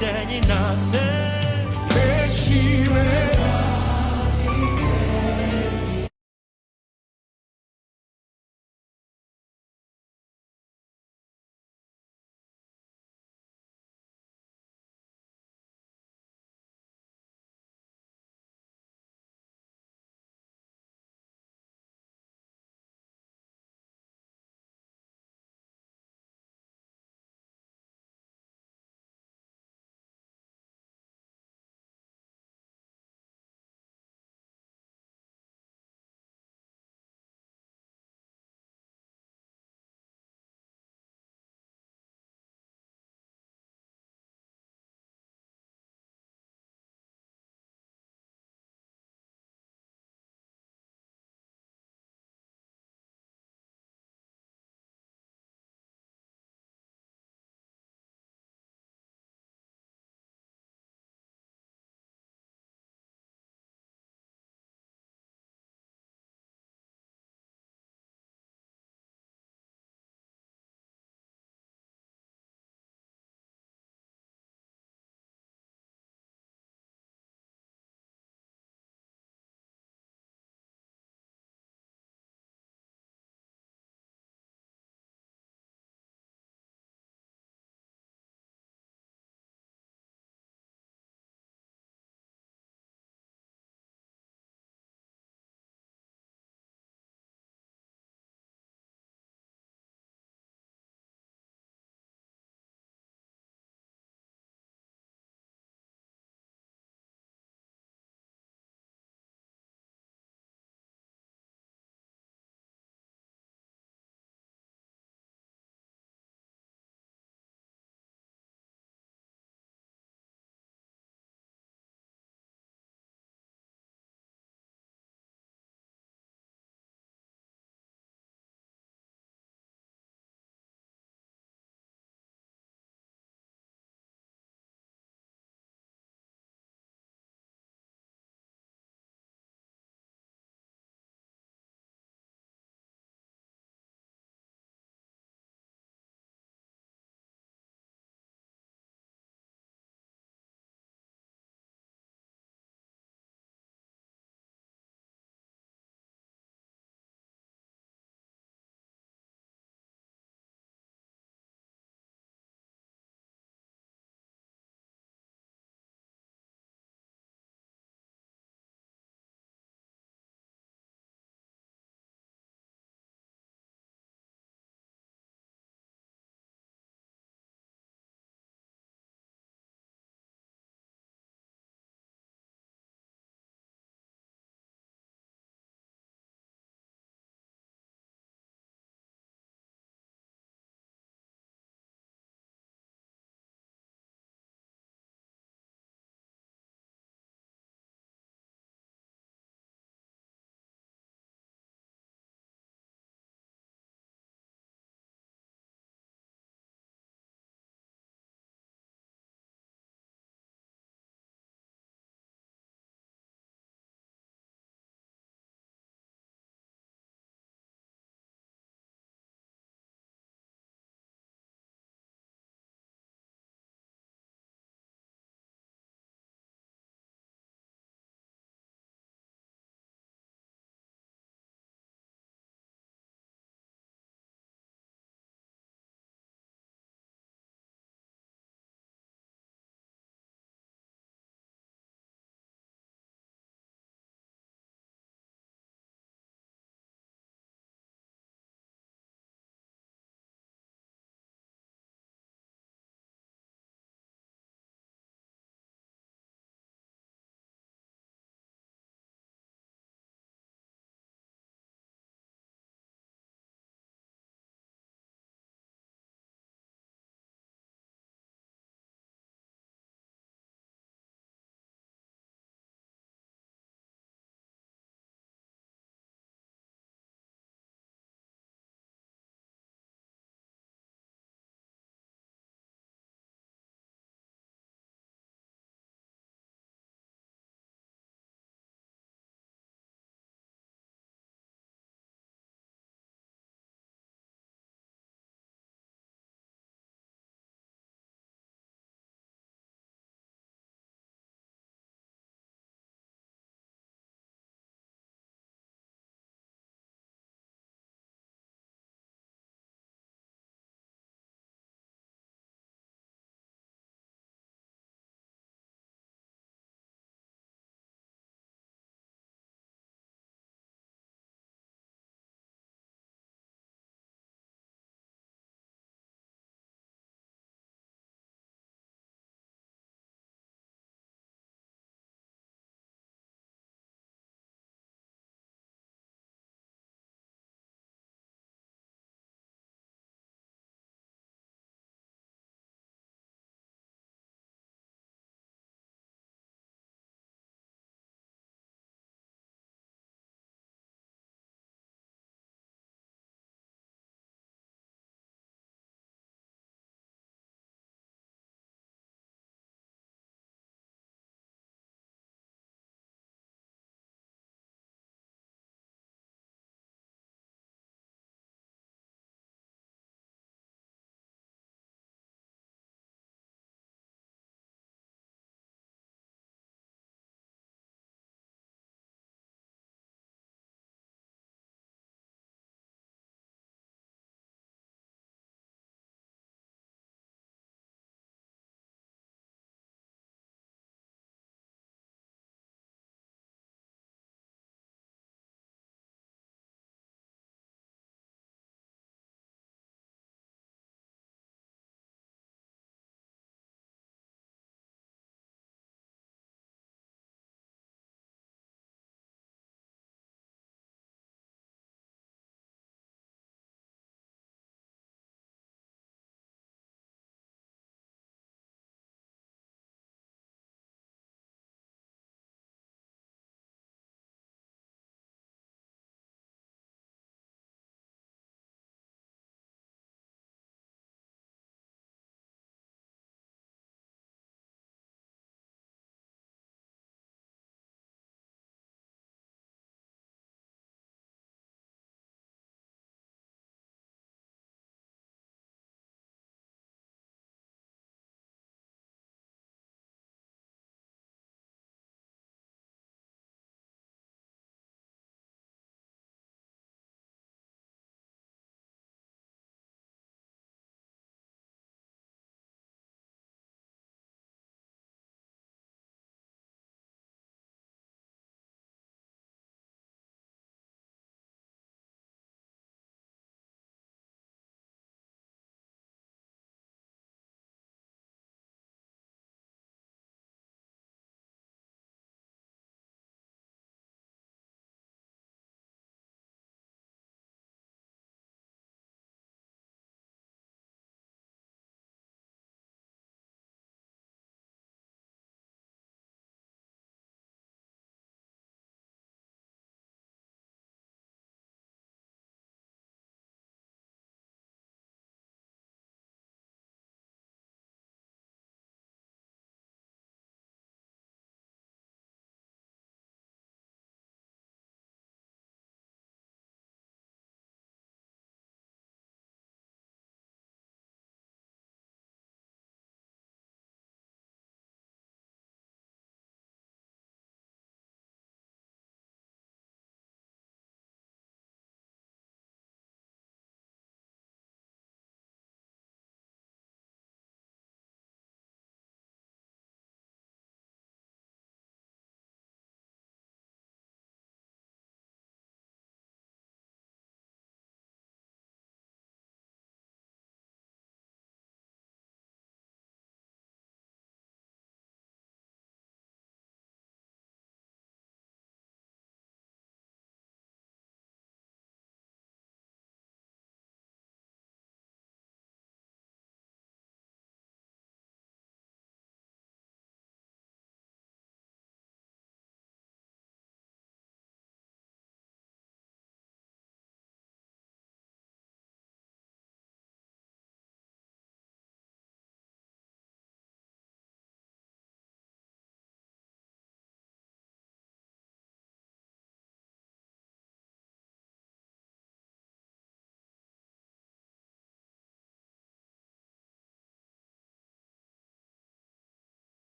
Danyina say,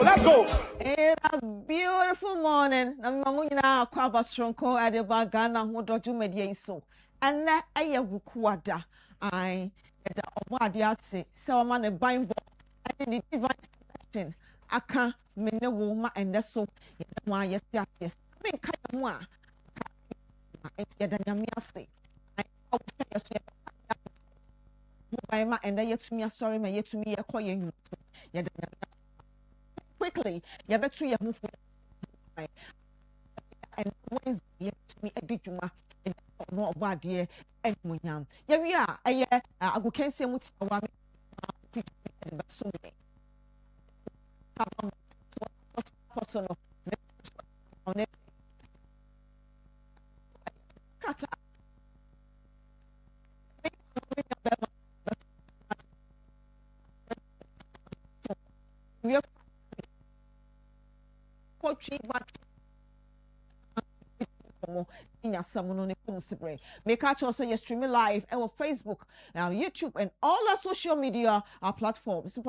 let's go. It's a beautiful morning. Na mamuna kwa basronko adeba Ghana ho doju medie so. Ene eye wukuada. Ai da omade ase. Se o ma ne banbo. Ene the divine selection. Aka mene wo ma ende so. Ye da wa ye tia ase. Me nka ye ho a. Enti ye da nyame ase. Ai o hwe ye so ye. Mo ma ende ye tumi asori ma ye tumi ye koye nyu. Ye da nyame quickly, you better you move and Wednesday you me a dijuma and no bad year and munyam. Yeah, we are. I go can see much awami so personal on it. We are poetry, but in your salmon on a make catch also you stream live our Facebook, our YouTube, and all our social media platforms.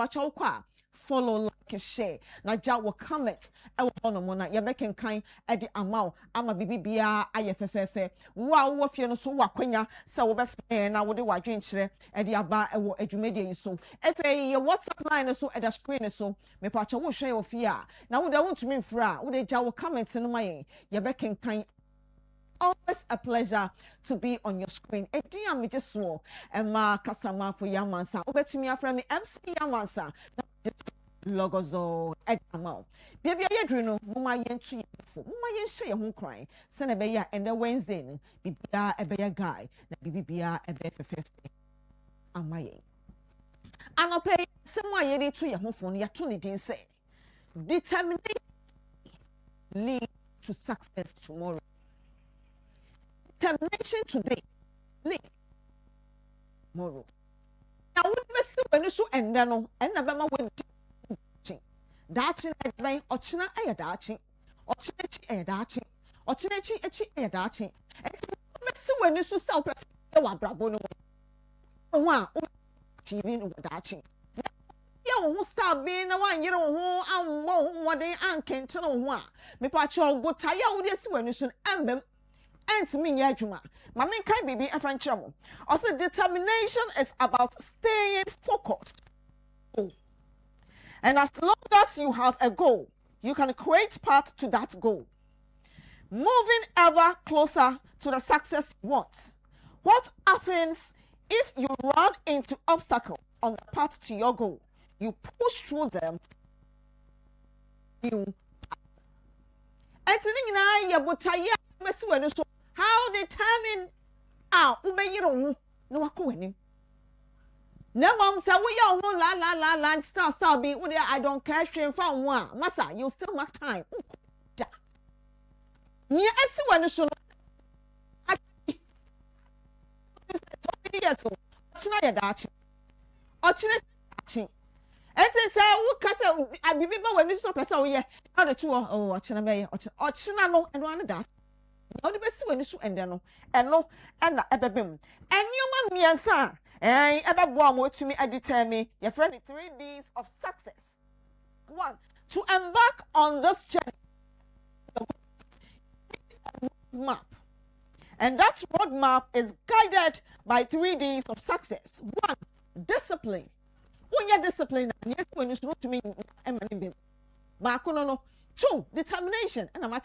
Follow, like, and share. Now, will comment. I will honor mona. You making kind at the amount. I'm a BBBR. IFFF. Wow, if you know so what when ya so be friend. I would do what drink at the aba. I will educate so. If a WhatsApp line so at the screen so. Me patch will share of fear. Now, would I want to mean fra? Would they will comment in my? You making kind. Always a pleasure to be on your screen. A dear me just swore. And ma kasama for Yamansa. Over to me after me MC Yamansa. Logozo Edamau. Baby, I dream Muma yen tree for Muma yen share home crying. Send a bear and the Wednesday. Bibia a bear guy. The Bibia a bear for 50. Am I? And I'll pay someone ye to your home phone. Your tune didn't say. Determination lead to success tomorrow. Determination today lead tomorrow. Now, we must see when you so and then and never win. Daching at the or china a daching or chinachi a daching or chinachi a daching. And see when you so self as a brabono. One achieving with daching. You won't stop being the one you know who I'm one day and can't tell one. Me patch your good tire with this when you soon emblem. And to me, Yajuma, Mammy can't be a French trouble. Also, determination is about staying focused. Oh. And as long as you have a goal, you can create path to that goal. Moving ever closer to the success you want. What happens if you run into obstacles on the path to your goal? You push through them. You. How determined you no wako no mom say we your whole la start be with I don't care stream from one massa you still make time near esi when so years old china ya dachi o china dachi enti say wo kasa abibiba when so person we how the two oh china be o china no and one that now the best when you and no and ebebim and you man miensa ebebo mo to me determine your friend 3 Ds of success. 1, to embark on this journey map, and that roadmap is guided by 3 Ds of success. 1, discipline. When you're disciplined, yes, when you should to me no. 2, determination. And I'm a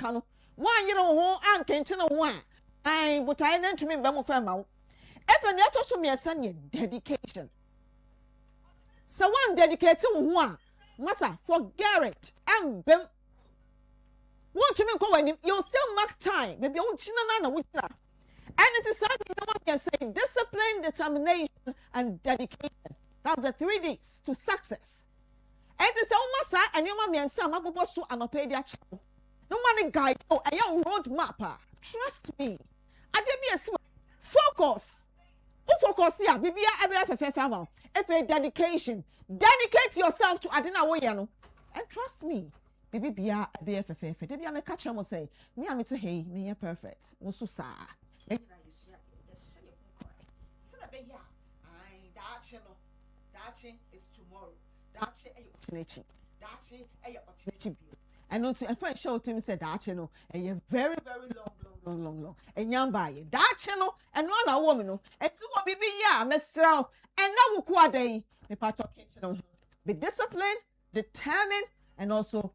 1, you know, who and can't know one. But I need to me bemo fema. If an yato so me asanye dedication. So one dedicated one. Massa, forget it. And bem. Want to me go when you still mark time. Maybe you china na wuchina. And it is something no one can say discipline, determination, and dedication. That's the 3 Ds to success. And it is so massa and you mammy and some abubo so anopedia channel. No money guide. Oh, I am road mapper. Trust me. I did be a focus. Who focus here? Bibia FFF. If a dedication. Dedicate yourself to Adina Woyano. And trust me. Bibia BFFF. Debbie, I'm a catcher. Must say, me, I'm to hey, me, you're perfect. Musu sa. That channel. That is tomorrow. That dachi eye opportunity bi and unto and friend show to me say dachi no eye very long and young by dachi no and one a woman no eti wo bibi ya mesra and na wo kwa dai me pa talk kitchen be disciplined, determined, and also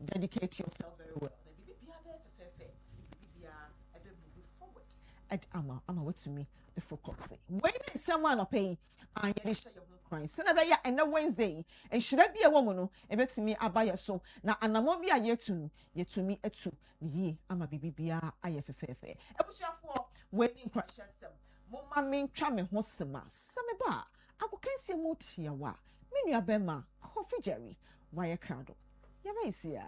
dedicate yourself very well. And ama what to me the focus. When someone are paying, I share your crying. So never ya and Wednesday, and should I be a woman? A bet to me abaya so now and I'm be a year to me a two ye ama bibia IFFF. I was your for wedding crashes. Mama mean charming hosema. Some bar. I go can see more tia wa. Menu abema. Coffee Jerry. Why a crowd? Ya may see ya.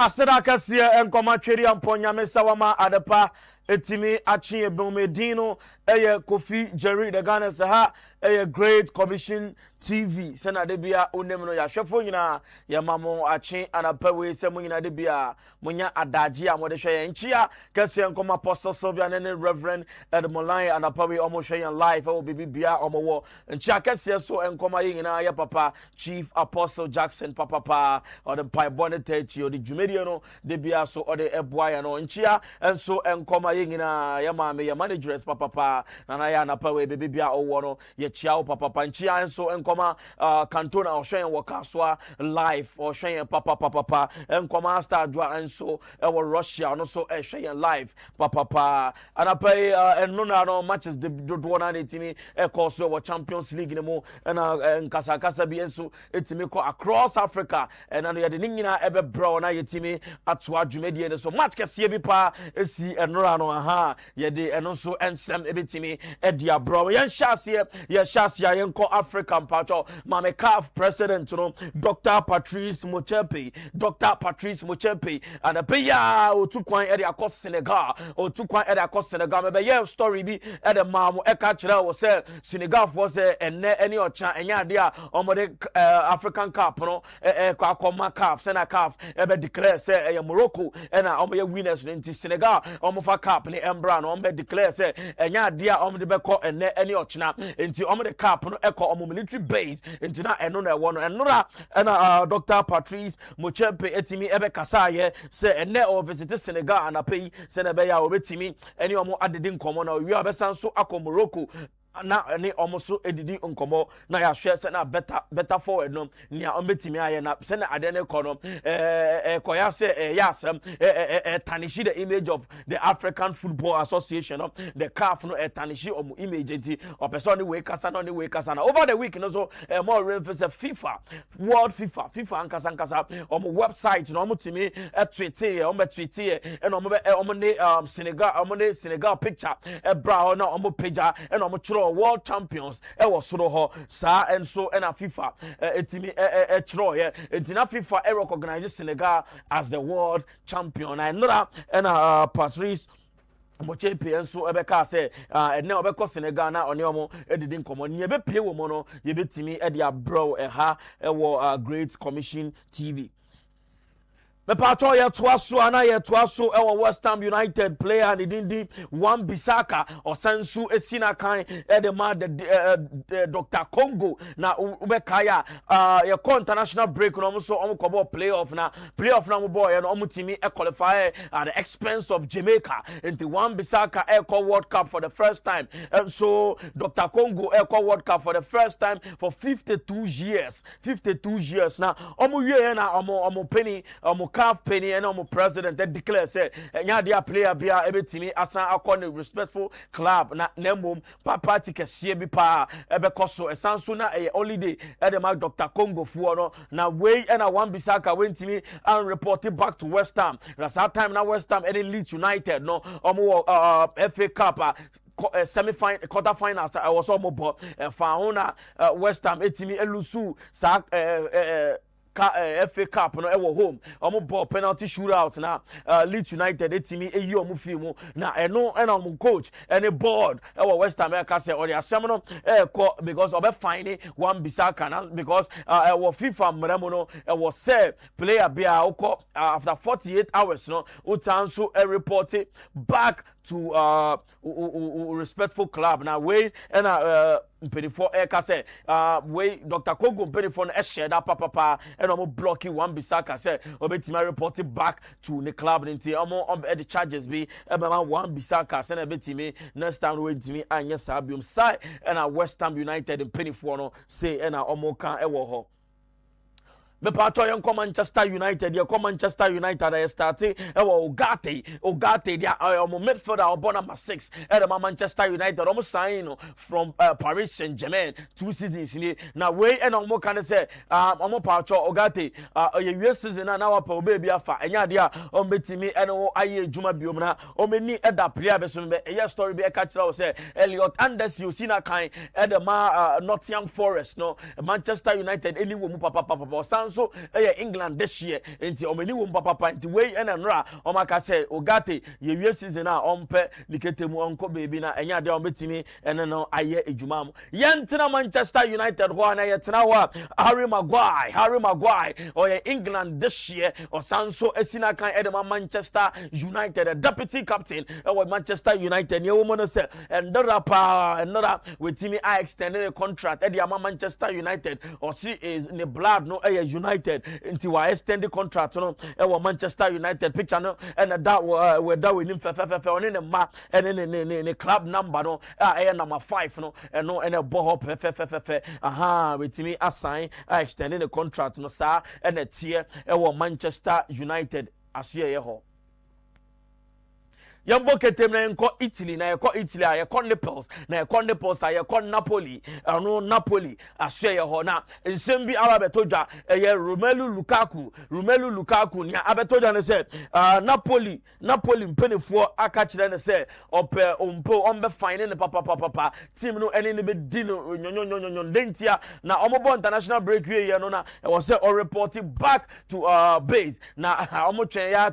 Aseda kasiye enkoma tweri amponya mesawama adepa etimi achi ebomedino eye Kofi Jerry the Ghana saha eye Great Commission TV sena de bia onem no ya hwefo nyina ya mamo achi anapa we se mo nyina de bia munya adaji amode hwe nchia kasiye enkoma Apostle Sylvia ne Reverend Edmolai anapa we omo hwe yan live o bibia omo wo nchia kasiye so enkoma nyina ya papa Chief Apostle Jackson papa or the pai bonnet or the Jumedia no de bia so or the eboya no nchia enso enkoma nyina ya maame ya managers papa na ya anapa we bibia owo no ye chia papa nchia enso enkoma cantona o hwen wo kaswa live o hwen papa enkoma star dwa enso e wo Russia no so e hwen live papa anapa enno na no matches de do na netimi e call so wo Champions League ne mo na nkasa bi enso etimi ko across Africa and na ye de nyina ebe bro na yetimi ato adwumedie ne so match kese bi pa esi enno no aha ye de enno so ensem ebetimi e dia bro ye nhase ye hase ye nko African pato mame CAF president no Dr. Patrice Motsepe and beya otukwan e de akos Senegal me ye story bi e de maamo e ka kire wo se Senegal for se enne eni ocha enya ade a omode African Cup no kwa akoma CAF se na CAF e be declare se e Morocco e na omo ye winners nti Senegal omo fa CAP ni embra no omo be declare se enya ade a omo de be ko enne eni ochina nti omo de CAP no e ko omo military base nti na eno na ewo no enora na Dr. Patrice Motsepe etimi e be kasa ye se enne o visit Senegal anapei se na be ya obetimi eni omo adedi nkomo na wi abesan so akọ Morocco na ni omoso edidi nkomo na ya hwe se na better forward no nia ombetimi aye na se na ade ne kono koya se yasem tarnish the image of the African Football Association no the CAF no tarnish omo image nti opeso ni we kasa no ni we kasa na over the week no so more reference FIFA World FIFA ankasa omo website no omo timi tweet and omo ne Senegal picture bra na omo page and omo world champions e was soro ho sa enso na FIFA etimi chro ye etina FIFA recognize Senegal as the world champion and Patrice Motsepe enso ebeka se ene obeko Senegal na one omo edidi nkomo ni ebe pie wo mo no ye betimi e dia bro ha wo Great Commission TV. Me pato ye toaso ana ye toaso e West Ham United player and dindi Wan-Bissaka osansu esina kan e de ma de Dr. Congo na ubekaya ye international break no so omo kobo playoff na mo boy no omo timi e qualify at the expense of Jamaica into Wan-Bissaka e call World Cup for the first time and so Dr. Congo e call World Cup for the first time for 52 years na omo ye na omo penny omo CAF penny and omo president that declare say nya dia player bia ebetimi asan akọ respectful club na nemom party kese bi pa ebekoso esanso na holiday e de mark Dr. Congo fu no na wey and Wan-Bissaka wentimi and reported back to West Ham na that time na West Ham and Leeds United no omo FA Cup semi-final quarter finals was almost bought Fauna West Ham etimi elusu sa FA Cup no ewo home omo ball penalty shootout na Leeds United etimi eyi omo fimu na eno na omo coach any board ewo West Ham ka say or the asem no because obe fine one Bissaka na because ewo FIFA mremo no ewo say player bia ukọ after 48 hours no utanso report it back to respectful club now way and mpedifo eka say way Dr. Kogo mpedifo no share that papa and omo blocking one Bissaka say obetima report it back to the club nti omo the charges be eba one Bissaka say na betimi next time we timi anya sabium sai and West Ham United mpedifo no say and omo kan ewo ho me pato yon ko Manchester United ye ko Manchester United they starting Ogate dia omo midfielder obo number 6 e Manchester United omo sign from Paris Saint-Germain 2 seasons ni na we e na omo kan say omo pato Ogate ye wie season na wa pa obebi afa enya dia omo betimi e no aye ejuma biom na omo ni e da player be so be e story be e ka kira o say Elliot Anderson you see na kan e de Nottingham Forest no Manchester United any wo mu papa so England this year nti omeni wo papa nti we enra omaka say Ogate ye wie season a ompe niketemu onko baby na enya de ombetimi ene no aye ejuma mo yentina Manchester United ho na yetena ho Harry Maguire or England this year or sanso esina kan edema Manchester United deputy captain or Manchester United ye woman say another with Timmy I extended a contract at the Manchester United or see is in the blood no United into wa extend the contract no e Manchester United picture no and that we that we nim on in the map and in the club number no number 5 no and no and a boho with me assign extending the contract no sir and a tier e Manchester United asuye ho Yambo ketem na enko Italy na enko Italy a enko Naples na enko Naples a enko Napoli no Napoli asye ho na nsem bi aba betoja eye Romelu Lukaku nya abetoja ne se Napoli mpenefo aka kire ne se ombe fine ne papa team no ene ne be di no nyonyonyonyo dentia na omobo international break we ye no na e was say or reporting back to base na omo twen ya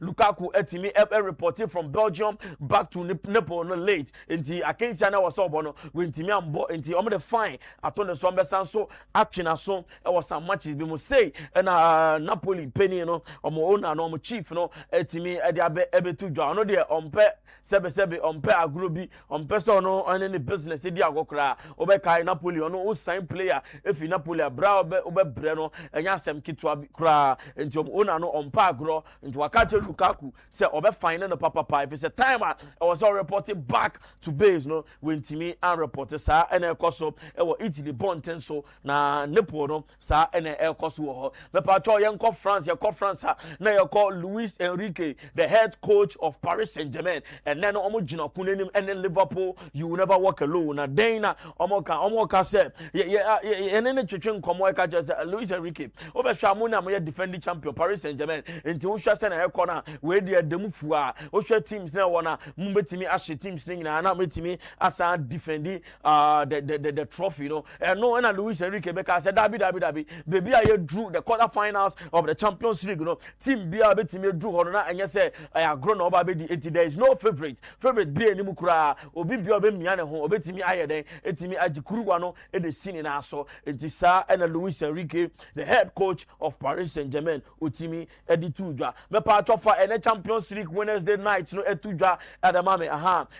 Lukaku etimi report from Belgium back to Naples no late nti akensia na was obo we ntimi ambo nti omo the fine aton the so ambesan so atwena so e was some matches bi mo say na Napoli penny no omo owner no omo chief no etimi e de abetu dwa no de ompe sebe ompe agrobi ompe so no on the business e di agokra obekai Napoli ono o sign player efi Napoli abra obebre no enya asem kitwa kra nti omo owner no ompe agro nti wakache Lukaku say obe fine no papa if it's a time I was all reported back to base no when Timmy and reported sa and ekoso e wo Italy bonten so na Naples no sa and ekoso ho me patro yenko France na yenko Luis Enrique the head coach of Paris Saint-Germain and then omo gina kunenim and Liverpool you will never walk alone na then omo ka say ene twetwe nkomo e ka just Luis Enrique obehwa mo na mo defending champion Paris Saint-Germain nti wo hwa se na ekọ na we de demufu a Osha teams na wana mumbetimi ashe teams na na metimi asa defending the trophy no and no na Luis Enrique Beka said dabi baby I drew the quarterfinals of the Champions League no team bia betimi drew hono na enye say agro na oba be di there is no favorite be enimu kura obi bia obe mia ne ho obetimi ayeden etimi agikuruwa no e de sini na so etisa and Luis Enrique the head coach of Paris Saint-Germain otimi editu dwa me pa for any Champions League Wednesday night no etudwa adamame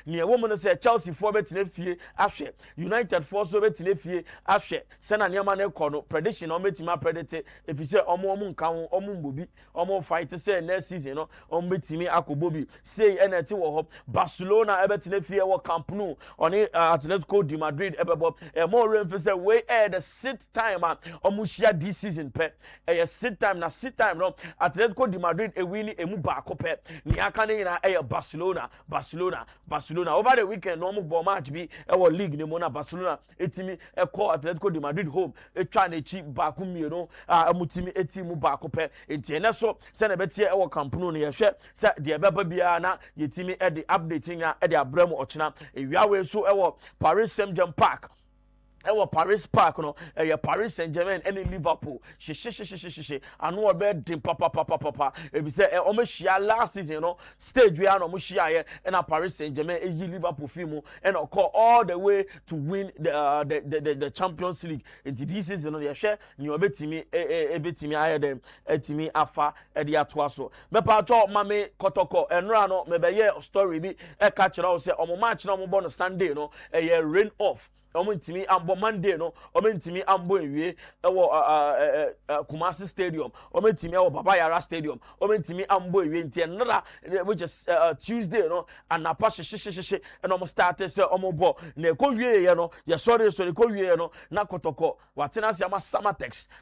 ne woman say Chelsea for betine fie ahwe United for so betine fie ahwe se na niam na ekọ no prediction o metima predict if you say omo nka ho omo mbobi omo fight say next season no omo betimi akobobi say eneti wo ho Barcelona ebetine fie wo Camp Nou oni Atletico de Madrid ebebo more reference we the 6th time omo share this season pe 6th time no Atletico de Madrid e win emu ba ko pe ni aka ne nyina Barcelona over the weekend no mo ball match bi e league ne mo na Barcelona etimi e call Atletico de Madrid home etwa na chi ba ku mienu amutimi etimu ba ko pe enti ene so se na betie e Camp Nou ne ye hwe se de beba bia na yetimi e de updating na e de abram ochina ewia we so e Paris Saint-Germain Park Paris Park no Paris Saint-Germain and Liverpool she anu obe dim papa if say o me shia last season no stage we no mo shia ye and Paris Saint-Germain Liverpool film and call all the way to win the Champions League into this season no ye hwe ni obetimi ebetimi aye dem etimi afa e de atoa so me pa cho mame kotoko enra no me be ye story bi e ka kira o say o mo match na mo bo no Sunday no rain off Omentimi ambo Monday no omentimi ambo ewie ewo Kumasi Stadium omentimi ewo Baba Yara Stadium omentimi ambo ewie nti enra which is Tuesday no anapa hye and almost started so omobo na ekowie ye no ye sorry ekowie no na kotoko watena se ama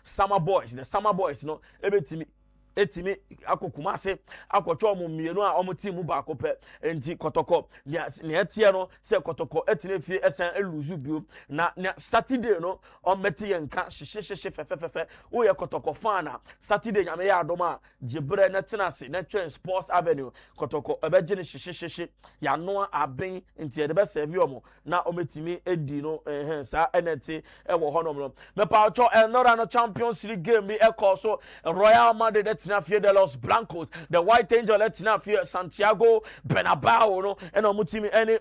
Summer Boys the Summer Boys no ebetimi etimi akokumase akwocho omo mienu a omo team ba akopɛ enti kotoko ne etie no se kotoko etine fie esen eluzu bio na Saturday no omete ye nka hye fefefefe wo ye kotoko fan na Saturday nyame ya adoma jebre na tenase na Train Sports Avenue kotoko ebeje ne hye ya no aben enti de be serve omo na ometimi edi no sa enete ewo honom no me pa ocho enora no Champions League game bi so Royal Madrid Tinafie de Los Blancos, the White Angel Tinafie Santiago Bernabeu no and omutimi any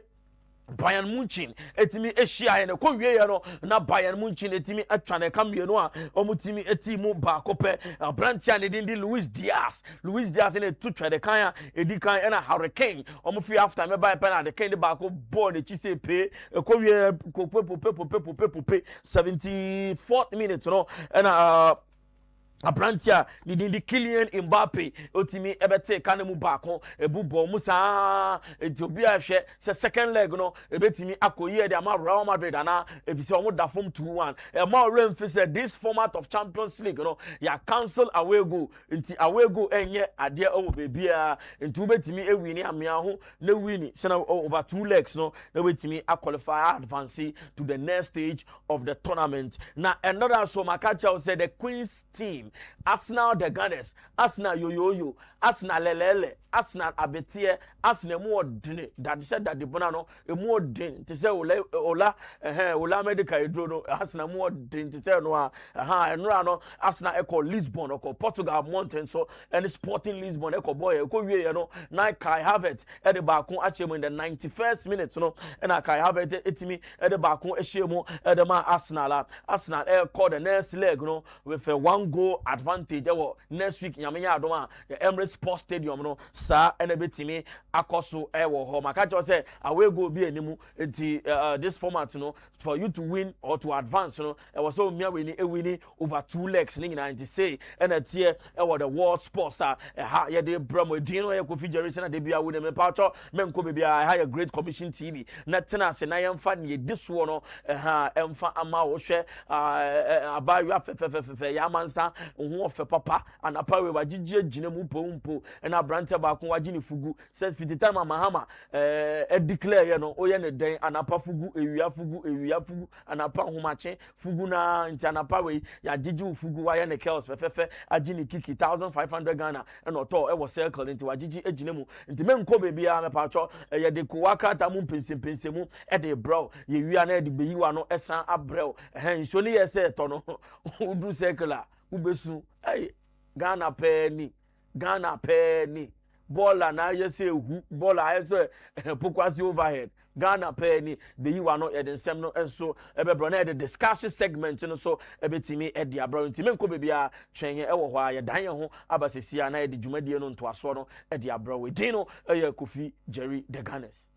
Bayern Munchen etimi eshia ene ko wie no na Bayern Munchen etimi atwa ne kam mienu a omutimi etimu ba kope Brantia ne dindi Luis Diaz ne tutwa de kan edi kan ena Hurricane omufi after me buy pen de kan de ba ko ball de chise pe ko wie ko pepe 74th minute no ena Abrantia ni dindi Kylian Mbappe otimi ebete kanemu baako ebubo musa Ethiopia hwe se second leg no ebetimi akoyi de ama Real Madrid ana efise omo da form 2-1 e ma remfi say this format of Champions League no ya cancel away goal nti away goal enye ade owo bebia nti ubetimi ewini amia ho na wini se na over 2 legs no na betimi qualify advance to the next stage of the tournament na another so makacha say the Queen's team Arsenal the Gunners, Arsenal yo, Arsenal lelele, Arsenal abetie, Arsenal more din that said that the bonano a more din to say ola medical hydro Arsenal more din to say no and rano Arsenal echo Lisbon or Portugal mountain so and Sporting Lisbon echo boy echo you know na Kai Havertz at the back actually in the 91st minute no and I Kai Havertz etimi at the back eshemu at the man Arsenal called the next leg no with a 1 goal advantage next week nyamenya adoma the Emirates Sports Stadium no sa ene betimi akoso ewo ho maka jo say away go bi animu enti this format no for you to win or to advance no e was so mia winning over 2 legs ning na enti say ene tie ewo the world sports ha ye de bramo dino ye Kofi Jerison na de bia wo ne me pacho menko be bia ha ye great commission TV na tena se na yemfa ne this one no ha emfa ama wo hwe abayu afefefefe ya mansa ho ofe papa anapa we wagigye gina mu pompo na brante ba ko wagini fugu says fitita mama hama declare ye no oye ne den anapa fugu ewia fugu anapa homache fugu na nti anapa we ya gigi fugu wa ye ne kels fefefe agini kiki 1500 Ghana na oto e wo circle nti wagigi egina mu nti menko be bia me pacho ye de ko wakrata mu pensempense mu e de bro ye wia na de beyiwa no esan abrel nso ni ye se to no udu circle ubesu hey Ghana penny bola na yese ehu bola yese pokwasi overhead Ghana penny the you are not at the same no enso ebebro na the discussion segment no so ebetimi e dia bro ntimi nko bebia twenye ewo hwa ye dan ye ho abasesia na e de dwumadie no nto aso no e dia bro we din no e Kofi Jerry the Gunners.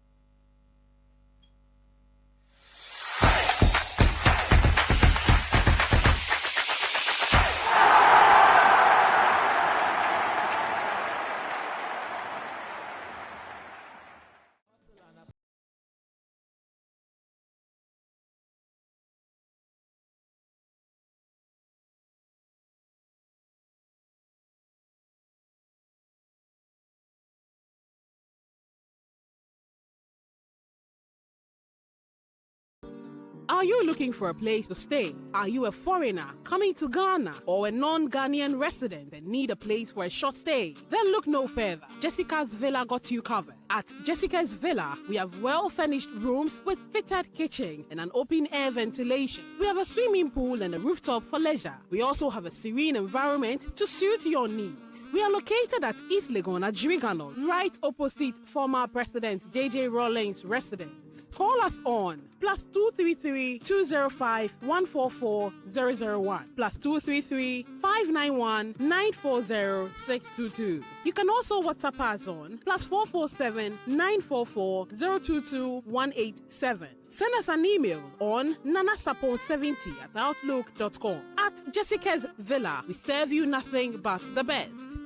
Are you looking for a place to stay? Are you a foreigner coming to Ghana or a non-Ghanaian resident and need a place for a short stay? Then look no further. Jessica's Villa got you covered. At Jessica's Villa, we have well-furnished rooms with fitted kitchen and an open-air ventilation. We have a swimming pool and a rooftop for leisure. We also have a serene environment to suit your needs. We are located at East Legon at Jiriganon, right opposite former President J.J. Rawlings' residence. Call us on +233 205 144 001 +233 591 940 622. You can also WhatsApp us on +447 944 022 187. Send us an email on nanasapon70@outlook.com. At Jessica's Villa, we serve you nothing but the best.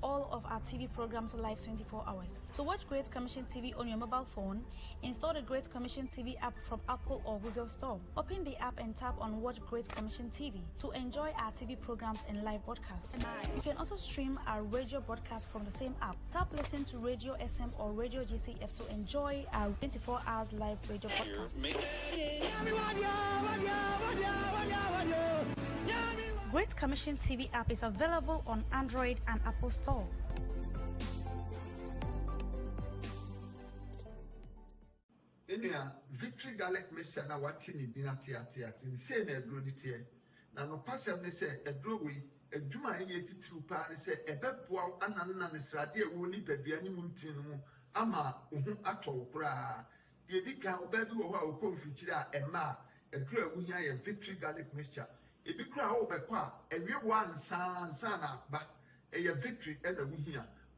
All of our TV programs live 24 hours. To watch Great Commission TV on your mobile phone, install the Great Commission TV app from Apple or Google Store. Open the app and tap on Watch Great Commission TV to enjoy our TV programs and live broadcasts. You can also stream our radio broadcast from the same app. Tap listen to Radio SM or Radio GCF to enjoy our 24 hours live radio broadcasts. Great Commission TV app is available on Android and Apple Store. Victory Garlic Mixture na watini bina tia say na edro ni tie na no pasem ne say edro we adwuma enye titru pa ne say ebeboa ananna ne srade e wo ni padua ni muntin mu ama ohu atwo kura de di kan obabi wo ho a okomfikiri a ema edro a wuhia ye Victory Garlic Mixture ebi kura wo bekwa ewie wo ansa na ba eye Victory e na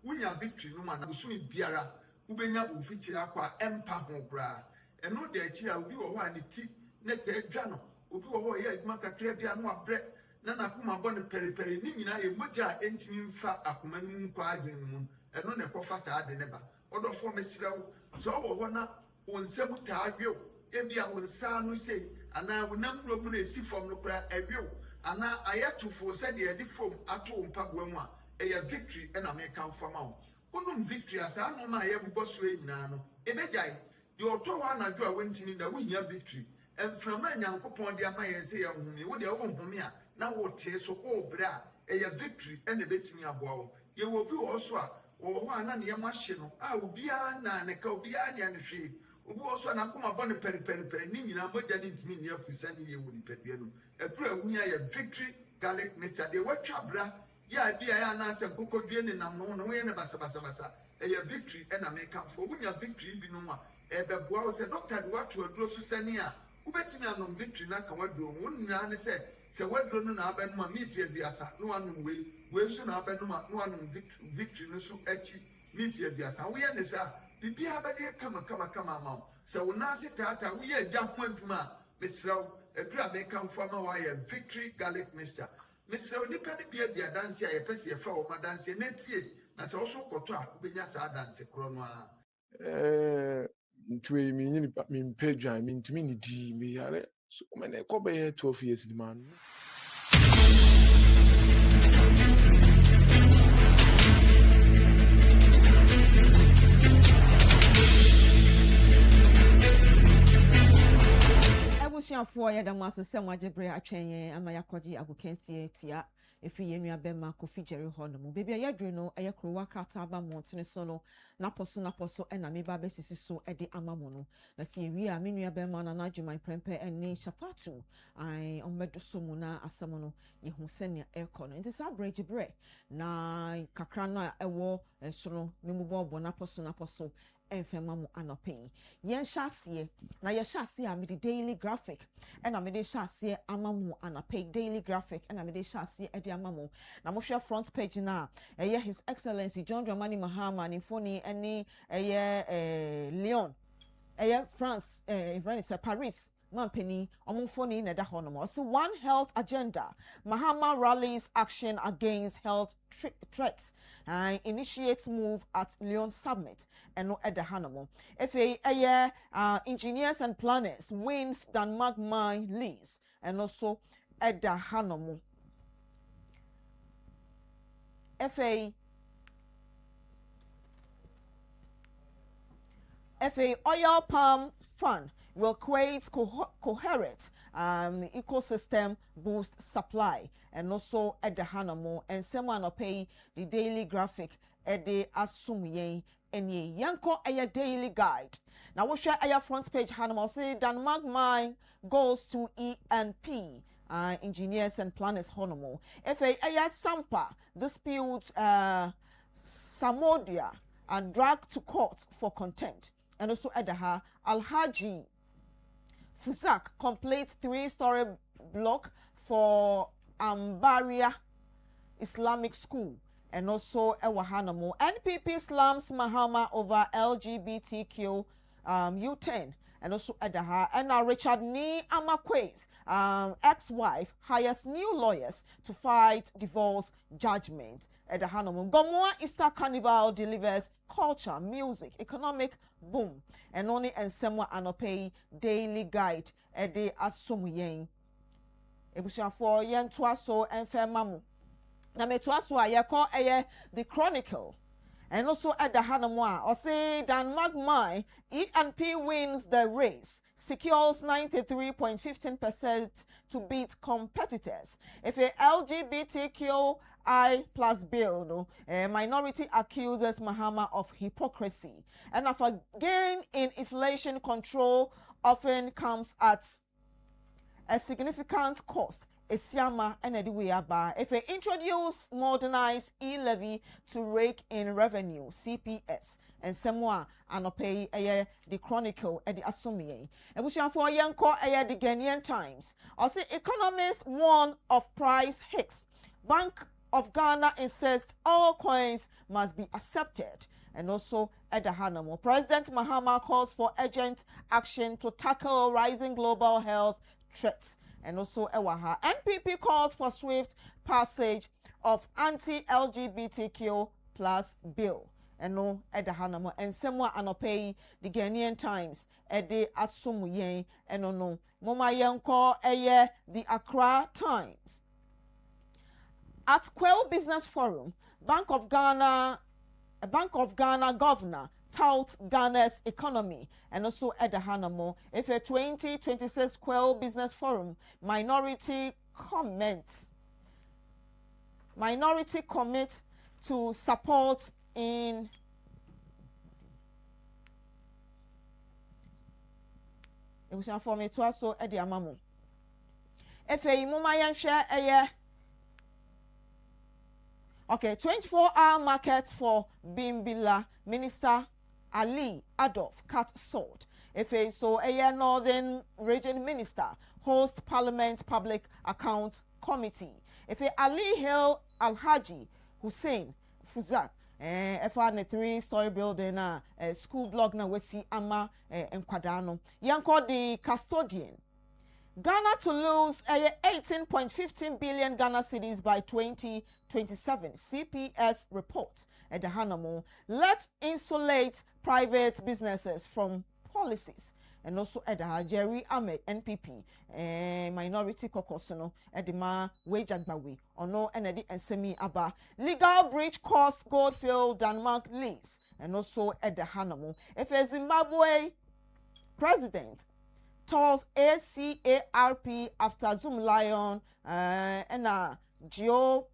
wuhia Victory no ma na busumi biara ubenya ufikiri akwa empa ho kura eno de achi a obi wo ho ani ti ne ka adwa no obi wo ho ye adwuma kakra bia no abre na nakoma bɔ ne periperi ni nyina ye mogya entimi mfa akoma no nkwa adwen mu eno ne kofa saa de ne ba odofo mesrew so wo ho na wonsem ta adwew ebia wonsa no sei ana wonam ro mu na esi fom no kura adwew ana ayetufo se de edi fom ato mpaboa mu a eye Victory na me kan fama wo onum Victory asa no ma ye bobɔ so nyina no ebegyae de oto ho anadwo a wentini na wohia Victory emframa nyankopɔn de ama ye se ye humi wo de wo humi a na wo tie so o bra eye Victory ene betimi aboa wo ye wo bi wo so a wo ho ana ne yema hye no a obi a na ne ka obi a nya ne hwe obi wo so na koma bɔ ne periperi ni nyina mogya ne ntimi ne afusa ne ye wo ni padua no epro awunya ye Victory Garlic Mixture de watwa bra ya bia ya na se kokodue ne nam no no ye ne basa eye Victory ena me kan fo wunya Victory bi no a ebeboa wo se doctor de watwa duro so sane a ubetimi anom Victory na ka waduro won nyina ne se sɛ waduro no na abɛnom a meat aduasa no anum wei so na abɛnom a no anum victory no so akyi meat aduasa woyɛ ne sɛ biribiara bɛde kama ama wo sɛ wo nan ase taata woyɛ agya ho adwuma a mesrɛ wo aduru a mekamfo ama woayɛ victory garlic mixture mesrɛ wo nnipa no bi adi adanse a yɛpɛ sɛ yɛfa wɔ ma adanse na tie na sɛ wo so kɔtɔ a wobɛnya saa adanse korɔ no a ntwe mi nyini mi mpɛ dwan mi ntumi ni di mi yare so me na ko be 12 years ni man Ebusiafo ya da maso se mwajebre atwenye ama yakwaji agokensie tia efi yenua bema Kofi Jerry honomu baby ayadru no ayekro wakata aba montene so no naposo na meba besisi so ede amamo no na se wi a menua bema na najuma prempe ene Shafatu ai ommedo so mu na asamo no yehu senia ekọ no ntisa brejebre na kakra na ewo so no memubo naposo enfema mu anopen yen hyasie na ye hyasie a me the daily graphic and me de hyasie amamu anopen daily graphic and me de hyasie e de amamu na mo hwe front page na his excellency John Dramani Mahama ni foni ene Lyon France Paris Mampeni omufoni na da hono so one health agenda Mahama rallies action against health threats and initiates move at Lyon summit and no at the Hanomo engineers and planners wins Denmark mine lease and also at the Hanomo FA oil palm fund will create coherent ecosystem boost supply and also at the Hanamo and someone pay the daily graphic at the asumuye and ye yanko a daily guide. Now we share a front page Hanamo say Denmark mine goes to ENP. Engineers and planners Honomo. FA Sampa disputes Samodia and dragged to court for contempt. And also Adaha Alhaji Fuzak completes 3-story block for Ambaria Islamic School. And also Ewahanamo. NPP slams Mahama over LGBTQ U10. And also Adaha and Richard Ni Amakwe's ex-wife hires new lawyers to fight divorce judgment. Adahanamo Gomoa Easter Carnival delivers culture, music, economic boom. And only and semwa anope daily guide ede asumuyen. Ebusian for yen twaso and mamu. Na me twaso ayeko the Chronicle. And also at the Hanamwa, or say Denmark mine, ENP wins the race, secures 93.15% to beat competitors. If a LGBTQI plus bill, no, a minority accuses Mahama of hypocrisy. And of a gain in inflation control often comes at a significant cost. Esiama and Ediweyaba if they introduce modernized e-levy to rake in revenue CPS and semwa anope the Chronicle at the Asumie and we shall for yanko the Ghanaian Times or say economist warn of price hikes. Bank of Ghana insists all coins must be accepted. And also at the Hanamo President Mahama calls for urgent action to tackle rising global health threats. And also Ewaha. NPP calls for swift passage of anti-LGBTQ plus bill. And no at the Hanamo and semwa anope the Ghanaian Times at the Asumuyen and no Moma Yanko the Accra Times. At Quail Business Forum, Bank of Ghana governor touts Ghana's economy and also at the Hanamo. If a 2026 Quail Business Forum minority commit to support in it was for me to also at the Amamo. If a Mumayan share okay, 24-hour market for Bimbila Minister Ali Adolf cut short. Efe so Northern Region Minister host Parliament Public Account Committee. Efe Ali Hill Alhaji Hussein Fuzak efa ne 3-story building school block na wesi ama nkwadano. Yanko the custodian. Ghana to lose 18.15 billion Ghana cedis by 2027. CPS report at the Hanamo. Let's insulate private businesses from policies. And also at the Jerry Ahmed NPP minority caucus no at the ma wage agbawi or no and semi aba legal breach cost Goldfield Denmark lease and also at the Hanamo. If a Zimbabwe president tells ACARP after Zoom Lion and a Geo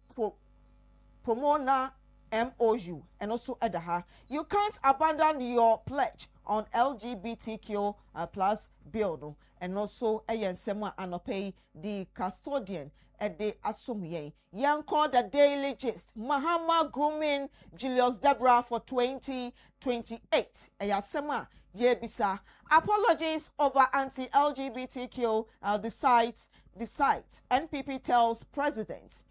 Pomona MOU and also at the you can't abandon your pledge on LGBTQ plus bill no and also sema anope the custodian at the assume yanko the daily gist Mahama grooming Julius Deborah for 2028 sema bisa apologies over anti-LGBTQ the site NPP tells president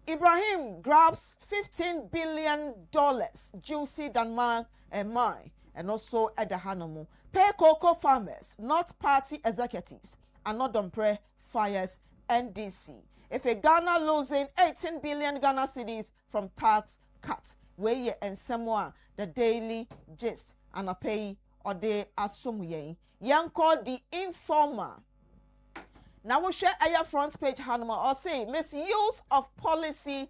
Ibrahim grabs $15 billion juicy Denmark mine and also at the Hanamu. Pay cocoa farmers, not party executives, and not Dompre fires NDC. If a Ghana losing 18 billion Ghana cedis from tax cuts, where ye and someone the daily gist and a pay or they assume ye. Yanko the informer. Now we share a front page Hanuma or say misuse of policy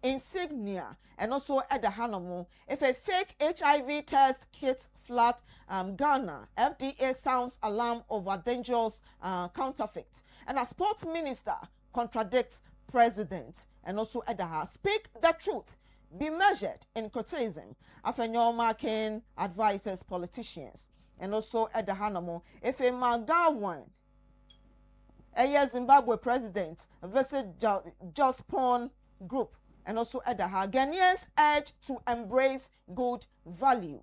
insignia and also at the Hanamu. If a fake HIV test kit flat Ghana, FDA sounds alarm over dangerous counterfeit. And a sports minister contradicts president and also at the speak the truth. Be measured in criticism. Afenyo Ken advises politicians. And also at the Hanamu. If a Magawan, a Zimbabwe president visit Jospon Group. And also at the Ghanaians urge to embrace good values.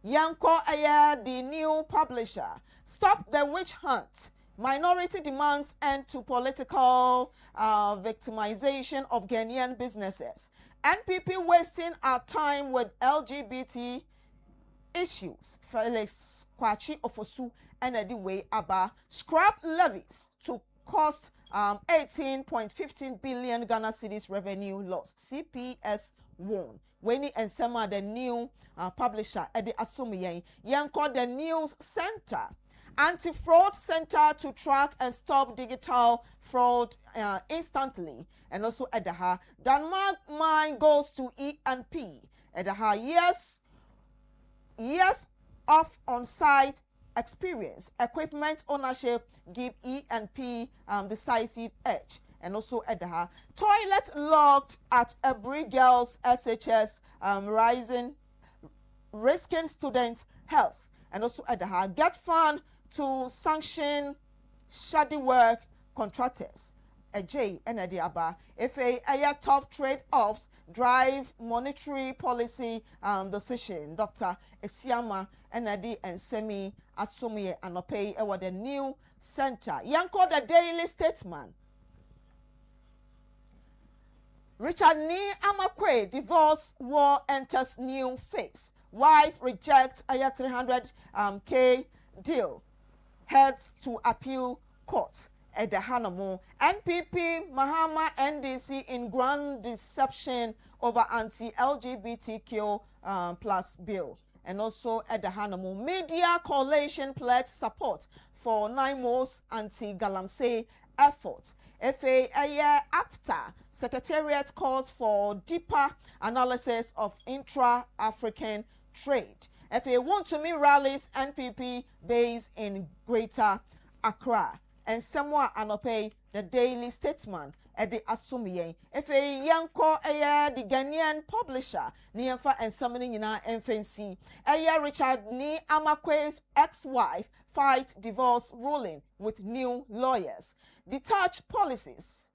Yanko Aya, the new publisher, stop the witch hunt. Minority demands end to political victimization of Ghanaian businesses. NPP wasting our time with LGBT issues. Felix Kwachi Ofosu and Ediwe Aba scrap levies to cost 18.15 billion Ghana cedis revenue loss. CPS won. Weni and Sema, the new publisher at the Asumiyen, Yanko the News Center, Anti-Fraud Center to track and stop digital fraud instantly. And also at the Denmark mine goes to E&P. At the years of on-site experience, equipment ownership give E&P decisive edge. And also at the toilet locked at every girls SHS risking students' health. And also at the get fund to sanction shoddy work contractors. A J and a Diaba. If a tough trade-offs drive monetary policy decision. Dr. Esiama Enadi and Semi Asumie and Opei ewa the new center. Yanko the Daily Statesman. Richard Ni Amakwe divorce war enters new phase. Wife rejects a 300K deal. Heads to appeal court. At the Hanamu, NPP, Mahama, NDC in grand deception over anti-LGBTQ plus bill. And also at the Hanamu, Media Coalition pledged support for NIMO's anti-Galamsey effort. A year after, Secretariat calls for deeper analysis of intra-African trade. FA want to meet rallies NPP based in Greater Accra. And someone anope the Daily Statesman at the Asumiye. If a yanko the Ghanaian publisher, Niamfa and summoning in our FNC. Richard Ni Amakwe's ex-wife fight divorce ruling with new lawyers. Detach politics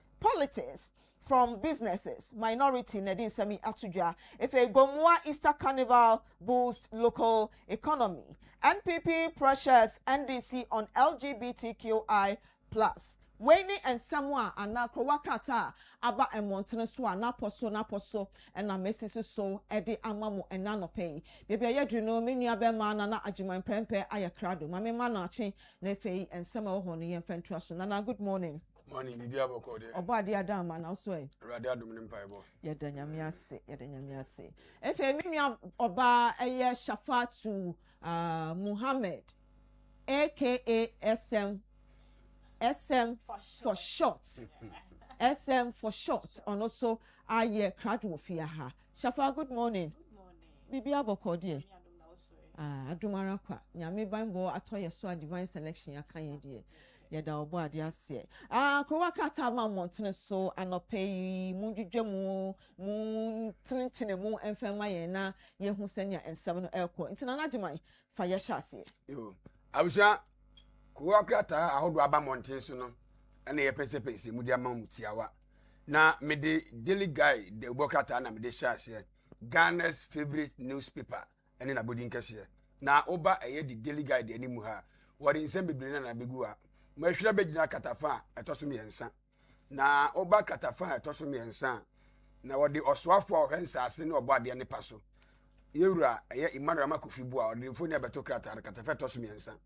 from businesses. Minority Nadine Semi Atuja. If a Gomoa Easter Carnival boosts local economy. NPP pressures NDC on LGBTQI+. Wayne and Samoa and na Krowakata aba and Montana so na poso and na messi so edi amamu and nano pay. Baby I do know me nua be man na ajuman prempe ayakrado. Mame manachi nefe and Samoa honi and fentraso. Nana good morning. Morning, Bibi Abokode. Oba dia dama na so e. Rade adum nim paibo. Yeda nyame ase. Efe me nua oba eye Shafatu Muhammad aka SM for short. SM for short. And also, I crowd of ha. Shafa, good morning. Good morning. Bibi Abokode. Adumara kwa. Nyame bambo atoye so divine selection ya kan ye die. Yeda obo ade ase. Krowakata ma montene so anope mu dwedwemu mu tinitine mu enfema ye na ye hu senya ensem no elko. Ntina na agyeman fa ye hya ase. Yo. Abusha Krowakata ahodo aba monten so no. Na ye pese mu dia ma mutiawa. Na me de daily guide de Krowakata na me de hya ase. Ghana's favorite newspaper ene na bodin kese. Na oba eye di daily guide ani mu ha. Wori nsem bebre na begu a. Mahwira begina katafa etoso miensa. Na oba katafa etoso miensa. Na wodi osoafo ohensa ase ne obo ade ne paso. Yewura eye Emmanuel Makofibu a odi foni abeto krata katafa etoso miensa.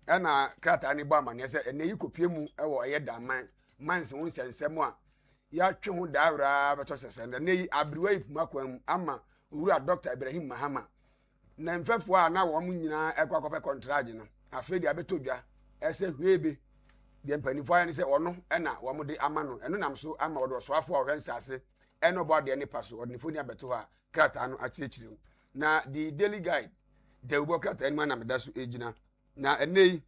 Na krata ne bo amane se ene yi kopie mu ewo eye daman manse won sensem a ya twe ho daawra beto sese ne yi abruwa ipumakwam ama owura Dr. Ibrahim Mahama na mfefo a na wo mu nyina ekwakope contract no afedi abeto dwa ese hwebe de mpanifo ya ne se ono na wo mu de ama no eno nam so ama wodo so afo ohensase eno bo de ne paso odnifo ni abeto ha krata no achiechire na the daily guide de ubo krata enu na meda so ejina na enei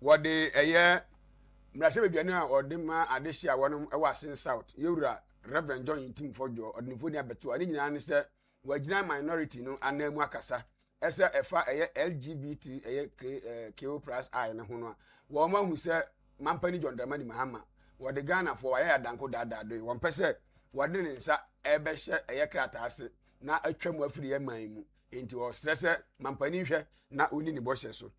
wode eye mrashe bebianu a ode ma adehia wonom e wasen south yewura Reverend John Intim Fojo odnifo ni abeto ani nyina ne se wagina minority no anamu akasa ese efa eye LGBT eye Q+ I ne ho no wo ma hu se mampani John Dramani Mahama wo de Ghana for aya danko dadado wo mpese wo de ne nsa ebe hye eye krata ase na atwam afiri ye man mu enti wo stresse mampani hwe na oni ni bohye so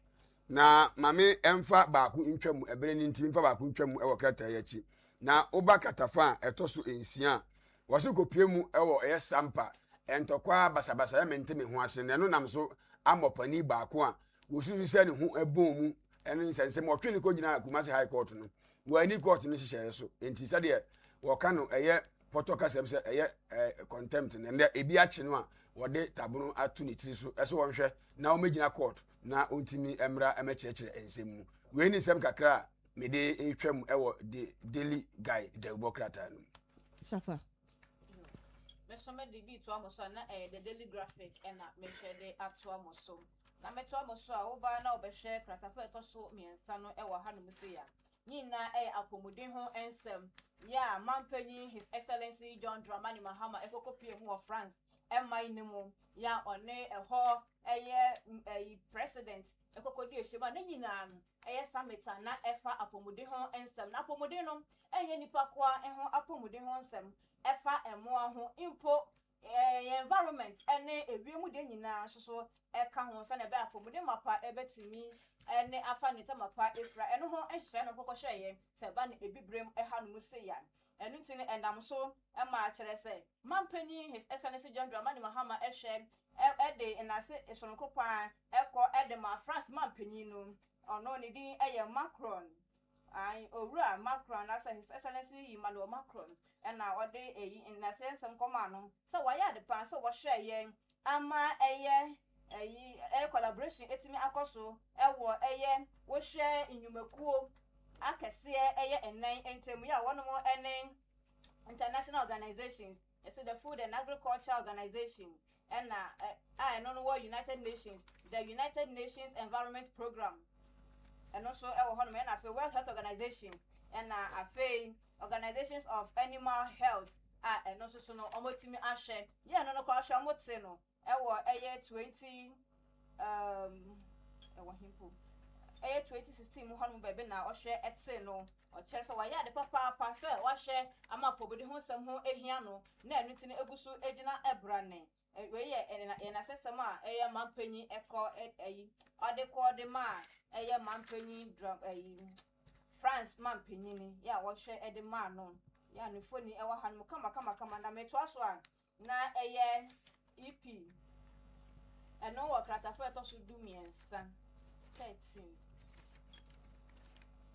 na mame emfa baaku ntwam ebere ni ntimi mfa baaku ntwam e wo krata ye chi na oba katafa etoso ensia wo se kopie mu e wo eye sampa entokwa basabasa ya menteme ho ase ne no nam so amopani baaku a wo susu se ne ho ebon mu ene nsensem otwe ne ko gina Kumasi High Court no wani court no hyehyere so enti sade wo ka no eye potoka sem se eye contempt ne ebi achi no a wode tabono atu ne tiri so eso wonhwe na o megina court na ontimi emra emekyerekere ensem mu we ni sem kakra me de etwam ewo de daily guide de Krata no Shafa. Mesome de bi to amoso na the daily graphic na me share de ato amoso. Na meto amoso a oba na obehwe kratafa etoso miensa no ewo ha no mse ya. Nyina apomuden ho ensem ya mampanyi His Excellency John Dramani Mahama ekokopie ho of France emai nemu ya one eho eye president ekokodi ehema na nyina eye summit na efa apomuden ho ensem na apomuden no enye nipa kwa eho apomuden ho ensem efa emoa ho impo environment ene ewiemu de nyina so eka ho sa na be apomuden mapa ebetimi ene afa ne tamapa efra eno ho ehye no kokoshe ye se ba ne ebibrem eha no museya enu tini endam so ma akere se mampani His Excellency John Dramani Mahama ehye ede enase esonokopa eko ede ma France mampani no ono ne din eye Macron ai owura Macron asa His Excellency Emmanuel Macron na ode eyi enase nsem koma no so waya de pa so wo hwe ye ama eye collaboration etimi akoso ewo eye wo hwe inyumakuo akese eye enan entemu ya wono mo enen international organizations the Food and Agriculture Organization and I don't know what United Nations, the United Nations Environment Program, and also our World Health Organization, and organizations of animal health, and also so no omotimi ashe, yeah, no kwa ashe omotseno, ewo 20 himpo 2016 mu hanu bebe na ohwe ete no ochire se waya de papa pa se wahwe ama pobodi ho sem ho ehia no na enu ti ne egusu egina ebrane we ye na sesem a eye mampanyi eko eyi ode ko de ma eye mampanyi drum France mampanyi ni ya wahwe ede ma no ya ne foni ewa hanu kama na meto aso a na eye EP eno wo kratafo eto so du miensa 13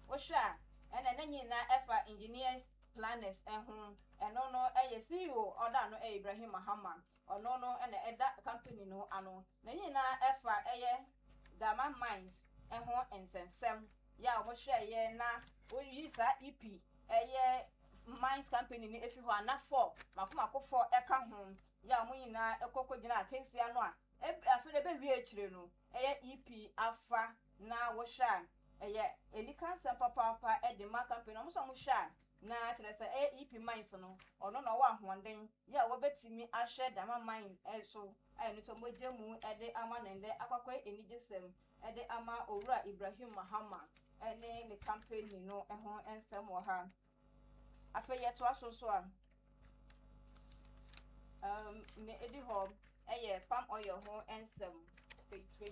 Osha ena nanyi na efa engineers planners eno no eye CEO oda no Ibrahim Mahama ono no ena eda company no ano nanyi na efa eye Dama Mines ensensem ya mo hwe ye na oyisa EP eye Mines company ni efi ho ana 4 makoma 4 eka ho ya mo nyina ekoko gina akensi ano a afere be wi echire no eye EP afa na wo hwa eye elikansa papa edema campaign omo so mo hwa na kire se EP Mines no ono na wa honden ya wo betimi ahwe Dama Mines so ni to mogemu ede ama nende akwakwa enigesem ede ama owura Ibrahim Mahama ene ne campaign no ho ensem wo ha afa ye to aso so a ne edi ho eye palm oil ho ensem 20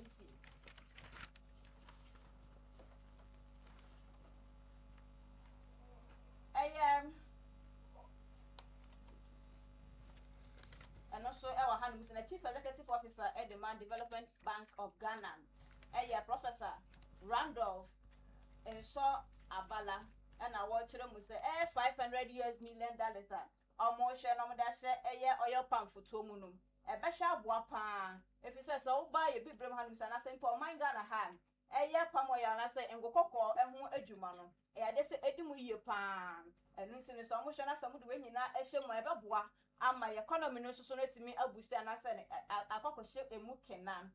and also our hand the Chief Executive Officer at the Man Development Bank of Ghana Professor Randolph and so Abala and I watch them with say $500 million almost share no that say oil palm for tomunum a besha boapa if you say so buy a big brim hand and I say for my Ghana hand palm oil and I say and go cocoa and who ejumano they say edimu ye pan and nti so mo hwe na samu de we nyina ehye mo ebeboa ama economy no so netimi abuste na se akokoshe emu kenan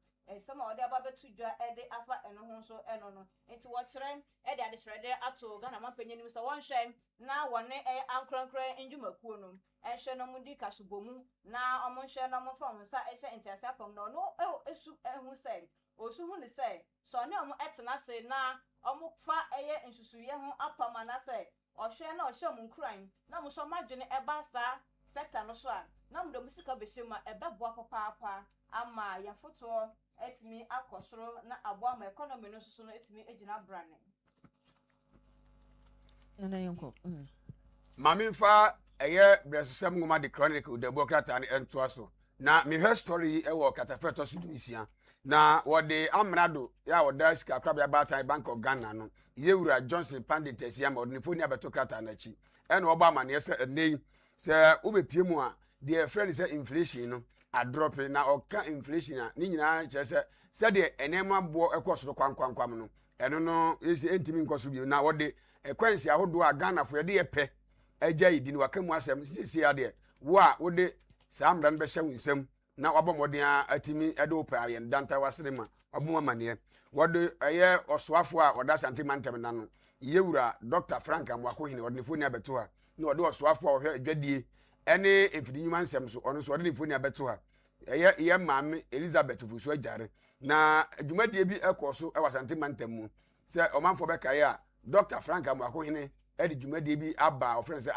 some of the ababetu dwa ede afa eno ho so eno no nti wo kire ede ade srede ato Ghana mampanyi nim se won hwe na wone ankronkron enjumakuo no ehye no mudi kasubomu na omo hwe no mo fam sa ehye ntiase apam no esu ehu se osu hu ni se so ne omo etena se na omo fa eye nsusuye ho apam na se ohwe na ohwe mu nkran na mo so madwene eba sa sector no so a na mo do musika behema ebeboa papa ama ya foto etimi akosoro na aboa ma economy no so no etimi egina brane na yonko Mamimfa eye bresesem ngoma the chronicle the bureaucrat and entoaso na me her story e wo katafeto so dunisia na wode amrado ya woda sika krabia bata Bank of Ghana no yewura Johnson Pandit esia ma odne foni abetokrata na chi ene oba amane se enei se obepie mu a the friend say inflation no a drop na oka inflation a ni nyina che se de enema bo ekosoro kwankwam no eno no esi entimi nkoso bi na wode ekwansi ahodo a Ghana fo de yepe agya yidi ni wakamu asem sisi ade wo a wode saa mbran be hye wunsam na wabomoden atimi ede opa ayen danta wasrema oboma mane wode eye osoafo a oda santimantem na no yewura Dr. Frank Amwakohene wode foni abeto ha na wode osoafo a ohwe adwadie ene efidinwuma nsem so ono so wode foni abeto ha eye maame Elizabeth Fusu ajare na adwumadie bi ekoso e wasantimantem mu se omanfo bekaye a Dr. Frank Amwakohene edi dwumadie bi aba ofren se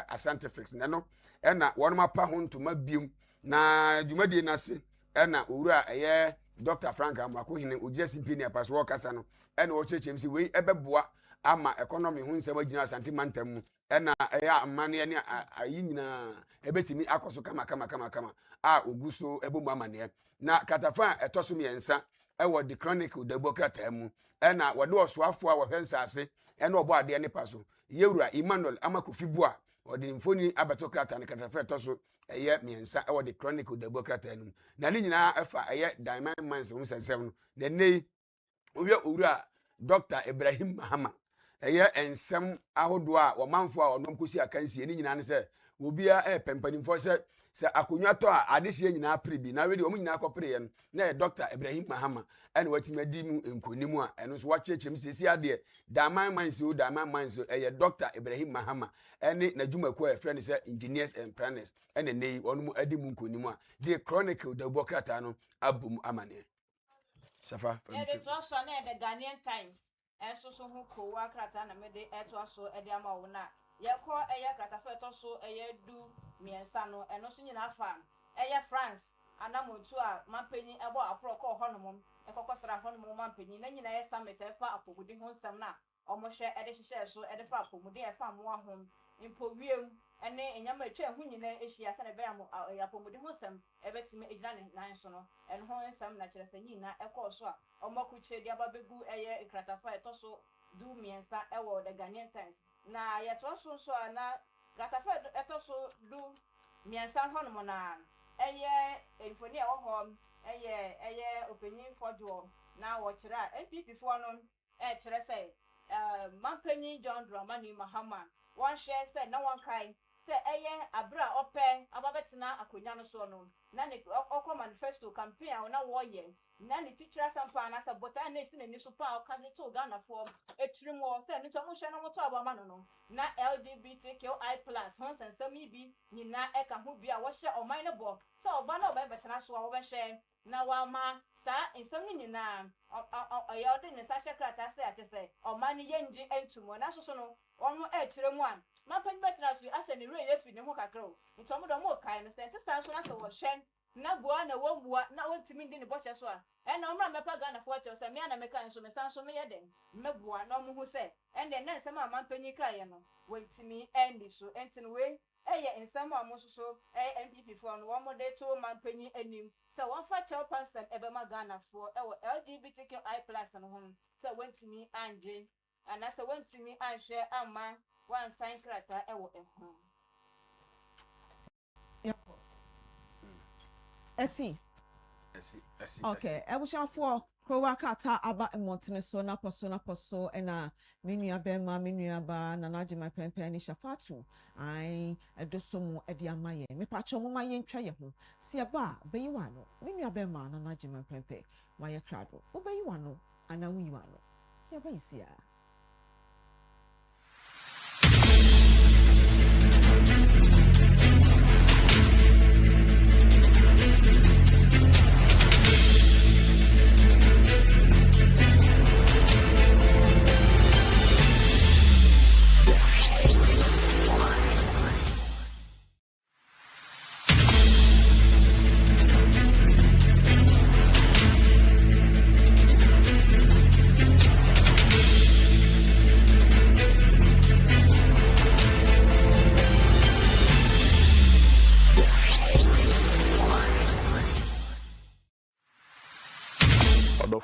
Asantefix no ena wonma pa ho ntoma biom na dwumadie nase ena owura eye Dr. Frank Amwakohene ojesi pini apaso wakasa no ena o chechem si we ebeboa ama economy ho nsem agina Asantemantam mu ena eye amane ne ayi nyina ebetimi akoso kama a oguso ebomu amane na katafa etoso miensa ewo the chronicle the bureaucrat mu ena wode osoafo a wohwensase ena obo ade ne paso yewura Emmanuel Amakofibua odi mfoni abatokrata ne katafa etoso eye miensa ewo the chronicle the bureaucrat anu na ni nyina efa eye Diamond Mines ho sensem no de nei owie owura Dr. Ibrahim Mahama eye ensem ahodo a womanfo a onom kosi akansie ni nyina ne se obia pempanimfo se akonwa to a adesie nyina prebi na we de omu nyina akopre ye no na Dr. Ibrahim Mahama ene watimadi mu enkonimu a eno so wachechem sesi ade Diamond Mines eye Dr. Ibrahim Mahama ene nadwumaku a friend se engineers and planners ene nei onu adi mu enkonimu a the chronicle the bureaucrat no abum amane Safa. Yeah, the trust on the Ghanaian Times. And so who ko wa krata na me de eto aso e de ama wo na. Ye ko eye krata fa eto so eye du miensa no eno so nyina fa. Eye France anamotu a mampanyi ebo aproko honomom ekokosra honomom mampanyi na nyina ye summit e fa apogudi ho nsam na omohwe e de hyehyɛ so e de fa apogudi e fa mo ahom impo wiem ene enyama etwa hu nyina ehia se ne be am apogudi ho nsam e betime ejina ne nan so no en ho nsam na kyerɛ sɛ nyina ekɔ so a omokuche dia babegu eye ikratafa eto so du miensa e wo the Ghanaian Times na ye to so na kratafa eto so du miensa honom na eye enfoni e wo ho eye opening fojo na wo kira NPP fo no kire say mampanyi John Dramani Mahama won share say na won kai say eye abra ope ababetina akonya no so no na ne okọ manifesto campaign a na wo ye na ne teacher sampa na sa bota na esi na ni so pa o ka to Ghana fo etrim wo say ni to mo hwe no mo to abama no na LGBTQI+ hon sensam bi nyina eka ho bi a wo hye oman ne bo say oba na oba betina so a wo be hwe na wa ma sa ensam ni nyina ya odi ne sa sekrata say atese oman ni yenji entumo na so no onu etire mu an mampanyi betina so ase ni re yefi ne ho kakro nto mo do mo kai no say tesa so na se wo hwe na bua na wo bua na wontimi ndi ne bɔhyɛ so a ɛna ɔmra mɛpa Ghana fo kyerɛ sɛ me ana mɛka nso me san so me yɛ den mɛbua na ɔmo hu sɛ ɛnde na nsɛm a mampanyi ka yɛ no wontimi ɛndi so ɛntin we ɛyɛ nsɛm a mo so NPP fo no wɔn de to mampanyi anim sɛ wɔn fa kyɛw pansɛm ɛbɛma Ghana fo ɛwɔ LGBTQI+ no ho sɛ wontimi anje ana sɛ wontimi anhwɛ amma wan sign krata ɛwɔ ɛho Esi. Okay, ebushanfo krowa krata aba emontene so na poso ena menua bema menua ba nanaje my pempe ni Shafatu ai edosomu edi amaye me pacho mo maye ntwa ye ho se ba beyiwa no menua bema nanaje my pempe waye krado wo beyiwa no ana wiwa no ye ba isia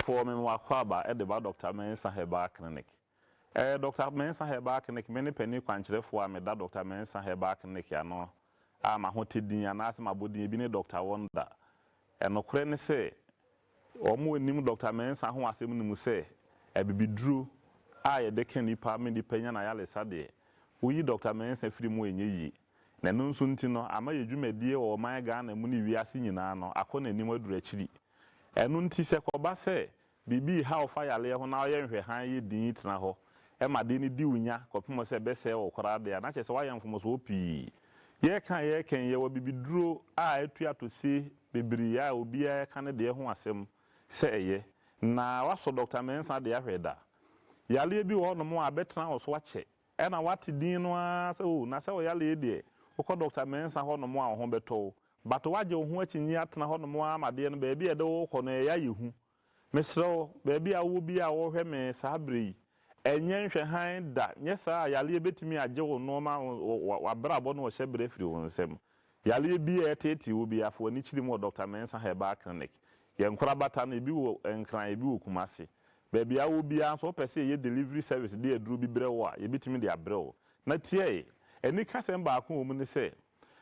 for me wakwaba e de ba Dr. Mensa Herbal Clinic. Dr. Mensa Herbal Clinic many penny kwankyerefo a me da Dr. Mensa Herbal Clinic ya no a ma hotedin anase mabodin bi ne Dr. Wonder. Enokure ne se omo enim Dr. Mensa ho asem nimu se ebibiduru a ye de kan nipa me dipanya na yale sade. Uyi Dr. Mensa firi mu enye yi. Na no nso nti no ama ye dwumadie o man Ghana mu ni wiase nyina no akọ nanim aduru akiri. Enu nti se koba se bibi ha ofa yale ho na ye nhwe han ye din tena ho e ma de ni di unya kopimo se be se o kora de na che se wa yemfo so opi ye kan ye wo bibi duro a etu atosi bebiri ya obi ya kan de ho asem se eye na waso Dr. Mensa de ahweda yale bi wo no mo abetena wo so wache e na wate din no a se o na se o yale de wo Dr. Mensa ho no mo a ho beto bato waje ho achinyi atena ho no mo amade no ba bi e de wo ko no ya yehu mesro ba bi a wo bi a wo hwe me sabre enye nhwe han da nye sa yale betimi age wo no ma wabrabo no hye bre firi wo nsem yale bi e tete wo bi afo ni chiri mo Dr. Mensa Herbal Clinic ye nkora bata na bi wo enkran e bi wo kumase ba bi a wo bi a so pese ye delivery service de aduru bi bre wo a ye betimi de abre wo na tie eni kasem ba ko mu ne se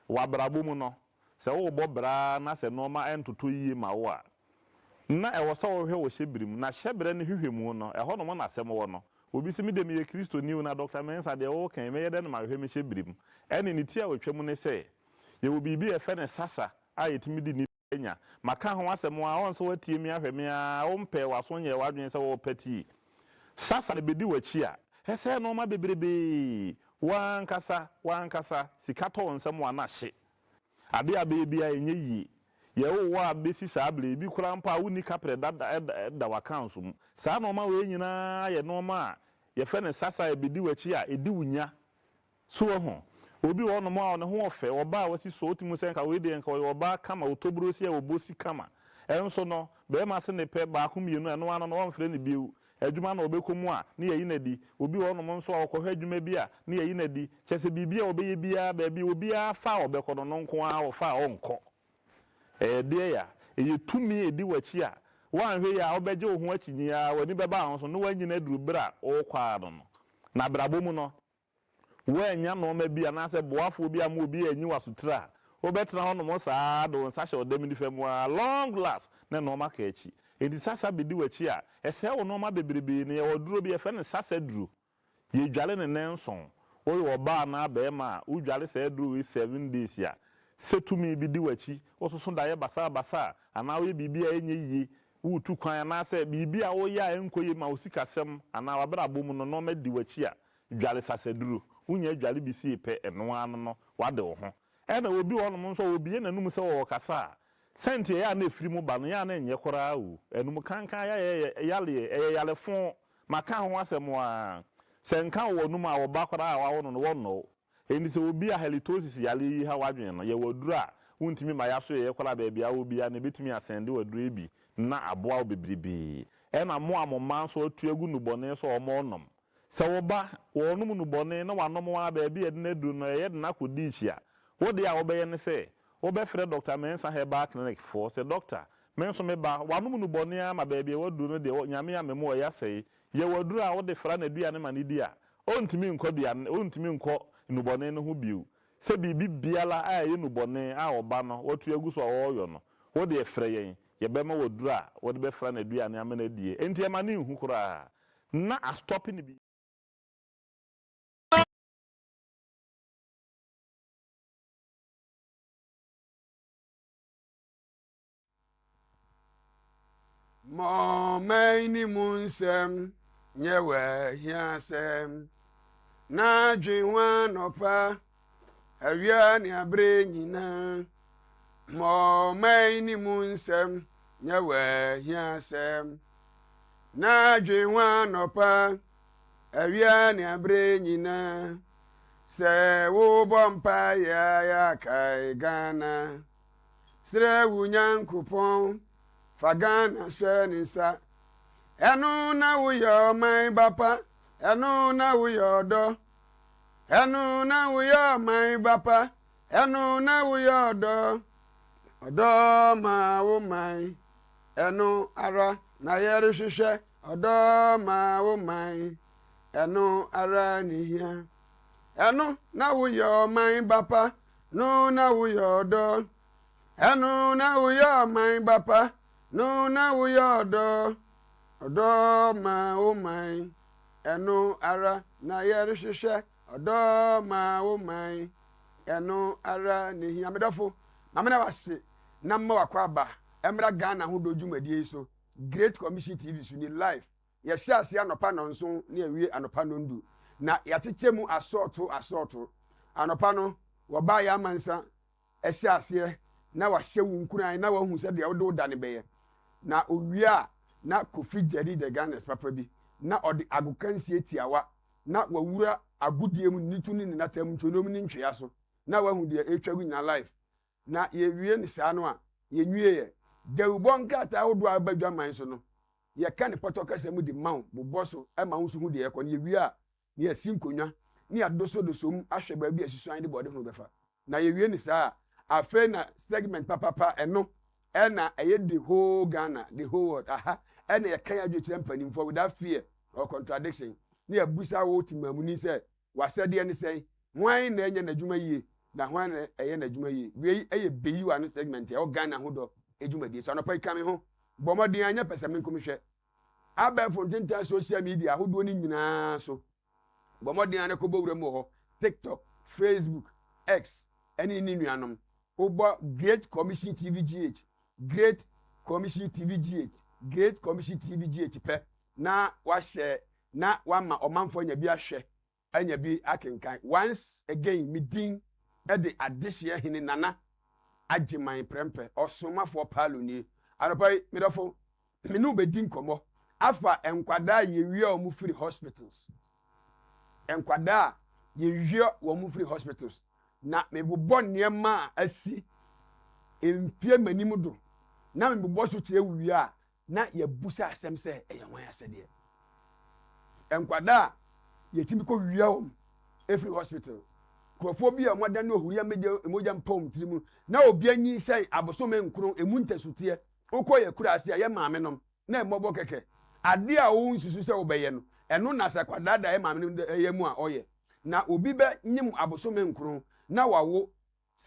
wabrabo mu no se wo bobra na se no ma entoto yie ma wo a na e wo se wo hwe wo hyebirim na hyebre ne hwehwemu no e ho no mo na asem wo no obi se mi dem ye Kristo niu na Dr. Mensa de wo kan me ye de na ma hwe me hyebirim ene ni tia wo twemu ne se ye wo bibi e fe ne sasa a yetimi di ni nya maka ho asem a won so watie mi ahwe me a wo mpe waso nye wadwen se wo pati sasa de bedi wachi a hese no ma bebrebe wankasa sikato nsem wa na hye ade abebi a enye yi ye wo wa besi saa ble bi kura mpa wo ni kapre da wa council mu saa no ma we nyina ye no ma ye fe ne sasa e bedi wachi a edi wunya so ho obi wo no ma o ne ho ofe oba wasi so otimu sen ka we de nka oba kama otobro si e obosi kama enso no be ma se ne pe ba ko mienu eno ano no wonfre ne biu adwuma na obekomu a ne yayi na di obi wo no mo nso akɔhwɛ adwuma bi a ne yayi na di kyese bibia obeye bia ba bi obi a fa obekɔ no nko a wo fa onkɔ de ya eye tumi edi wachi a wanhwe ya obegye wo ho akyinyi a wani beba ho so no wanyina duru bra o kwa no na brabo mu no wanya no ma bia na se boafo bi am obi anyi wasutra obetra ho no mo saa do nsa hye odam ni fam a long last na no ma ka achi edi sasa bedi wachi a ese wo no ma bebrebe ne oduro bi efe ne sasa duru ye dwale ne nenson wo ba na ba ma wo dwale se duru 7 days ya setumi bi di wachi ososo daye basa ana we bibia enye yi wutu kwan na se bibia wo ya enkoye ma osikasem ana wabra bomu no no ma di wachi a dwale sasa duru unya dwale bi si pe eno ano no wade wo ho ena obi wo no nso obi enanum se wo kasa sente ya na efiri mu ba no ya na enye kora o enum kankan ya yale fon maka ho asem a senka wo num a wo ba kora a wo no wo no eni se obi a halitosis yale yi ha wadwen no ye waduru a wuntimi ma yaso ye kora ba bia obi a na betumi asende waduru ebi na aboa obebribe ena mo amoma nso atu egu nubone so omo nom se wo ba wo num nubone na wanom wa ba bia de na duru no ye de na kodi chia wo de a wo be ye ne se wo be frɛ Dr. Mensa Herbal Clinic for se doctor menso me ba wanom nubone a ma ba bia waduru no de nyame ya memo ya sei ye waduru a wo de fra na dua ne ma ne di a ontimi nkɔ dua ontimi nkɔ nubone no ho biu se bibi biala a ye nubone a oba no watu aguso a woyo no wo de frɛ yen ye be ma woduru a wo de be fra na dua ne ama na die enti e ma ne hu kura na a stopping bi Mo maini munsem nyewe hiasem na dwinwa nopa awia ni abre nyina mo maini munsem nyewe hiasem na dwinwa nopa awia ni abre nyina se wo bompa ya kai Ghana sre wunyankopon fagana shenisa enu na wuyo mai bapa enu na wuyo do enu na wuyo mai bapa enu na wuyo do odo ma wo mai enu ara na yere hwehwe odo ma wo mai enu ara ni hia enu na wuyo mai bapa no na wuyo do enu na wuyo mai bapa no na wuyo odo ma wo mai enu ara na yere hwehwe odo ma wo mai enu ara ne hia medafo na me na wase na mma wakwa ba emra Ghana ho dojumadi so Great Commission TV so ni live ye share se anopa no nso na ewie anopa no ndu na yatechemu asorto anopa no wo ba ya mansa ehye ase na wahye wunkuran na wahu se de wo da ne beye na owia na Kofi Jedi de Ghana's papa bi na odi agokansie tiawa na wawura agudie mu nituni ne natam ntwonom ni ntwea so na wahu de etwagu nyina live na ye wie ne saa no a ye nwie ye dewubon kata wodo abadwa man so no ye ka ne potokasa mu di maw bobɔ so e ma husu hu de ye kɔ ne ye wie a ne asi nkonwa ne adosom ahwɛ ba bi asiso an de bɔde ho befa na ye wie ne saa afa na segment papa eno ena eye the whole Ghana the whole world aha ena ye kan adwo kyerɛ mpanimfo without fear or contradiction ne abusa wo timamuni sɛ wasɛde ne sɛ hwan na enye n'adwuma yie na hwan na eye n'adwuma yie we eye beyi wa no segment e o Ghana ho do adwuma die so anopa ikame ho bomodin anya pesame nkomhwɛ abɛfo ntinta social media ho do ni nyinaa so bomodin ane ko bowura mu ho TikTok, Facebook, X ene ni nuanom obo Great Commission TV GH Great Commission TV GH Great Commission TV GH pe na wahye na wama omanfo nya bi ahwe anya bi akenkan once again midin e de adehye hene nana agyeman prempe osomafo palo ni anopai medofo me no be din komo afa enkwada ye wie o mu free hospitals enkwada ye wie o mu free hospitals na me bobɔ niema asi empie manim do na me bobɔ so kire wie a na ye busa asem se eye wan asede enkwada ye timi ko wie o free hospital krofo bi a moda na ohuri emoja mpom tirimu na obi anyi sei abosome nkro emu ntasutie ukoye kura ase ya maame nom na emobo keke ade a wo nsusu se wo beye no eno na sakwada da ya maame nom yemu a oye na obi be nyim abosome nkro na wawo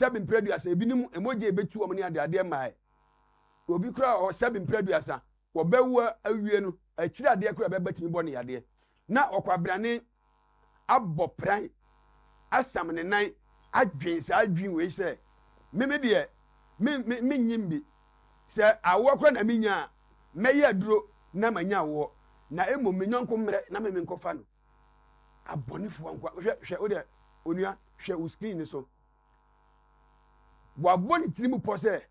7 preduasa ebinim emoje ebetu omni ade mai obi kura o 7 preduasa wo bewu awie no akira ade kura be batimi bɔ ne yade na okwabrane abɔ pran asam ne nan adwen sa adwen we se me de me nyimbi se awo kura na menya meye aduro na manya wo na emo menyonko mre na me nkofa no abonifo anko hwe o de onua hwe o screen so wa boni tirimu pose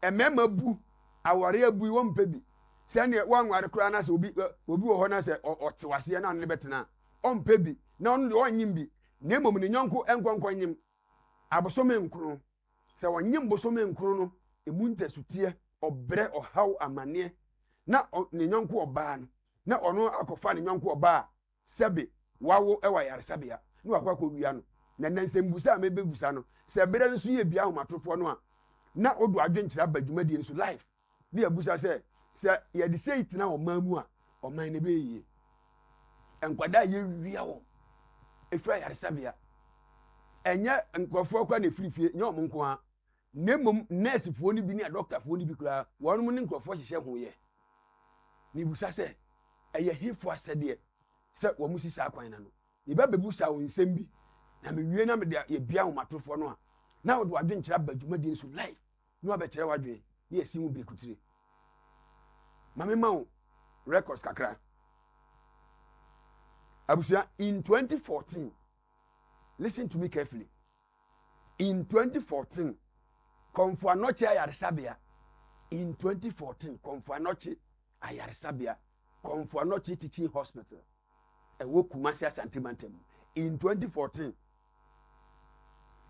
emema bu aware abu wo mpa bi se ne wanware kura na se obi wo ho na se otewase na ne betena o mpa bi na on de onyim bi na emom ne nyonko enkonko nyim abosome nkro se wonyim bosome nkro no emu ntasutie obre ohaw amane na ne nyonko oba no na ono akofa ne nyonko oba sebe wawo ewa yaresabia no akwa wia no na nansembusa mebebusa no se bere no so ye bia homatofo no a na odu adwenkyira badwumadi no so live bi abusa se ye de sei tina o mamu a o man ne be yie enkwada ye wia wo efra yaresabia enya nkrofo kwa na firifie nya o monko a nemom nurse fo ni bi ni doctor fo ni bi kura wonum ni nkrofo hyehye ho ye ni busa se eye hifo asede se wo musisa akwan na no ye ba bebusa wo nsem bi na me wie na me de ye bia wo matofo no a na wo do adwenkyira badwumadi so live no abekere wadwe ye si mu bi kutire mame mawo records kakra abusia in 2014 listen to me carefully in 2014 Komfo Anoche ayaresabia in 2014 Komfo Anoche ayaresabia Komfo Anoche teaching hospital ewo Kumasi Asantemantam in 2014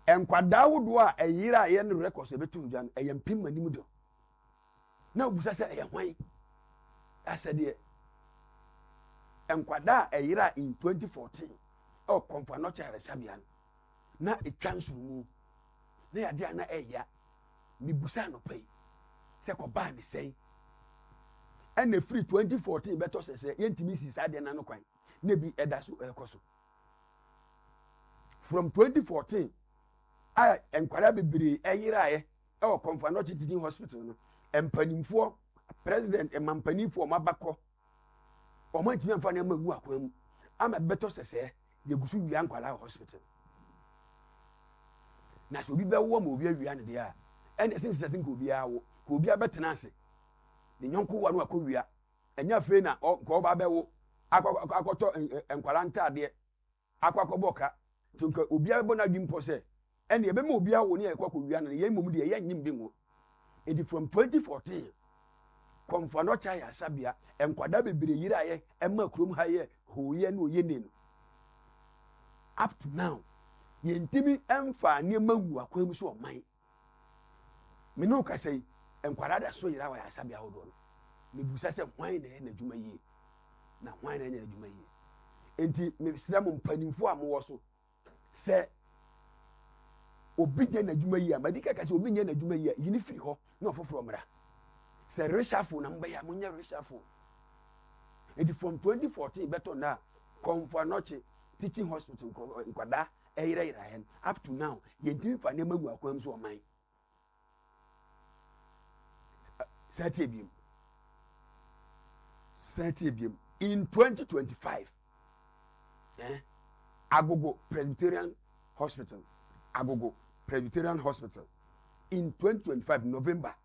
enkwada wodo a eyira ye ne records ebetu dwan eyempim manim do na obusa se eyehwan asede enkwada eyira in 2014 o Komfo Anoche ayaresabia na etwansu mu na yade na eya mi busa no pay se ko ba ne sei ene free 2014 beto sese yentimi sisa de na no kwan na bi eda so ekoso from 2014 a enkwara bebre eyira ye e wo Komfo Anoche teaching hospital no empanimfo president emampanimfo mabakọ o ma ntimi amfa na magu akwam ama beto sese ye gusu wi ankwara hospital na so bi bewo ma obi awia ne de a ene sense ko obi awo ko obi abetena ase ne nyonko wa no akowia enya fe na ko ba bewo akoto enkwara ntade akwakoboka tunka obi abebo na dwimpo se ene ebe ma obi awo ne akokowia na ye mom de ye nyim bi ngo edi from 2014 Komfo Anoche ayasabia enkwada bebre yira ye ema krom ha ye hoye na oye ne no up to now yentimi emfa ne mawu akwam so oman me no ka sei enkwara da so yira wa yasabia hodo no me busa se hwan na na dwuma yie na hwan na na dwuma yie enti me sram mpanimfo a mo wo so se obi nye na dwuma yie amadika ka se obi nye na dwuma yie yini firi ho na ofoforo mra se reshuffle na mba ya munye reshuffle enti from 2014 beto na Komfo Anoche teaching hospital nkwada eyira hen up to now yentimi fa ne magu akwam so oman Satiebim in 2025 Agogo Presbyterian Hospital in 2025 November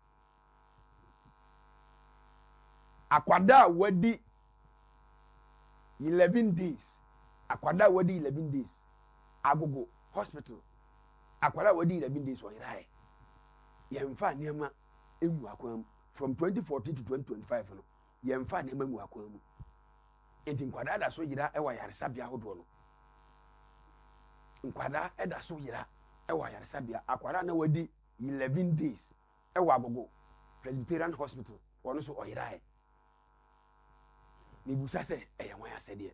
akwada wadi 11 days Agogo Hospital akwada wadi 11 days on irae yɛmfa nneɛma emu akwan from 2014 to 2025 no yɛmfa nneɛma emu akwan mu enti nkwadaa da so yira ɛwɔ yaresabea ahodoɔ no nkwadaa ɛda so yira ɛwɔ yaresabea akwadaa na wadi 11 days ɛwɔ Agogo Presbyterian Hospital ɔno so ɔyira ɛ nibusa sɛ ɛyɛ wɔn asɛdeɛ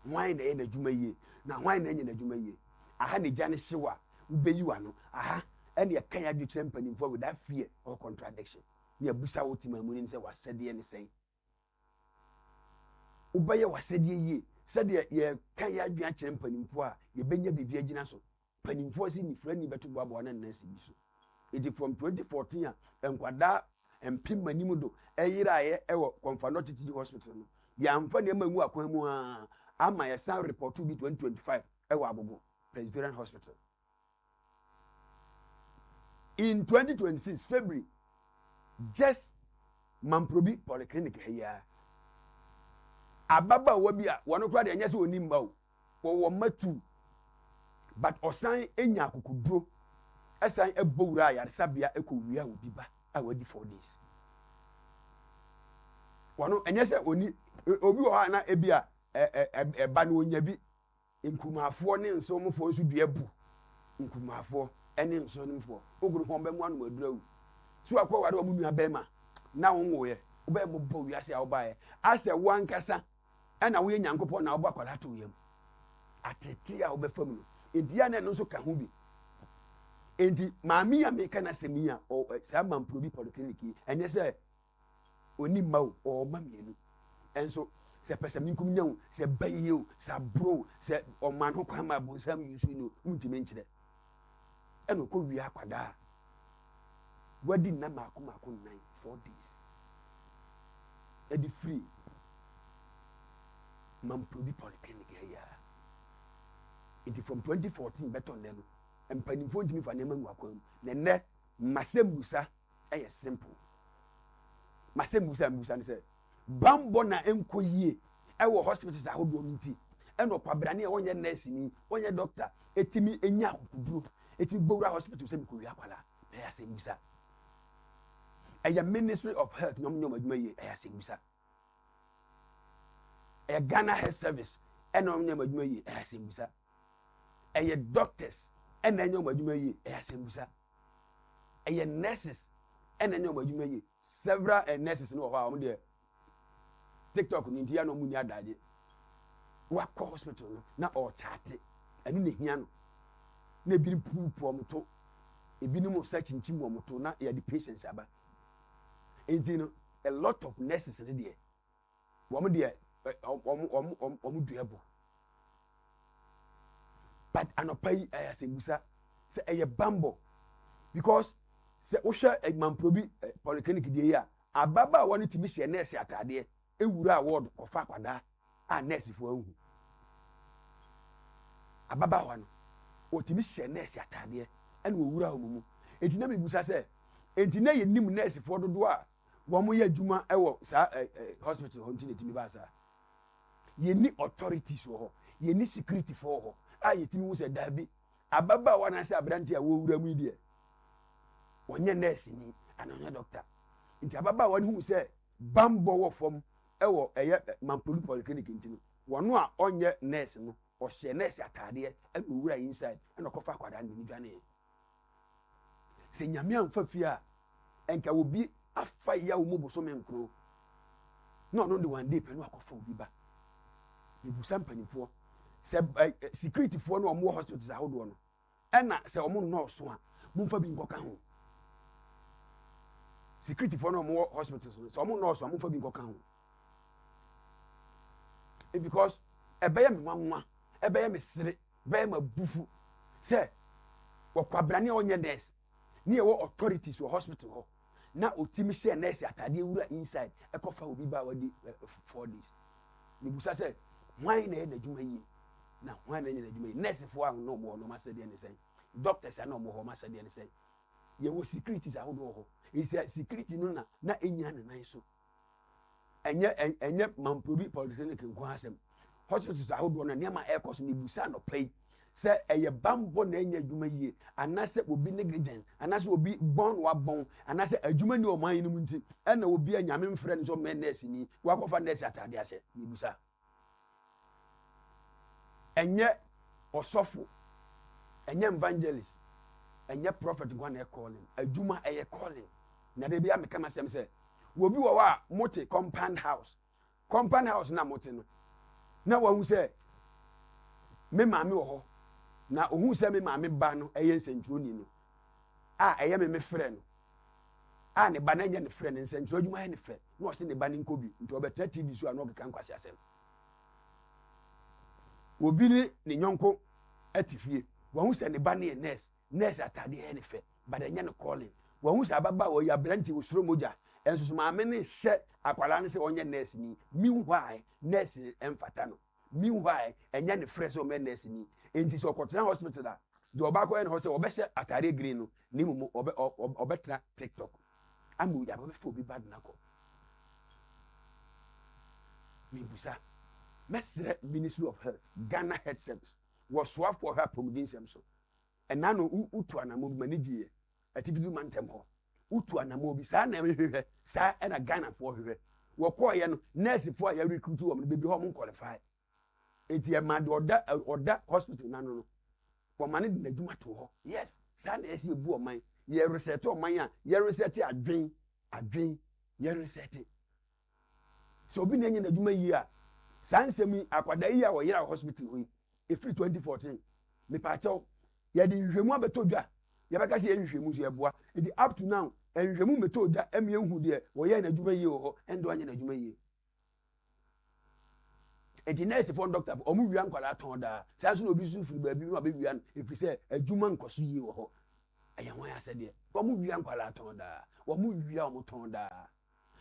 wɔn na ɛyɛ n'adwuma yie na wɔn na ɛnyɛ n'adwuma yie aha ne gya ne hyewa wobɛyi wa no aha ɛne ɛka ya adwekyerɛ mpanimfoɔ without fear or contradiction ne abusa wo timamuni sɛ wasɛdeɛ ne sɛn wobɛyɛ wasɛdeɛ yie sɛdeɛ yɛka ya adwene akyerɛ mpanimfoɔ a yɛbɛnya biribi agyina so mpanimfoɔ si nifra ni bɛto boaboa na nnansi bi so eti from 2014 a nkwadaa mpem manim do ɛyeraeɛ ɛwɔ Komfano Teaching Hospital no yɛamfa nneɛma mu akwan mu a ama yɛsan report bi 2025 ɛwɔ Agogo Presbyterian Hospital. In 2026 February, just Mamprobi Polyclinic here. Ababa wabi a wano kwa de anyase oni mba wo matu but osan enya akukuduro esan ebowura yaresabea ekowia obi ba a wadi 4 days. Wano anyase oni obi wo ha na ebia eba na onya bi nkumafo ne nsomfo nso dua bu nkumafo ene nsomfo oguru ho be mu anu adurawu so akwa wade omu nua bema na wo ye obe mo bo wiase a obaye ase wankasa ena wo nyankopɔ na wo ba kwala to yam atete a obɛfam no entia na no so ka ho bi enti maami ya meka na semia o sa Mamprobi Polyclinic enye sɛ oni mawo o ma mienu enso sɛ pɛsɛ minkum nyawo sɛ bayiyo sɛ bro sɛ o man ho kwa ma bo sam yusu no untime nkyerɛ eno ko wi akwada wadi na mako 9 4 days edi free Mamprobi Polyclinic here. It from 2014 better level. And panimfo ntimi fa nema ngwakwam. Ne masembusa eye simple. Masembusa ne say bambo na enko yie ewo hospitals ahodo nti. Eno kwabrane e wonye nurse ni, wonye doctor, etimi enya akukuduro. Etimi bowra hospital se biko wi akwala. Na ya sembusa. Eye Ministry of Health nyom adwuma yie eye sembusa. A Ghana Health Service and on your maduma a sembusa. A doctors and then your maduma a sembusa. A nurses and then your maduma several nurses no how dear TikTok in India no munya daddy. What hospital na or tate and in the hiano. Nebi pomoto a binimo search in Chimomoto na the patients aba. And you know a lot of nurses in the woman dear. But anopai asembusa se eye bambo because se wo hwe Mamprobi Polyclinic die ya ababa woni timi hye nurse atade ewura award kofa kwada a nurse fo ahu ababa wano o timi hye nurse atade ene wo wura omumu etina mebusa se etina ye nim nurse fo dodo a wo mo ye adwuma ewo sa hospital ho ntine timi ba sa yeni authorities wo yeni security for ho a yetimi wo se dabi ababa wa na se abrante a wo wura mu die wonye nurse ni anonya doctor nti ababa wa ni hu se bambo wo fom ewo eye Mamprobi Polyclinic ntino wono a onye nurse no o hye nurse atade e no wura inside e no kofa kwada ni dwane se nyame amfa fi a enka wo bi afa ya wo moboso menkro no de one day penu akofa obi ba ibusa mpanimfoɔ sɛ security foɔ no ɔmo hospitals ahodoɔ no ɛna sɛ ɔmo nɔɔso a momfa bi nkɔka ho security foɔ no ɔmo hospitals no sɛ ɔmo nɔɔso a momfa bi nkɔka ho because ɛbɛyɛ me nwanwa ɛbɛyɛ me sere ɛbɛyɛ me bufu sɛ wɔkwabrane a ɔnyɛ nurse ne ɛwɔ authorities wɔ hospital hɔ na otimi hyɛ nurse atadeɛ wura inside ɛkɔfa obi ba wadi 4 days nibusa sɛ why na na dwuma yi na why na na dwuma yi nurse fo a no mo no ma sɛ de ne sɛ doctors a no mo ho ma sɛ de ne sɛ ye wo securities a ho ho is security no na enya ne nan so enye Mamprobi Polyclinic nko asɛm hospitals a ho do na niam a air cost ni busa no pay sɛ ɛyɛ bambɔ na ɛnyɛ adwuma yie anaasɛ obi negligence anaasɛ obi bɔn wabɔn anaasɛ adwuma ni ɔman yi no mu nti ɛna obi a nyame mfrɛ no sɛ ɔmɛ nɛɛse ni wakɔfa nɛɛse atade ahyɛ yibusa ɛnyɛ ɔsɔfo ɛnyɛ evangelist ɛnyɛ prophet nkwa na calling adwuma ɛyɛ calling na de bia meka masɛm sɛ obi wɔ hɔ a mote compound house na mote no na wahu sɛ me maame wɔ hɔ na ohu sɛ me maame ba no ɛyɛ nsɛntwerɛni no a ɛyɛ me frɛ no a ne ba na ɛnyɛ ne frɛ no nsɛntwerɛ adwuma yɛ ne frɛ na ɔse ne ba ne nkɔ bi nti ɔbɛtena tv so a na ɔkeka nkwasi asɛm obi ne nyɔnko ati fie wahu sɛ ne ba ne yɛ nurse atade yɛ ne fɛ but ɛnyɛ ne calling wahu sɛ ababa a ɔyɛ aberante osuro mogya ɛnso so maame ne hyɛ akwalaa ne sɛ ɔnyɛ nurse ni meanwhile nurse ɛmfata no meanwhile ɛnyɛ ne frɛ sɛ ɔmɛ nurse ni enti sɛ ɔkɔtena hospital a deɛ ɔbaakɔ yɛ ne hɔ sɛ ɔbɛhyɛ atade green no ne mu ɔbɛtena tiktok ama yɛabɛbɛfa obi ba dena kɔ mebusa mɛsrɛ ministry of health Ghana health service wɔsoafoɔ hɔ apɔmuden nsɛm so ɛna no wotu anamɔ bi ma ne gyeeɛ atifidi ma ntɛm hɔ wotu anamɔ bi saa na ɛmehwehwɛ saa ɛna Ghanafoɔ hwehwɛ wɔkɔɔyɛ no nursefoɔ a yɛrecruit wɔ no bebi hɔ mo qualify eti ɛma de ɔda hospital nano no wɔma ne de n'adwuma to hɔ yes saa na ɛsi ebu ɔman yɛresɛte ɔman a yɛresɛte adwen yɛresɛte sɛ obi na enye n'adwuma yie a saa nsɛm yi akwada yi a wɔyera hospital hɔ yi efiri 2014 mepaakyɛw yɛde nhwehwɛmu abɛtɔ dwa yɛbɛka sɛ nhwehwɛmu so yɛboa eti up to now nhwehwɛmu metɔ dwa ɛmi ehu deɛ wɔyɛ n'adwuma yie wɔ hɔ ɛnde wɔnyɛ n'adwuma yie eti nurse for doctor for omu wia nkwala ton da saa so na obi su firi baabi no abewia no efiri sɛ adwuma nkɔso yie wɔ hɔ ɛyɛ wɔn asɛ deɛ omu wia nkwala ton da omu wia omu ton da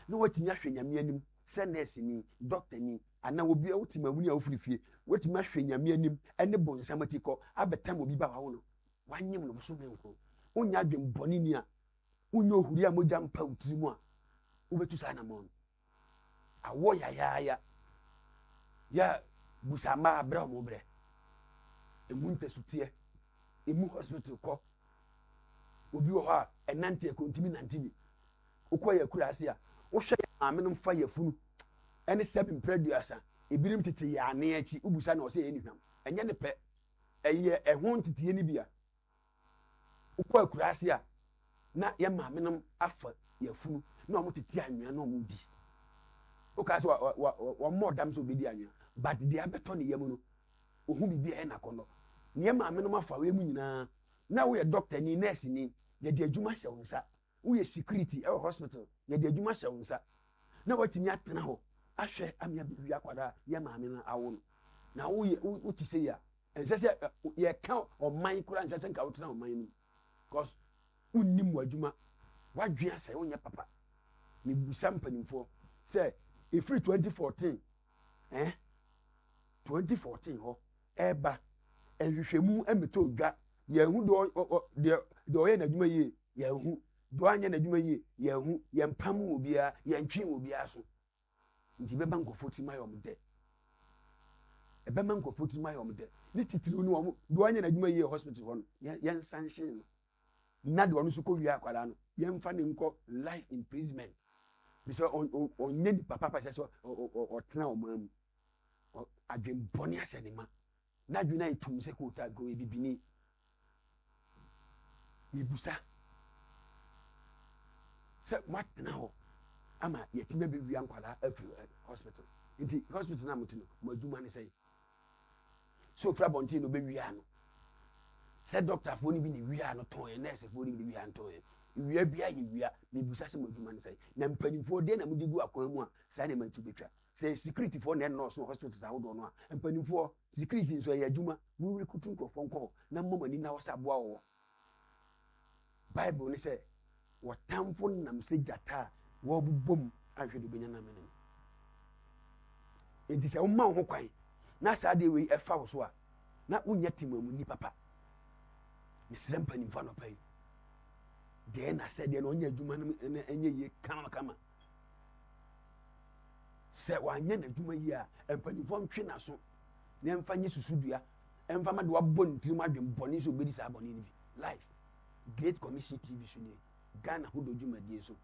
na watimi ahwɛ nyame anim sɛ nurse ni doctor ni ana obi a wotimi amuni a wofiri fie watimi ahwɛ nyame anim ɛne bonsam atikɔ abetam obi ba wa no wanyem no so menko onya adwem bɔne ni a onya ohuri a mogya mpa utiri mu a wobetu saa na mo no awɔ yayaaya ya busama abra mo bre emu mpesutiɛ emu hospital kɔ obi wɔ hɔ a ɛnante kontimi nantibi ukɔ yɛ kura ase a wohwɛ maame no mfa yafunu ɛne 7 preduasa ebirim tete yɛ ane akyi ubusa na ɔsɛ yɛ ni hwam ɛnyɛ ne pɛ ɛyɛ ɛho tete ni bia ukɔ kura ase a na yɛ maame no afa yafunu na ɔmo tete anwea na ɔmo di oka so wa more dam so bedi anwea but they abeto ne yam no ohu bibi e na kono ne maame no mafa we mu nyina na wo ye doctor ni nurse ni ye de adwuma hye wonsa wo ye security e hospital ye de adwuma hye wonsa na watimi atena ho ahwe amia bibi akwada ye maame no awo no na wo ye wo ti se ya ense se ye ka oman kura ense se nka wo tena oman no because unnim wadwuma wadwe ase wo nye papa ni busa mpanimfo se efiri 2014 2014 ho eba ehwehwemu emeto dwa yehu do ye n'adwuma yie yehu do anya n'adwuma yie yehu yempam obia yentwe obia so nti beba nkofo ti mayom de ebema nkofo ti mayom de ni titiri ni wo do anya n'adwuma yie hospital ho no yen sanction no na de onu so ko wi akwara no yemfa ne nko life imprisonment because onye ni papa pa so o tena o mam adwen boni asene ma na dwena itum se ko ta go bibini ibusa se matena ho ama yetima be wi ankwala afiri hospital nti hospital na mutino maduma ne sei so fra bonti no be wi ano se doctor fo ni bi ni wi ano ton nurse fo ni bi wi ano ton wia bia ye wia me busa se maduma ne sai na mpanimfo de na mudi gu akwan mu a sai na mantu betwa se security for na no so hospitals awodo no a mpanimfo security so ye adwuma we recruiting crofo nko na mmamani na wo saboa wo bible ne se wo tamfo nam se jata wo bubom ahwe do benya na menem enti se wo ma ho kwan na saa de we efa wo so a na wonya timamu ni papa misrem mpanimfo no pai de na said de no nya adwuma no enye ye kama se wanya na adwuma yi a empanifo ntwe na so ne mfa nye susudua emfama de wabɔ ntrim adwen bɔne so obedi saa bɔne ni bi live Great Commission TV so ne Ghana ho do dwumadie so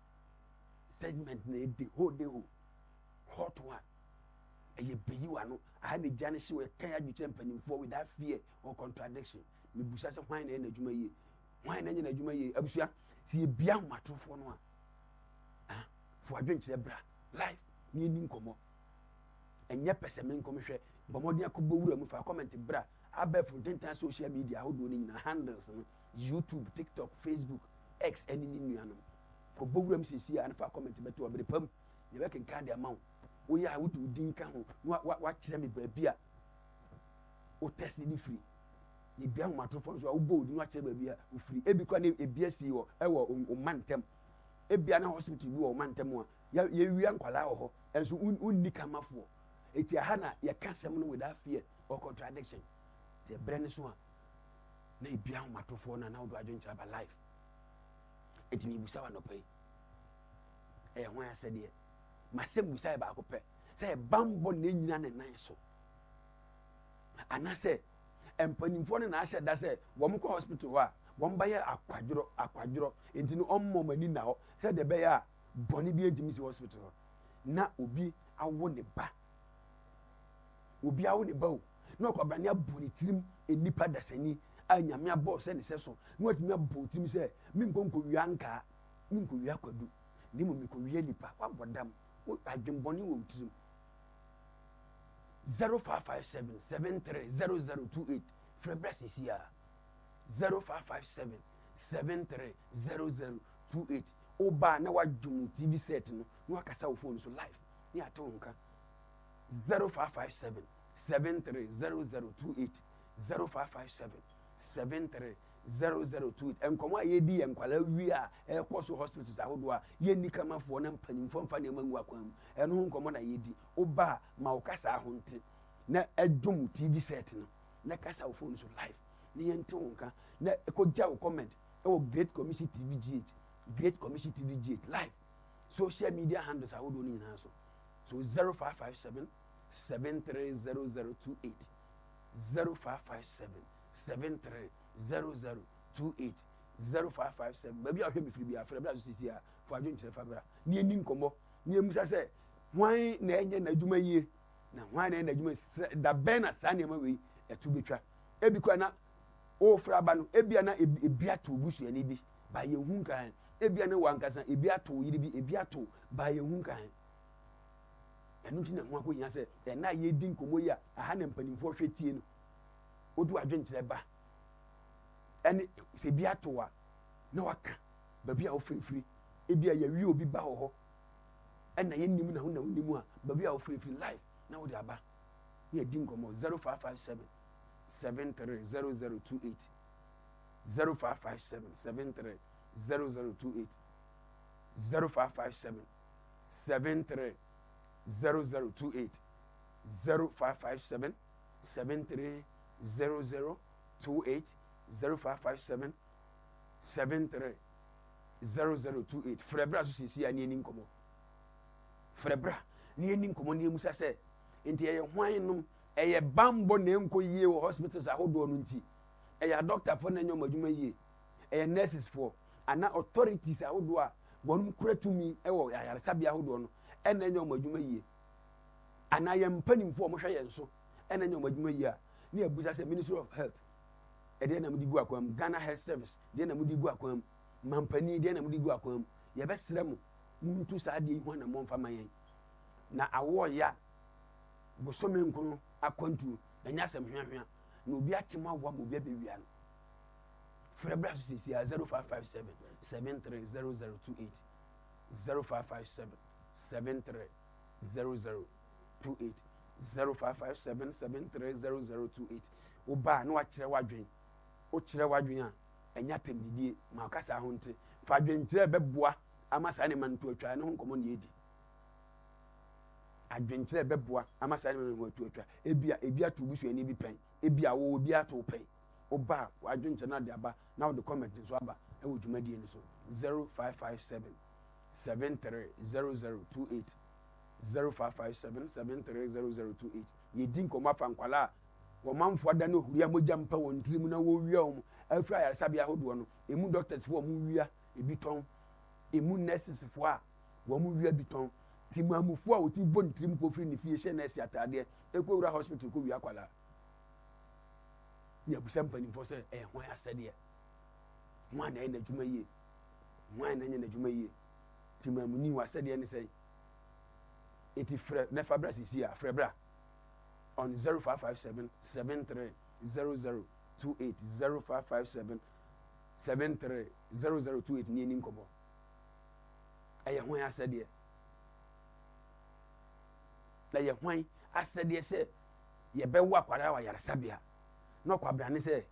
segment na edi whole day ho hot one eye beyi wa no aha ne gya ne hye we kan adwukyɛ mpanimfoɔ without fear or contradiction me busa sɛ hwan na ɛna adwuma yie hwan na ɛna adwuma yie abusua si ebia homatrofoɔ no a fo adwenkyerɛ bra live ni eni nkɔmɔ ɛnyɛ pɛsɛ me nkɔmhwɛ bɔmɔden akɔbɔ wura mu fa comment bra abɛfo ntentan social media ahodoɔ no nyina handles no YouTube, TikTok, Facebook, X, any new animal. For Bogram CC and for comment better over the pump, you can carry the amount. We are to dinka what me baby. O test it free. You be on my phone, so I will not baby free. Ebicon a BSC or mantem. Ebiana hospital or mantem. You young Kalao, and so unika mafo. It's your Hannah, you can't summon without fear or contradiction. The brand is one. Na ebia homatofo na wo do adwenkyerɛ ba life etimi busa wa no pɛ ho asɛdeɛ masɛm busa e ba ko pɛ sɛ bambɔ na nyina ne nan so anasɛ empanimfo ne na ahyɛ da sɛ wɔn kɔ hospital hɔ a wɔn ba yɛ akwadworo enti no ɔmmɔ mani na hɔ sɛ de bɛ yɛ a bɔne bi agimi si hospital hɔ na obi awo ne ba o na ɔkɔbra ne abɔ ne tirim enipa dasani a nyame abɔ sɛ ne sɛ so na watumi abɔ tirim sɛ menkɔ wia nkaa menkɔ wia kwadu ne mu mekɔ wia nipa wabɔ dam adwembɔne wɔ tirim 0557 730028 frɛ bra sisi a 0557 730028 oba na wadwum TV set no na wakasa wo phone so live ne ate wo nka 0557 730028 0557 730028 enkomo ayedi enkwala wi a ekoso hospitals ahodo a ye nikamafo na mpanimfo mfa ne mangu akwam eno nkomo na yedi oba ma okasa ahonte na edum TV set no na kasa wo phone so live ne yente wonka na ekogya wo comment e Great Commission TV GH Great Commission TV GH live social media handles ahodo ni nyina so 0557 730028 0557 730028 0557 baby ahwe me free bia frɛ bra so sisi a fo adwenkyerɛ fa bra ne eni nkomo ne emusa sɛ hwan na enye na adwuma yie na hwan na enye na adwuma da ben na sa ne ma wei etu betwa ebi kwa na o fra ba no ebia na ebia to obusu ani bi ba ye hu kan ebia na wankasa ebia to yiri bi ebia to ba ye hu kan enu ti na ho akonya sɛ na ye di nkomo yi a aha na mpanimfo hwɛ tie no odu adwenkyerɛ ba ɛne sɛ bi ato a na waka baabi a wofirifiri ebi a yɛwie obi ba hɔ ɛna yɛnnim na ho na wonnim a baabi a wofirifiri live na wode aba ne yɛdi nkɔmmɔ 0557 730028 0557 730028 0557 730028 0557 730028 0557 730028 frɛbra so sisi ani eni nkomo frɛbra ni eni nkomo ni emusa sɛ enti ɛyɛ hwan nom ɛyɛ bambo na enko yie wɔ hospitals ahodoɔ no nti ɛyɛ doctor fo na nyɛ ɔmadwuma yie ɛyɛ nurses fo ana authorities ahodoɔ a wɔn kura tumi ɛwɔ ayaresabea ahodoɔ no ɛna nyɛ ɔmadwuma yie ana yɛ mpanimfo a wɔhwɛ yɛn so ɛna nyɛ ɔmadwuma yie a ne abusa sɛ Ministry of Health ɛdeɛ na mudi gu akwam Ghana Health Service deɛ na mudi gu akwam mampani deɛ na mudi gu akwam yɛbɛsrɛ mo muntu saa deɛ ho na momfa ma yɛn na awɔ ya bosome nkono akwantuo ɛnya asɛm hwehwea na obi atem awa ma obi abɛwia no frɛ bra so sisi a 0557 730028 0557 730028 0557 730028 oba na wakyerɛ wadwen o kyerɛ wadwen a ɛnya pɛmdidie ma kasa ho nte fa adwenkyerɛ bɛboa ama saa ne manto atwa ne ho nkɔmɔ ne yɛdi adwenkyerɛ bɛboa ama saa ne manto atwa ebia to busu ani bi pɛn ebia wo obi ato pɛn oba adwenkyerɛ na de aba na wo de comment nso aba ɛwɔ dwumadie no so 0557 730028 0557 730028 yɛdi nkɔmɔ afa nkwala wɔmanfoɔ da no ohuri a mogya mpa wɔn tirim na wɔwia wɔn afiri ayaresabea ahodoɔ no emu doctors foɔ wɔn wia ebi tɔn emu nurses foɔ a wɔn wia bi tɔn timamufoɔ a wɔti bɔ ne tirim kɔ firi ne fie hyɛ nurse ataadeɛ ekɔwura hospital kɔ wia kwala yɛ busa mpanimfoɔ sɛ ɛyɛ hwan asɛdeɛ hwan na ɛyɛ n'adwuma yie hwan na ɛnyɛ n'adwuma yie timamuni wɔ asɛdeɛ ne sɛ eti frɛ nefa bra sisi a frɛ bra on 0557 73 0028 0557 73 0028 ni eni nkɔbɔ ɛyɛ hwan asɛdeɛ ɛyɛ hwan asɛdeɛ sɛ yɛbɛwo akwara wa yaresabea na ɔkwabra ne sɛ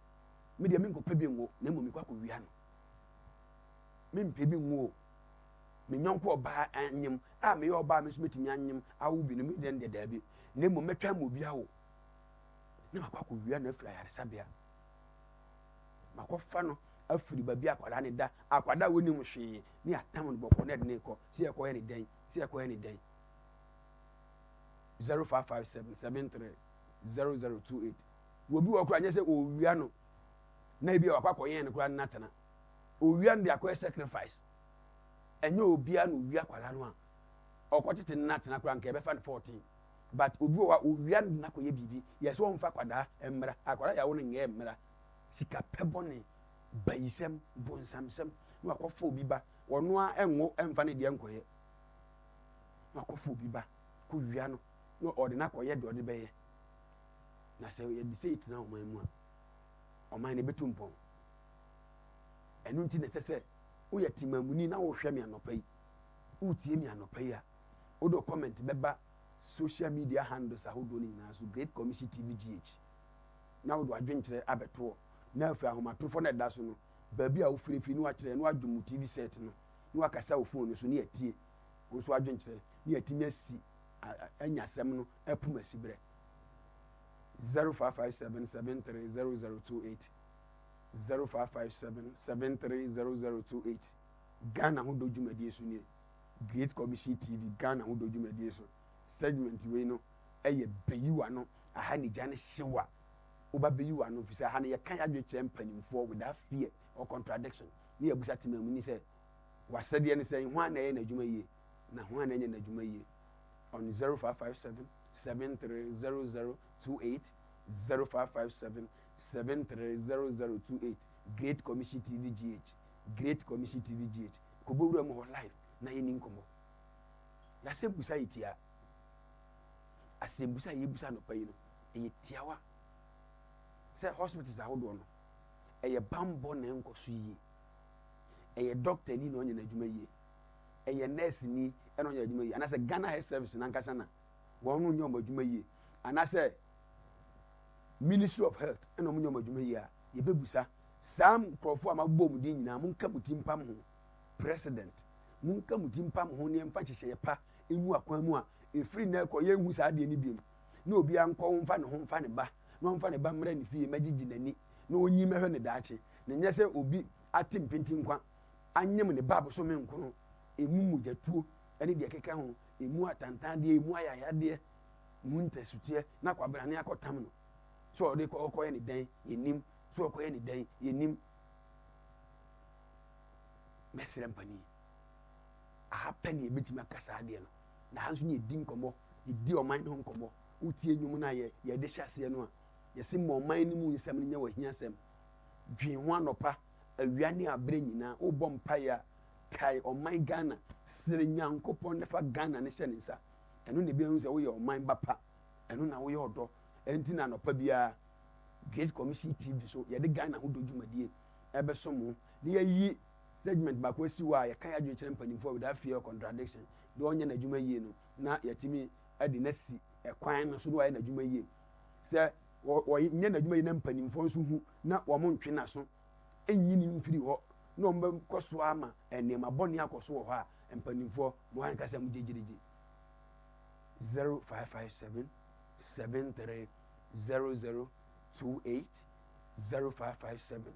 me deɛ menkɔpɛ bi ngo na mmom mekɔ akɔwia no mempɛ bi ngo me nyɔnko ɔbaa anyem a meyɛ ɔbaa me so metumi anyem awo bi no me deɛ daabi na mmom mɛtwa ma obi awo na makɔ akɔwia no afiri ayaresabea makɔfa no afiri baabi akwada ne da akwada wonim hwee ne atam no bɔkɔ na ɛde ne kɔ sɛ yɛkɔyɛ ne dɛn sɛ yɛkɔyɛ ne dɛn 0557 73 0028 wobi wɔ kora nyɛ sɛ ɔwia no na ebi wakɔ akɔyɛ no kora nnatena owia no de akɔyɛ sacrifice ɛnyɛ obia no owia kwala no a ɔkɔtete nnatena kora nka ɛbɛfa no 14 but obi wɔ owia no na akɔyɛ biribi yɛ sɛ ɔmfa kwadaa mmra akwada yɛwo no nyɛ mmra sika pɛbɔ ne bayisɛm bonsamsɛm na wakɔfa obi ba ɔno a ɛnwo ɛmfa ne deɛ nkɔyɛ na wakɔfa obi ba kɔ wia no na ɔde no akɔyɛ deɛ ɔde bɛyɛ na sɛ yɛde sɛ yɛtena ɔman mu a ɔman no bɛtu mpɔn ɛno nti na ɛsɛ sɛ woyɛ timamuni na wohwɛ me anɔpa yi wotie me anɔpa yi a wode comment bɛba social media handles ahodoɔ no nyinaa so Great Commission TV GH na wode adwenkyerɛ abɛtoɔ na afiri ahomatorofoɔ no ɛda so no baabi a wofirifiri ne wakyerɛ ne wadwo mu TV set no ne wakasa wo phone no so ne yɛtie wo so adwenkyerɛ ne yɛtumi asi anya asɛm no apum asi berɛ 0557 73 0028 0557 73 0028 Ghana ho do dwumadie so nie Great Commission TV Ghana ho do dwumadie so segment wei no ɛyɛ beyiwa no aha ne gya ne hyewa woba beyiwa no fi sɛ aha ne yɛka yɛadwe kyerɛ mpanimfoɔ without fear or contradiction ne yɛbusa temamuni sɛ wasɛdeɛ ne sɛ hwan na ɛyɛ n'adwuma yie na hwan na ɛnyɛ n'adwuma yie on 0557 73 0028 0557 73 0028 Great Commission TV GH Great Commission TV GH kobowura mu hɔ live na yɛni nkɔmmɔ yɛasɛ busa yɛ tia asɛmbusa yɛbusa nɔpa yi no ɛyɛ tiawa sɛ hospitals ahodoɔ no ɛyɛ bambɔ na ɛnkɔ so yie ɛyɛ doctor ni na ɔnyɛ n'adwuma yie ɛyɛ nurse ni ɛna ɔnyɛ n'adwuma yie anaasɛ Ghana Health Service nankasa na wɔn no nyɛ ɔmo adwuma yie anaasɛ Ministry of Health ɛna ɔmo nyɛ ɔmo adwuma yie a yɛbɛbusa saa nkurɔfoɔ a mabɔ ɔmo din nyinaa monka mo ti mpam ho president monka mo ti mpam ho ne mfa hyehyɛ pa emu akwan mu a efiri na ɛkɔ yɛn hu saa adeɛ ne biem na obi ankɔ mfa ne ho mfa ne ba na ɔmfa ne ba mmerɛ ne fie magyegye n'ani na onyi mɛhwɛ ne daakye na nyɛ sɛ obi ate mpenti nkwa anyem ne ba abosome nkoro emu mugyatuo ɛne deɛ keka ho emu atantadeɛ emu ayayadeɛ mu ntasuteɛ na kwabrane akɔtam no so ɔde kɔkɔyɛ ne dan yɛnim so ɔkɔyɛ ne dan yɛnim mɛsrɛ mpani aha pɛ ne yɛbɛtumi aka saa adeɛ no na ha nso ne yɛdi nkɔmmɔ yɛdi ɔman no ho nkɔmmɔ wotie nnwom no a yɛde hyɛ aseɛ no a yɛse ma ɔman no mu nsɛm no nyɛ wahia sɛm dwen ho anɔpa awia ne aberɛ nyinaa wobɔ mpaeɛ a kae ɔman Ghana sere Nyankopɔn ne fa Ghana ne hyɛ ne nsa ɛno na ebi sɛ woyɛ ɔman ba pa ɛno na woyɛ ɔdɔ ɛnti na anɔpa biara Great Commission TV so yɛde Ghana ho do dwumadie ɛbɛso mo ne yɛyi segment baako asi hɔ a yɛka yɛ adwenkyerɛ mpanimfoɔ without fear or contradiction deɛ ɔnyɛ n'adwuma yie no na yɛtumi de n'asi ɛkwan no so na wɔayɛ n'adwuma yie sɛ wɔnyɛ n'adwuma yie na mpanimfoɔ nso hu na wɔn ntwe n'aso ɛnyi ne mfiri hɔ na wɔn bɛkɔ so ama nneɛma bɔne akɔ so wɔ hɔ a mpanimfoɔ mo ankasa mo gyegyegye 0557 73 0028 0557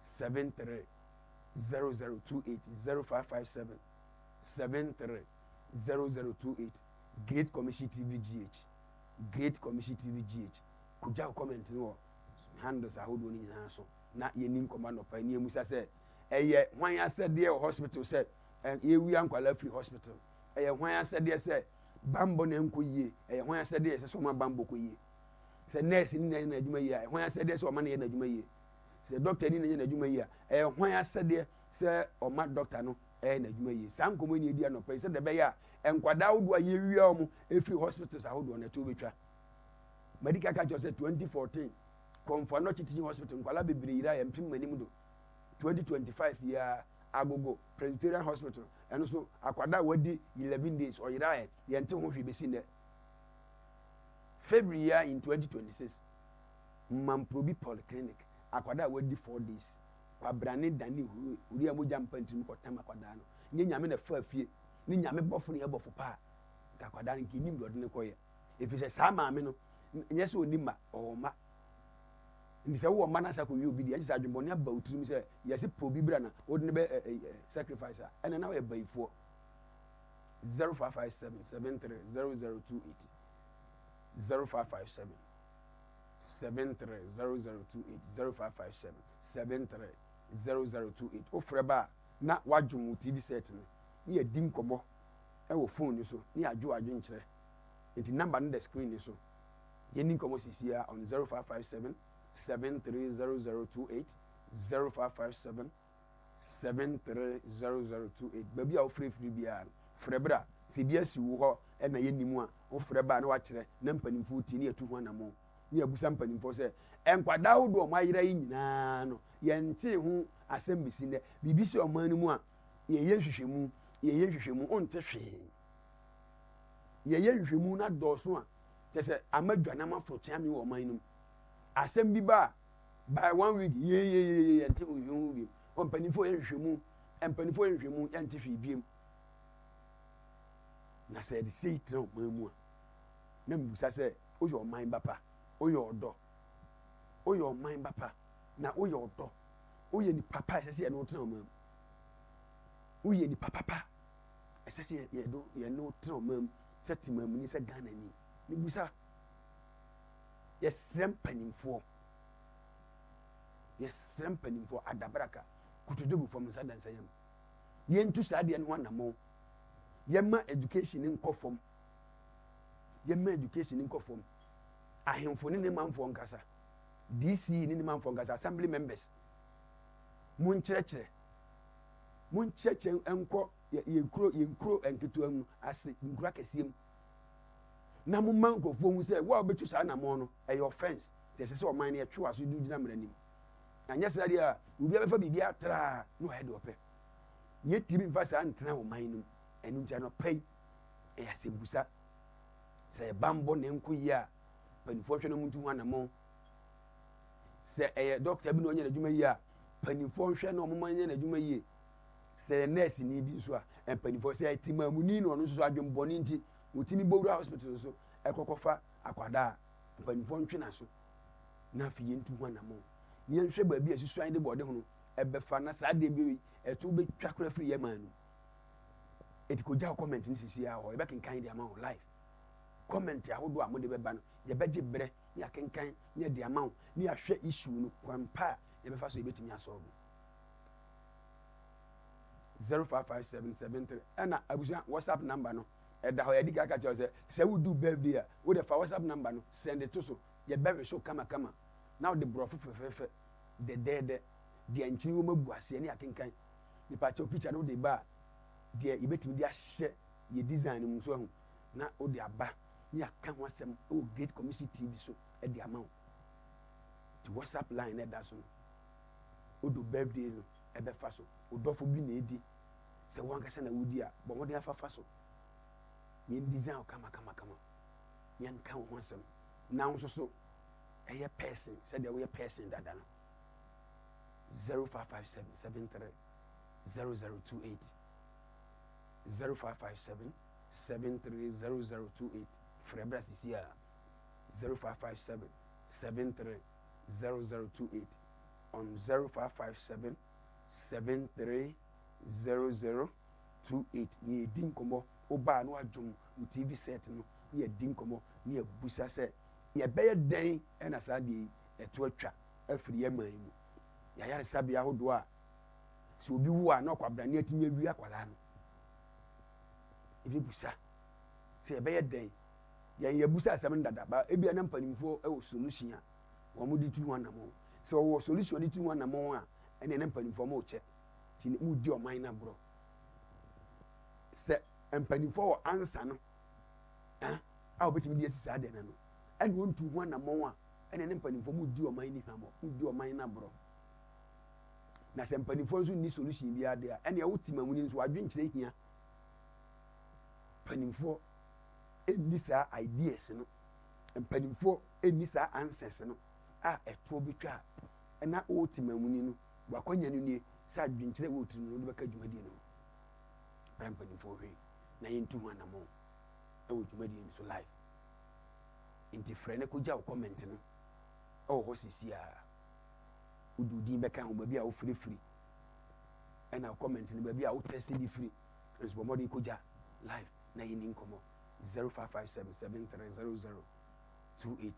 73 0028 0557 73 0028 Great Commission TV GH Great Commission TV GH kuja comment no handles ahodo ni nyina so na yeni nkoma no pa ni emusa se eye hwan asede hospital se yewi ankwala free hospital eye hwan asede se bambo na nkoyie eye hwan asede se so ma bambo koyie se nurse ni na adwuma yie hwan asede se o ma na na adwuma yie se doctor ni na adwuma yie eye hwan asede se o ma doctor no na adwuma yie san komo ni edi anopa se de be ya enkwada ahodo yewi omo free hospitals ahodo na to betwa medical catch say 2014 Comfort Teaching Hospital nkwala bebre ira ya mpim manim do 2025 ya agogo Presbyterian Hospital and so akwada wadi 11 days or ira ya nte ho hwe besi ne February year in 2026 Mamprobi Polyclinic akwada wadi 4 days kwa brane dani uri amoja mpantim ko tam akwada no nye nyame na fa fie ni nyame bofo ne bofo pa akwada nke nim do ne koye efise sa maame no nye se onima o ma ndi se wo mana sa ko yi obi di anyi sa adwumbone aba utirim se yesi probi bra na wo de be sacrifice ene na we bayifo 0557730028 0557 730028 0557730028 ofreba na wadwum TV set no ni edi nkomo e wo phone ni so ni adwo nkire enti number no the screen ni so yeni nkomo sisia on 0557 730028 0557 730028 baby a free bia frebra CBS wo ho e na yenimu a wo freba na wa kire na mpanimfo ti ne atu ho na mo ne abusa mpanimfo se enkwada wo do ma yira yi nyina no yente ho asembisi ne bibisi o man mu a ye hwehwemu onte hwe ye hwehwemu na doso a tese amadwana mafo tiami wo man num asem bi ba by 1 week ye ante ohwehwu bi on panifo ehwehwemu empanifo ehwehwemu yante hwe biem na se de sei tro mamu a na mbusa se oyo man bapa oyo odo oyo man bapa na oyo odo oye ni papa sese ye no tro mamu oye ni papa sese ye do ye no tro mamu seti mamu ni se Ghana ni busa yes rempanimfo adabraka kutudogu fo msa dansa yam yentu saade no wanamo yemma education nkofom ahemfo ne manfo nkasa DC ne manfo nkasa assembly members mun kyerɛkyerɛ enko yenkro enketo anu ase nkura kasiem na mo manko fo hu se wa obetu sa na mo no e offense de se o man ne twe aso du gina mranim na nya sra dia obi abefa bibia atra no head ope ye tiri mfa sa ntena o man num enu ntia no pai e asembusa se bambo ne nko yi a panifo hwe no muntu hu na mo se e doctor bi no nya na dwuma yi a panifo hwe no mo man nya na dwuma yi se nurse ni bi so a panifo se timamuni no no so adwemboni nti utimi bowura hospital so ekokofa akwada panifo ntwena so na fi yentu ho anamo ni enhwe ba bi asusuan de bode ho ebefa na sa de bi etu be twakora free yamanu etikoja comment ni sisi ya ho ebe kenkan de ama ho live comment ya hodo amode beba no ye beje bre ni akenkan ni de ama ho ni ahwe issue no kwampa ye befa so ebetimi asolve 055773 ana abuja WhatsApp number no eda ho yedika ka che se we do birthday a we the WhatsApp number no send it to so ye be show kama now the bro fefe de anchiri wo mabu ase ne akenkan ni pa che picture no de ba de ibetimi de ahye ye design mu so hu na o de aba ni aka ho asem o Great Commission TV so e de ama the WhatsApp line e da so o do birthday no e be fa so o dofo bi na edi se wanka se na wudi a bo mo de afa so yen design o kama yen kan ho asem na nso so eye person said there we person dada no 0557730028 0557730028 Frebra Sisia 0557730028 on 0557730028 ni edin komo oba no adwom TV set no ni edin komo ni abusa se yɛbɛyɛ dɛn ɛna saa deɛ ɛto atwa afiri yɛ man mu yɛayaresabea ahodoɔ a sɛ obi wu a na ɔkwabrane atumi awi akwalaa no ɛbɛbusa sɛ yɛbɛyɛ dɛn yɛbusa asɛm no dada ba ebia na mpanimfoɔ ɛwɔ solution a wɔn de tu ho anamɔ sɛ wɔwɔ solution de tu ho anamɔ a ɛna ne mpanimfoɔ mo kyɛ ti mu di ɔman na borɔ sɛ mpanimfoɔ wɔ ansa no a wɔbɛtumi de asi saa dɛn no ɛna wɔn tu ho anamɔ a ɛna ne mpanimfoɔ mu di ɔman ni hwamɔ mu di ɔman na borɔ na sɛ mpanimfoɔ nso ni solution bi ade a ɛna ɛwɔ timamu ni nso wadwenkyerɛ hia mpanimfoɔ ɛnni saa ideas no mpanimfoɔ ɛnni saa answers no a ɛtoɔ bitwa ɛna ɔwɔ timamuni no wakɔnya no nie sɛ adwenkyerɛ wɔ tiri no bɛka dwumadie no bra mpanimfoɔ hwɛ na yɛntu ho anamɔ ɛwɔ dwumadie no so live nti frɛ ne kɔgya wo comment no ɛwɔ hɔ sisi a wode din bɛka ho baabi a wofirifiri ɛna wo comment no baabi a wotɛse de firi nso bɔ mmɔde kɔgya live na yɛni nkɔmmɔ 0557730028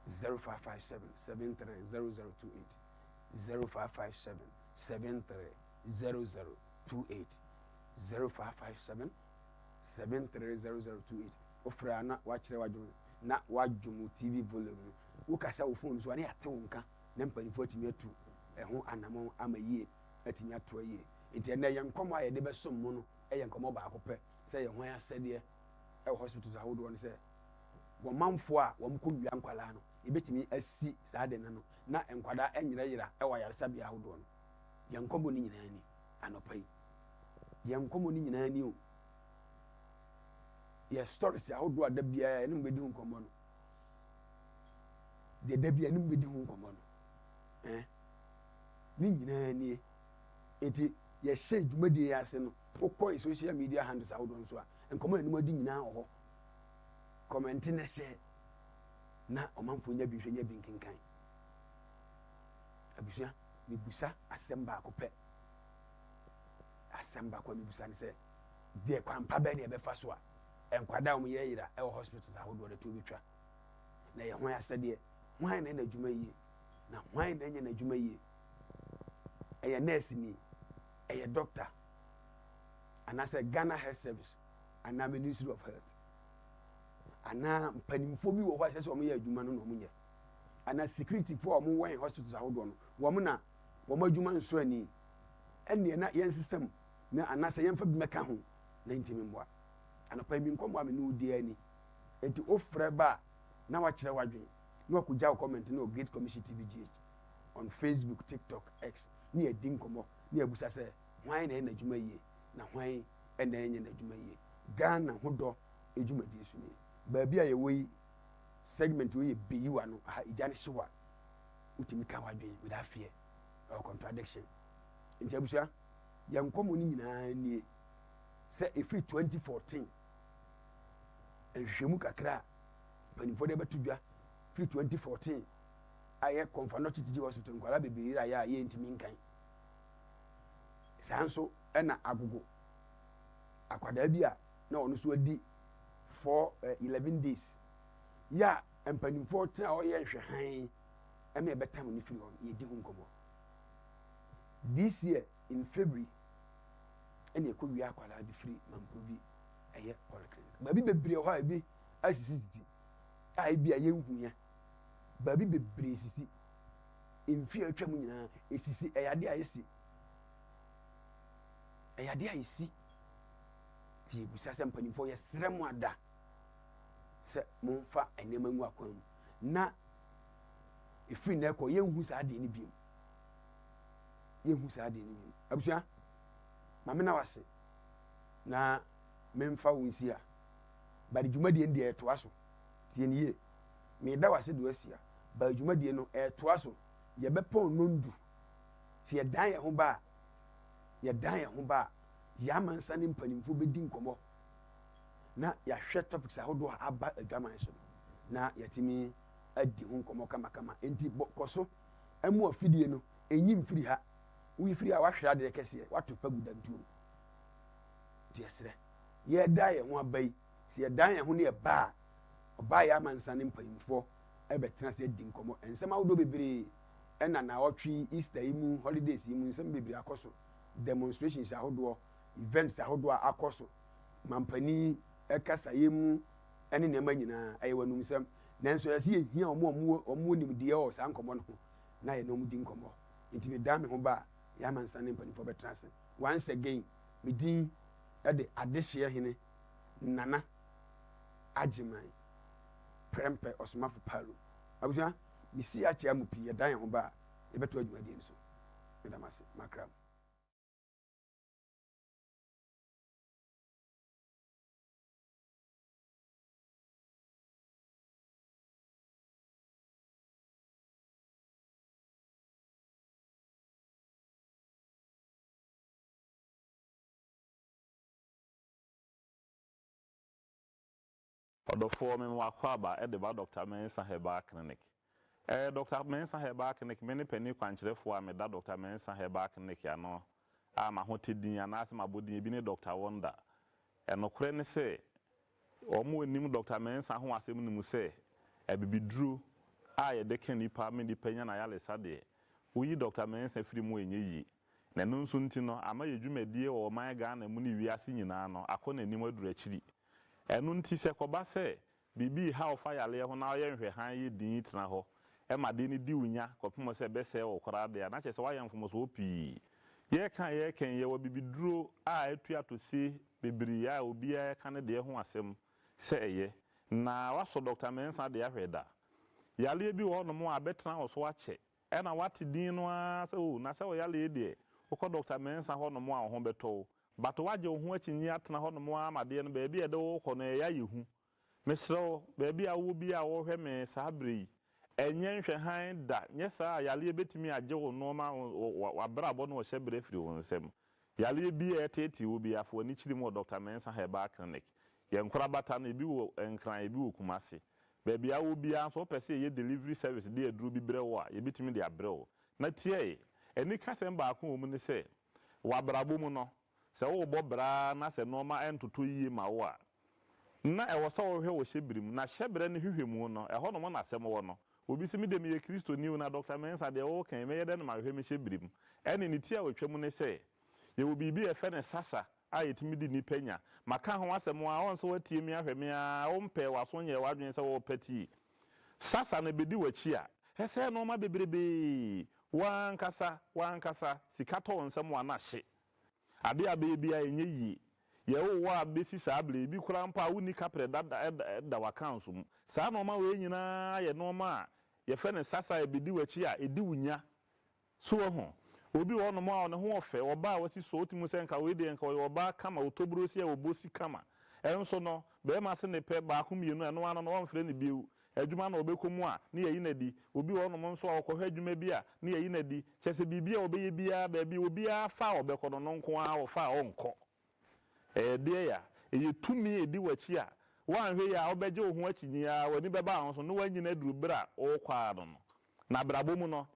0557730028 0557730028 0557730028 ofra na wakyerɛ wadwo na wadwo TV volume no wokasa wo phone so ane ate wo nka na mpanifo atumi atu ɛho anamɔ ama yie atumi ato yie nti ɛnɛ yɛn nkɔmɔ a yɛde bɛsom mu no ɛyɛ nkɔmɔ baako pɛ sɛ yɛn ho asɛdeɛ ɛwɔ hospitals ahodoɔ no sɛ wɔn manfoɔ a wɔn kɔ wia nkwalaa no ebetumi asi saa de no na nkwadaa ɛnyerɛyera ɛwɔ ayaresabea ahodoɔ no yɛn nkɔmɔ no nyinaa ni anɔpa yi yɛn nkɔmɔ no nyinaa ni o yɛ stories ahodoɔ a da biara ɛnum bɛdi ho nkɔmɔ no deɛ da biara ɛnum bɛdi ho nkɔmɔ no ne nyinaa nie eti yɛhyɛ dwumadie ase no wokɔ social media handles ahodoɔ nso a nkɔmɔ ɛnum adi nyinaa wɔ hɔ kɔmɛnti na hyɛ na ɔmanfoɔ nya bi hwɛ nya bi nkenkan abusua mebusa asɛm baako pɛ asɛm baako a mebusa ne sɛ deɛ kwampa bɛɛ ne ɛbɛfa so a nkwadaa a wɔyɛ yera ɛwɔ hospitals ahodoɔ de to bitwa na yɛ ho asɛdeɛ hwan na n'adwuma yie na hwan na nyɛ n'adwuma yie ɛyɛ nurse ni ɛyɛ doctor anaasɛ Ghana Health Service anaa Ministry of Health anaa mpanimfoɔ bi wɔ hɔ a ɛsɛ sɛ wɔn yɛ adwuma no na wɔn yɛ anaa security foɔ a wɔn wɔ in hospitals ahodoɔ no wɔn na wɔn adwuma nso ani ɛnneɛ na yɛn system na anaasɛ yɛn fa bi mɛka ho na ntumi mboa anɔpa mi nkɔmɔ a mi no di ani eti ofrɛ ba na wakyerɛ wadwen na wakɔgya wo comment na o Great Commission TVGH on Facebook, TikTok, X ne yɛ di nkɔmɔ ne yɛ busa sɛ hwan na yɛ n'adwuma yie na hwan ɛna yɛ n'adwuma yie Ghana ho dɔ edwumadie so nie baabi a yɛwɔ yi segment wo yɛ beyiwa no aha igya ne hyew a wotumi ka wadwen without fear or contradiction nti abusua yɛn nkɔmɔ no nyinaa nie sɛ ɛfiri 2014 nhwehwɛmu kakra mpanimfoɔ de bɛto dwa firi 2014 ayɛ Kɔmfano Teaching Hospital nkwalaa bebree a yɛ ntumi nkan saa nso ɛna agogo akwadaa bi a na ɔno so adi 11 days ya mpanimfoɔ tena ɔyɛ nhwɛhan ɛma ɛbɛtam no firi hɔ yɛdi ho nkɔmmɔ this year in February ɛna ɛkɔ wia akwadaa bi firi mampuro bi ɛyɛ polyclinic baabi bebree hɔ a ebi asisi a ebi a yɛnhu ya baabi bebree sisi mfi atwa mu nyinaa esisi ɛyade a yɛsi ɛyade a yɛsi tie busa sɛ mpanimfoɔ yɛsrɛ mu ada sɛ momfa nneɛma mu akwan mu na efiri na ɛkɔ yɛnhu saa deɛ ne biem yɛnhu saa deɛ ne biem abusua maame na wase na memfa wo nsi a bade dwumadie no deɛ ɛtoa so tie ne yie meda wase do asia ba dwumadie no ɛtoa so yɛbɛpɔn nondu fi yɛdan yɛn ho ba yɛamansa ne mpanimfoɔ bɛdi nkɔmmɔ na yɛahwɛ topics ahodoɔ aba adwaman so na yɛtumi adi ho nkɔmmɔ kamakama enti kɔ so ɛmu afidie no ɛnyi mfiri ha woyi firi a wahwɛ adeɛ kɛseɛ wato pa gu dantuom nti yɛserɛ yɛda yɛn ho aba yi sɛ yɛdan yɛn ho ne yɛba a ɔbaa yɛ amansa ne mpanyinfoɔ ɛbɛtena sɛ di nkɔmɔ nsɛm ahodoɔ bebree ɛna na ɔtwe Easter yi mu holidays yi mu nsɛm bebree akɔ so demonstrations ahodoɔ events ahodoɔ akɔ so mampani ɛkasa yɛ mu ɛne nneɛma nyinaa ɛyɛ wɔnum nsɛm nanso yɛsi yɛhia ɔmo nimdeɛ wɔ saa nkɔmɔ no ho na yɛ na ɔmo di nkɔmɔ nti me dan me ho ba yɛ amansa ne mpanyinfoɔ bɛtena ase once again me din ɛde adehyeɛ hene nana agyeman prɛmpɛ ɔsomafo palo abusua mesi akyea mu pii yɛdan yɛn ho ba yɛbɛto adwumadie no so medam ase makram Ɔdɔfoɔ me wakɔ aba ɛde ba Dr. Mensa Herbal Clinic. Dr. Mensa Herbal Clinic me ne pani kwankyerɛfoɔ a meda Dr. Mensa Herbal Clinic ano a ma ho te din anaasɛ ma bɔ din bi ne Dr. Wonder. Ɛnokore ne sɛ ɔmo anim Dr. Mensa ho asɛm no mu sɛ abibiduro a yɛde ka nipa me nipa nya na yalesa deɛ woyi Dr. Mensa firi mu enye yi. Na no nso nti no ama yɛ dwumadie wɔ ɔman Ghana mu ne wiase nyinaa no akɔ n'anim aduru akyiri. Ɛno nti sɛ kɔba sɛ bibi ha ofa yale ho na ɔyɛ nhwɛ han yɛ din tena hɔ ɛma de ne di unya kɔpem sɛ bɛsɛ wɔ kora de na kyɛ sɛ wayɛ mfomoso pii yɛ kan yɛ wɔ bibiduro a etu atose bebiri a obi a ka ne de ho asɛm sɛ ɛyɛ na waso Dr. Mensa de ahwɛ da yale bi wɔ no mo a bɛtena wɔ so akyɛ ɛna wate din no a sɛ o na sɛ wɔ yale de wokɔ Dr. Mensa hɔ no mo a ho bɛtɔ bato waje ho akyi atena hɔ no mo amade no baabi ɛde wo kɔ no ɛya yehu mesrɛ baabi a wo bi a wo hwɛ me sabre yi ɛnyɛ nhwɛ han da nyɛ saa yale betimi agye wo no ma wabrabɔ no hyɛ bre firi wo nsɛm yale bi ɛtete wo bi afo ani kyiri mu Dr. Mensa Herbal Clinic yɛnkora bata no bi wo nkran bi wo kumase baabi a wo bi a so pɛ sɛ yɛ delivery service de aduru bi brɛ wo a yɛbetimi de abrɛ wo na tie ɛni kasɛm baako wo mu ne sɛ wabrabɔ mu no sɛ wo bɔ bra na sɛ noma entoto yie ma wo a na ɛwɔ sɛ wo hwɛ wo hyebrim na hyebra ne hwehwemu no ɛhɔ no mo na asɛm wo no obi sɛ me dem yɛ Kristo ni na Dr. Mensa de wo kan me yɛ den ma hwɛ me hyebrim ɛne ne ti a wotwa mu ne sɛ ye wo bibi ɛfɛ ne sasa a yɛtimi di ni panya maka ho asɛm a wɔn so watie me ahwɛ me a wo mpɛ waso nyɛ wadwen sɛ wo pɛti sasa na bedi wachi a ɛsɛ noma bebrebe wankasa sikato nsɛm wa na hye ade abebi a enye yi ye wo wa besi saa ble bi kura mpa woni kapre da wakanso mu saa no ma we nyina ye no ma ye fe ne sasa ebedi wachi a edi wunya so ho obi wo no ma ne ho ofe oba a wasi so otimu se nka we de nka oba kama otoburo si a obosi kama enso no be ma se ne pe ba ko mienu eno ano no wonfre ne biu adwuma na obekomu a ne yayi na di obi wo no mo nso a okɔhwɛ adwuma bi a ne yayi na di kyese bibia obeye bia ba bi obi a fa obekɔ no nko a wo fa onkɔ de ya tumi edi wachi a wanhwe ya obegye wo ho akyi ya wani bɛba ho so no wanyina duru bra o kwa no na brabo mu no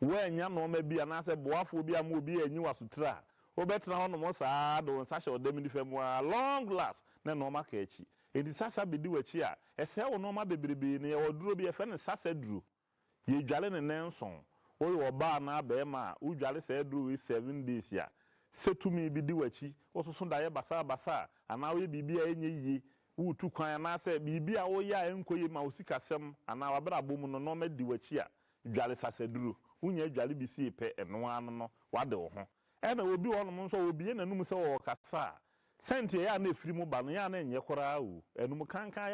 wanya no ma bi anase boafo bi am obi anyi wasotira obetena ho no mo saa do nsa hye odam ni fam a long last na no ma ka akyi edi sasa bedi wachi a ɛsɛ wo no ma bebrebe ne oduro bi efe ne sasa duro ye dwale ne nenson wo yo ba na ba ma wo dwale sɛ duro 7 days ya setumi bi di wachi wo so da ye basa ana wo bibi a enye yi wo tu kwan na sɛ bibi a wo ya enkoye ma wo sikasɛm ana wabra bomu no no ma di wachi a dwale sasa duro unya dwale bi si pe eno ano no wade wo ho ɛna obi wo no nso obi ye nanum sɛ wo kasa sente ya na efiri mu ba no ya na enye koraa o enum kankan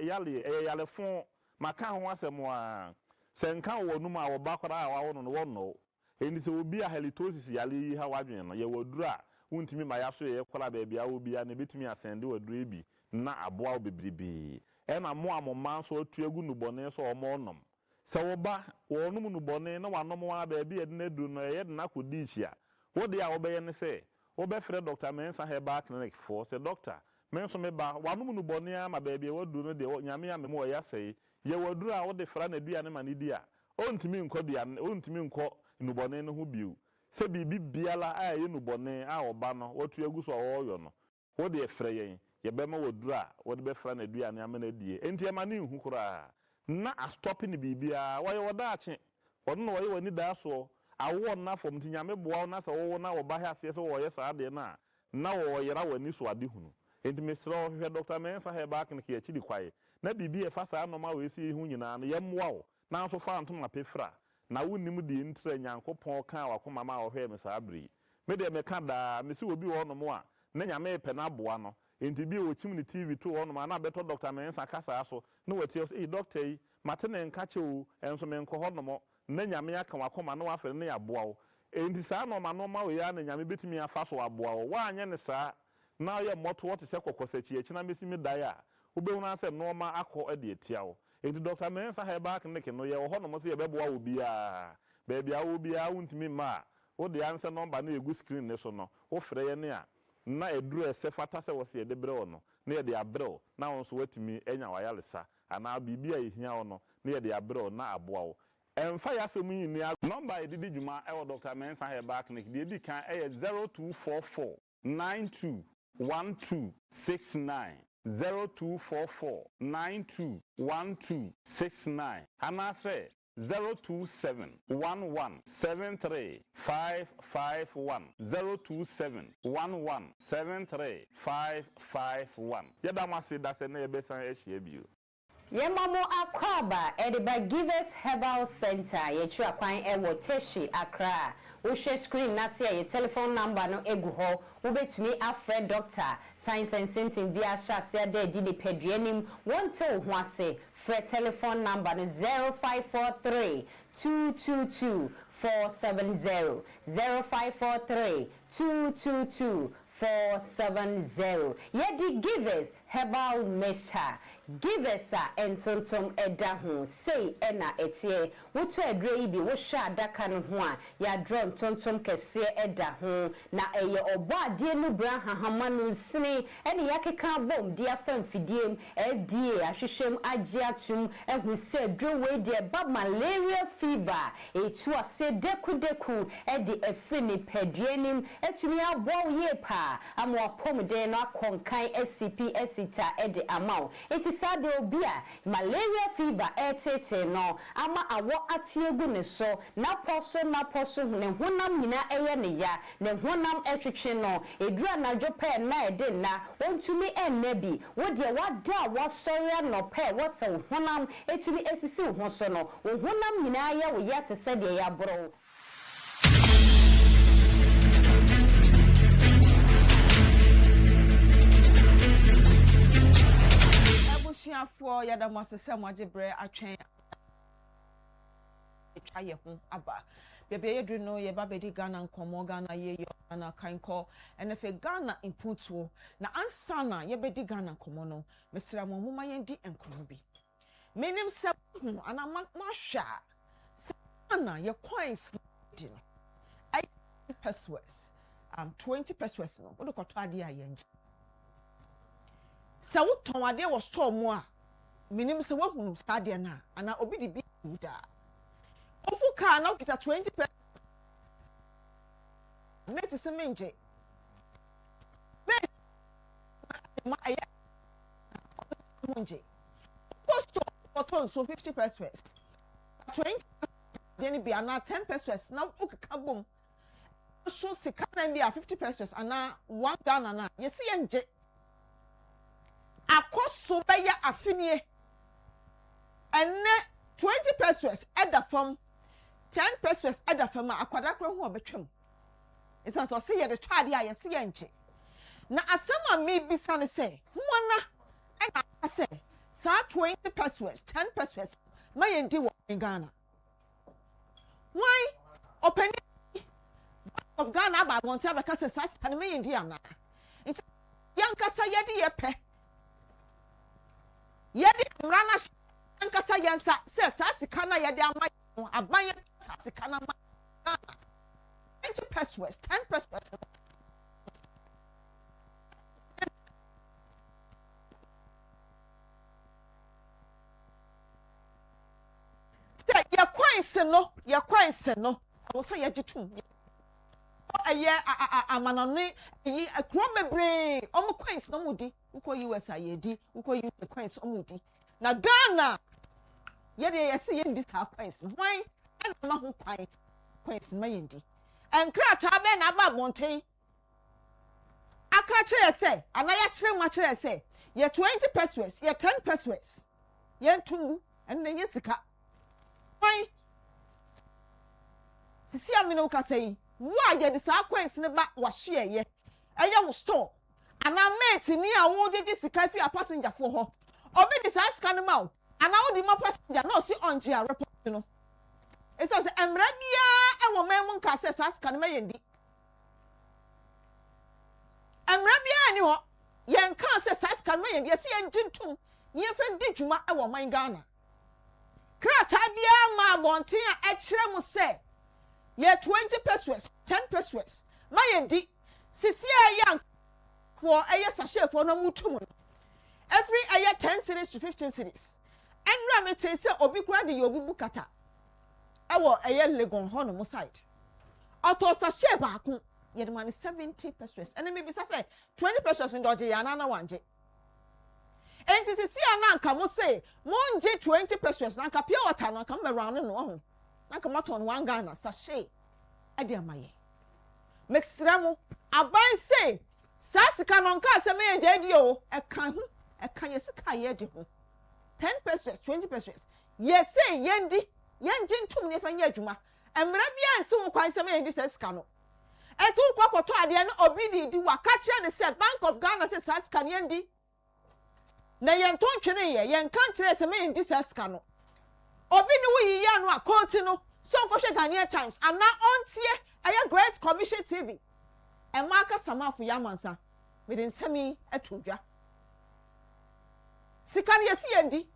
yale fon maka ho asɛm a sɛ nka wo num a wo ba koraa a wo no wo no eni sɛ obi a halitosis yale yi ha wadwen no ye waduru a untimi ma yaso ye koraa ba bia obi a na betumi asende waduru bi na aboa obebribe ɛna mo amoma so atu egu nubɔne so ɔmo nom sɛ wo ba wo nom nubɔne na wanom wa ba bia de na duru no ye de na kodi hia wo de a wo bɛyɛ ne sɛ wo bɛfrɛ Dr. Mensa Herbal Clinic for sɛ doctor menso me ba wanom nubɔne a ma ba bia waduru no de nyame ya me mo ya sɛ ye waduru a wo de fra na dua ne ma ne di a ontimi nkɔ dua ontimi nkɔ nubɔne no ho biu sɛ bibi biala a ye nubɔne a oba no watu agu so a wɔyɔ no wo de frɛ yɛn yɛbɛma wɔ duru a wɔde bɛfra na aduane ama na adie enti ɛma ne nhu koraa na a stop ne bibia wɔyɛ wɔdaakye ɔno na wɔyɛ wani daa so awo na fom nti nyame boa na sɛ wɔwɔ na wɔba ha aseɛ sɛ wɔyɛ saa de na wɔyera wani so ade hunu enti mesrɛ hwɛ Dr. Mensa Herbal Clinic akyi di kwae na bibi ɛfa saa nɔma wɔ esi hu nyinaa no yɛmmoa wo na nso fa ntom apefra na wonim de ntra nyankopɔn ka wakoma ma wɔhwɛ me saa bere me de me ka daa me si obi wɔ no mo a na nyame pɛ na boa no enti bi o chim ni TV to wɔ no ma na beto Dr. Mensa kasa so na wɔtie so doctor yi mate ne nka che o enso me nkɔ hɔ no mo na nyame aka wakoma na wafere ne yaboa wo enti saa no ma wo ya na nyame betumi afa so waboa wo waanyɛ ne saa na yɛ mɔto wɔte sɛ kɔkɔsachi akyi na mesi me dae a wobɛhu na sɛ nɔɔma akɔ de atia wo enti Dr. Mensa Herbal Clinic no yɛ wɔ hɔ no mo sɛ yɛbɛboa wo bia baabi a wo bia wontumi ma wo de answer number na egu screen ne so no wo frɛ yɛ ne a na eduru ɛsɛ fata sɛ wɔ sɛ yɛde brɛ wo no na yɛde abrɛ wo na wo nso watumi anya wayalesa ana bibia ehia wo no na yɛde abrɛ wo na aboa wo ɛmfa yɛ asɛm yi ni number edidi dwuma ɛwɔ Dr. Mensa Herbal Clinic de edi kan ɛyɛ 0244 92 1269 0244 921269 anase 027 11 73 551 027 11 73 551 yada mase da se na yebesan ehia bio Yemamo Akwaba Ediba Givers Herbal Center yetwa kwan ewo Teshi Accra wo share screen na se ye telephone number no egu ho wo betumi afre doctor science and symptom bia sha se da di de pedrenim wonte wo ho ase free telephone number no 0543 222 470 0543 222 470 Yedi Givers Herbal Mixture Givers and Tontom Edahu say ena etie woto adre bi wo hwa adaka no ho a ya drum tontom kese edahu na eye obo ade no bra hahama no sini ene yakeka bom dia famfidiem FDA ahwehwem agye atum ehu se adre we de ba malaria fever etu ase deku ede efini pedrenim etumi abo ye pa amo apomde no akonkan SCP esita ede amaw eti sade obia malaria fever etete no ama awo atiegu ne so na poso ne honam nyina eye ne ya ne honam etwetwe no edura na dwope na ede na ontumi enne bi wo de wada wasori no pe wo se honam etumi esisi ho so no honam nyina ya wo ya te sade ya boro for yada masese majebre atwen etwaye ho aba bebe yedru no ye babedi Ghana nkomo Ghana ye Ghana kanko enefe Ghana impuntuo na ansana ye bedi Ghana nkomo no mesra mo muma yendi nkomo bi menim se hu ana mahwa sana ye coins di no ai pesos 20 pesos no wo ko to ade ayenje se wo ton ade wo store mu a minim se wo hunu stade na ana obi di bi da ofu ka na kita 20 pesos meti se menje ma aya menje cost to so 50 pesos 20 then be ana 10 pesos na o ka bom so se ka na be 50 pesos ana 1 Ghana na yesi yenje akoso be ya afinie enne 20 pesos eda from 10 pesos eda from akwada kro ho obetwem isan so se ye de twade a yesi yenche na asema me bisa ne se huana ena ase sa 20 pesos 10 pesos ma yendi wo Ghana why open of Ghana ba won ta be ka se sa span ma yendi ana it yankasa yedi yepe yedi mrana yankasa yansa se sa sika na yedi ama aban sa sika na ma 20 pesos 10 pesos your coins no I will say ya jitum aye amanone yi akro mebre omo coins no mudi uko US ayedi uko UK coins omudi na Ghana ye de yesi ye ndi sa coins why and ma ho coins ma yendi enkrata be na ba bonten aka kire se anaya kire ma kire se ye 20 pesos ye 10 pesos ye ntungu en ye sika why sisi amino ka sei wa ye de sa coins ne ba wa share ye eye wo store ana mate ni a wo jeje sika fi a passenger for ho obi de sa sika no ma o ana wo di ma passenger no si on je a report no e so se emra bia e wo memu nka se sa sika no ma yendi emra bia ni ho ye nka se sa sika no ma yendi se ye njintum ni e fe di dwuma e wo man Ghana krata bia ma bonten a e kire mu se ye 20 pesos 10 pesos ma yendi sisi ayan for eye sachet for no mutum every eye 10 series to 15 series enra me say obi kura de yobi bukata ewo eye legon ho no side auto sachet ba ko ye de man 70 pesos and me be say 20 pesos in doje ya na wanje enti sisi ana nka mo say mo nje 20 pesos na nka pure water na nka me round no ho na nka moton one Ghana sachet e de amaye mesra mo aban say sasika no nka se me nje di o e kan ye sika ye di ho 10 pesos 20 pesos ye say yendi yenje ntum ne fa nya adwuma emra bia nse wo kwan se me yendi sasika no etu kwakoto ade no obi di waka kire ne se Bank of Ghana se sasika ne yendi na ye nton twene ye nkan kire se me yendi sasika no obi ni wo yi ya no akoti no so nkohwe Ghanaian Times ana ontie aya Great Commission TV e maka samafu yamansa me den sami atudwa sikani yesi yendi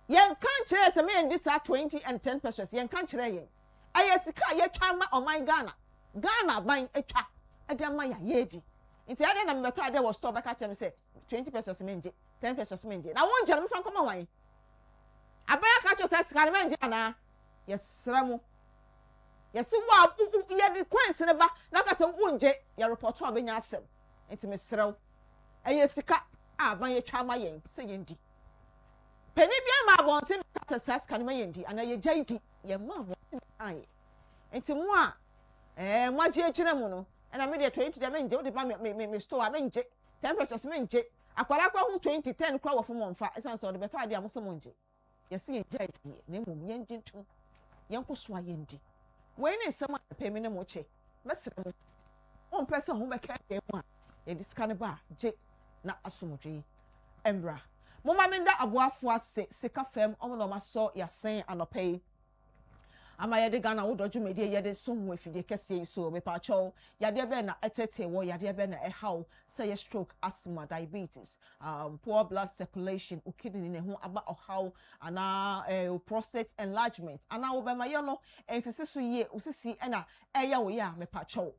yen kan kire se me yendi sa 20 and 10 pesos yen kan kire yen aya sika ye twa ma oman Ghana ban etwa ade ma ya yedi nti ade na meto ade wo store baka kire me se 20 pesos menje 10 pesos menje na won jere me fan koma wan abaya ka kire se sikani menje ana yesramu yesi wa ye di coins ne ba na ka se wonje ya report o benya asem enti mesrew eye sika aban ye twa ma yen se yendi peni bia ma bonte ka se sika ne ma yendi ana ye jaidi ye ma bonte ai enti mu a mo agye kire mu no na me de 20 de menje o de ba me store menje 10 pesos menje akwara kwa hu 20 10 kwa wo fo mo mfa esan se o de beto ade am se monje yesi ye jaidi na mum yenji ntu yenko so ayendi when is someone pay me no moche mesrem on person who make e mu a e discan ba je na asomdwe embra moma menda aboafo ase sika fam omo no maso yasen anopai ama yede Ghana wo doju medie yede sonwo afide kese so me pa cho yade be na etete wo yade be na how say stroke asthma diabetes poor blood circulation ukidney ne ho aba how ana prostate enlargement ana wo be ma ye no ensisi so ye usisi na eya wo ya me pa cho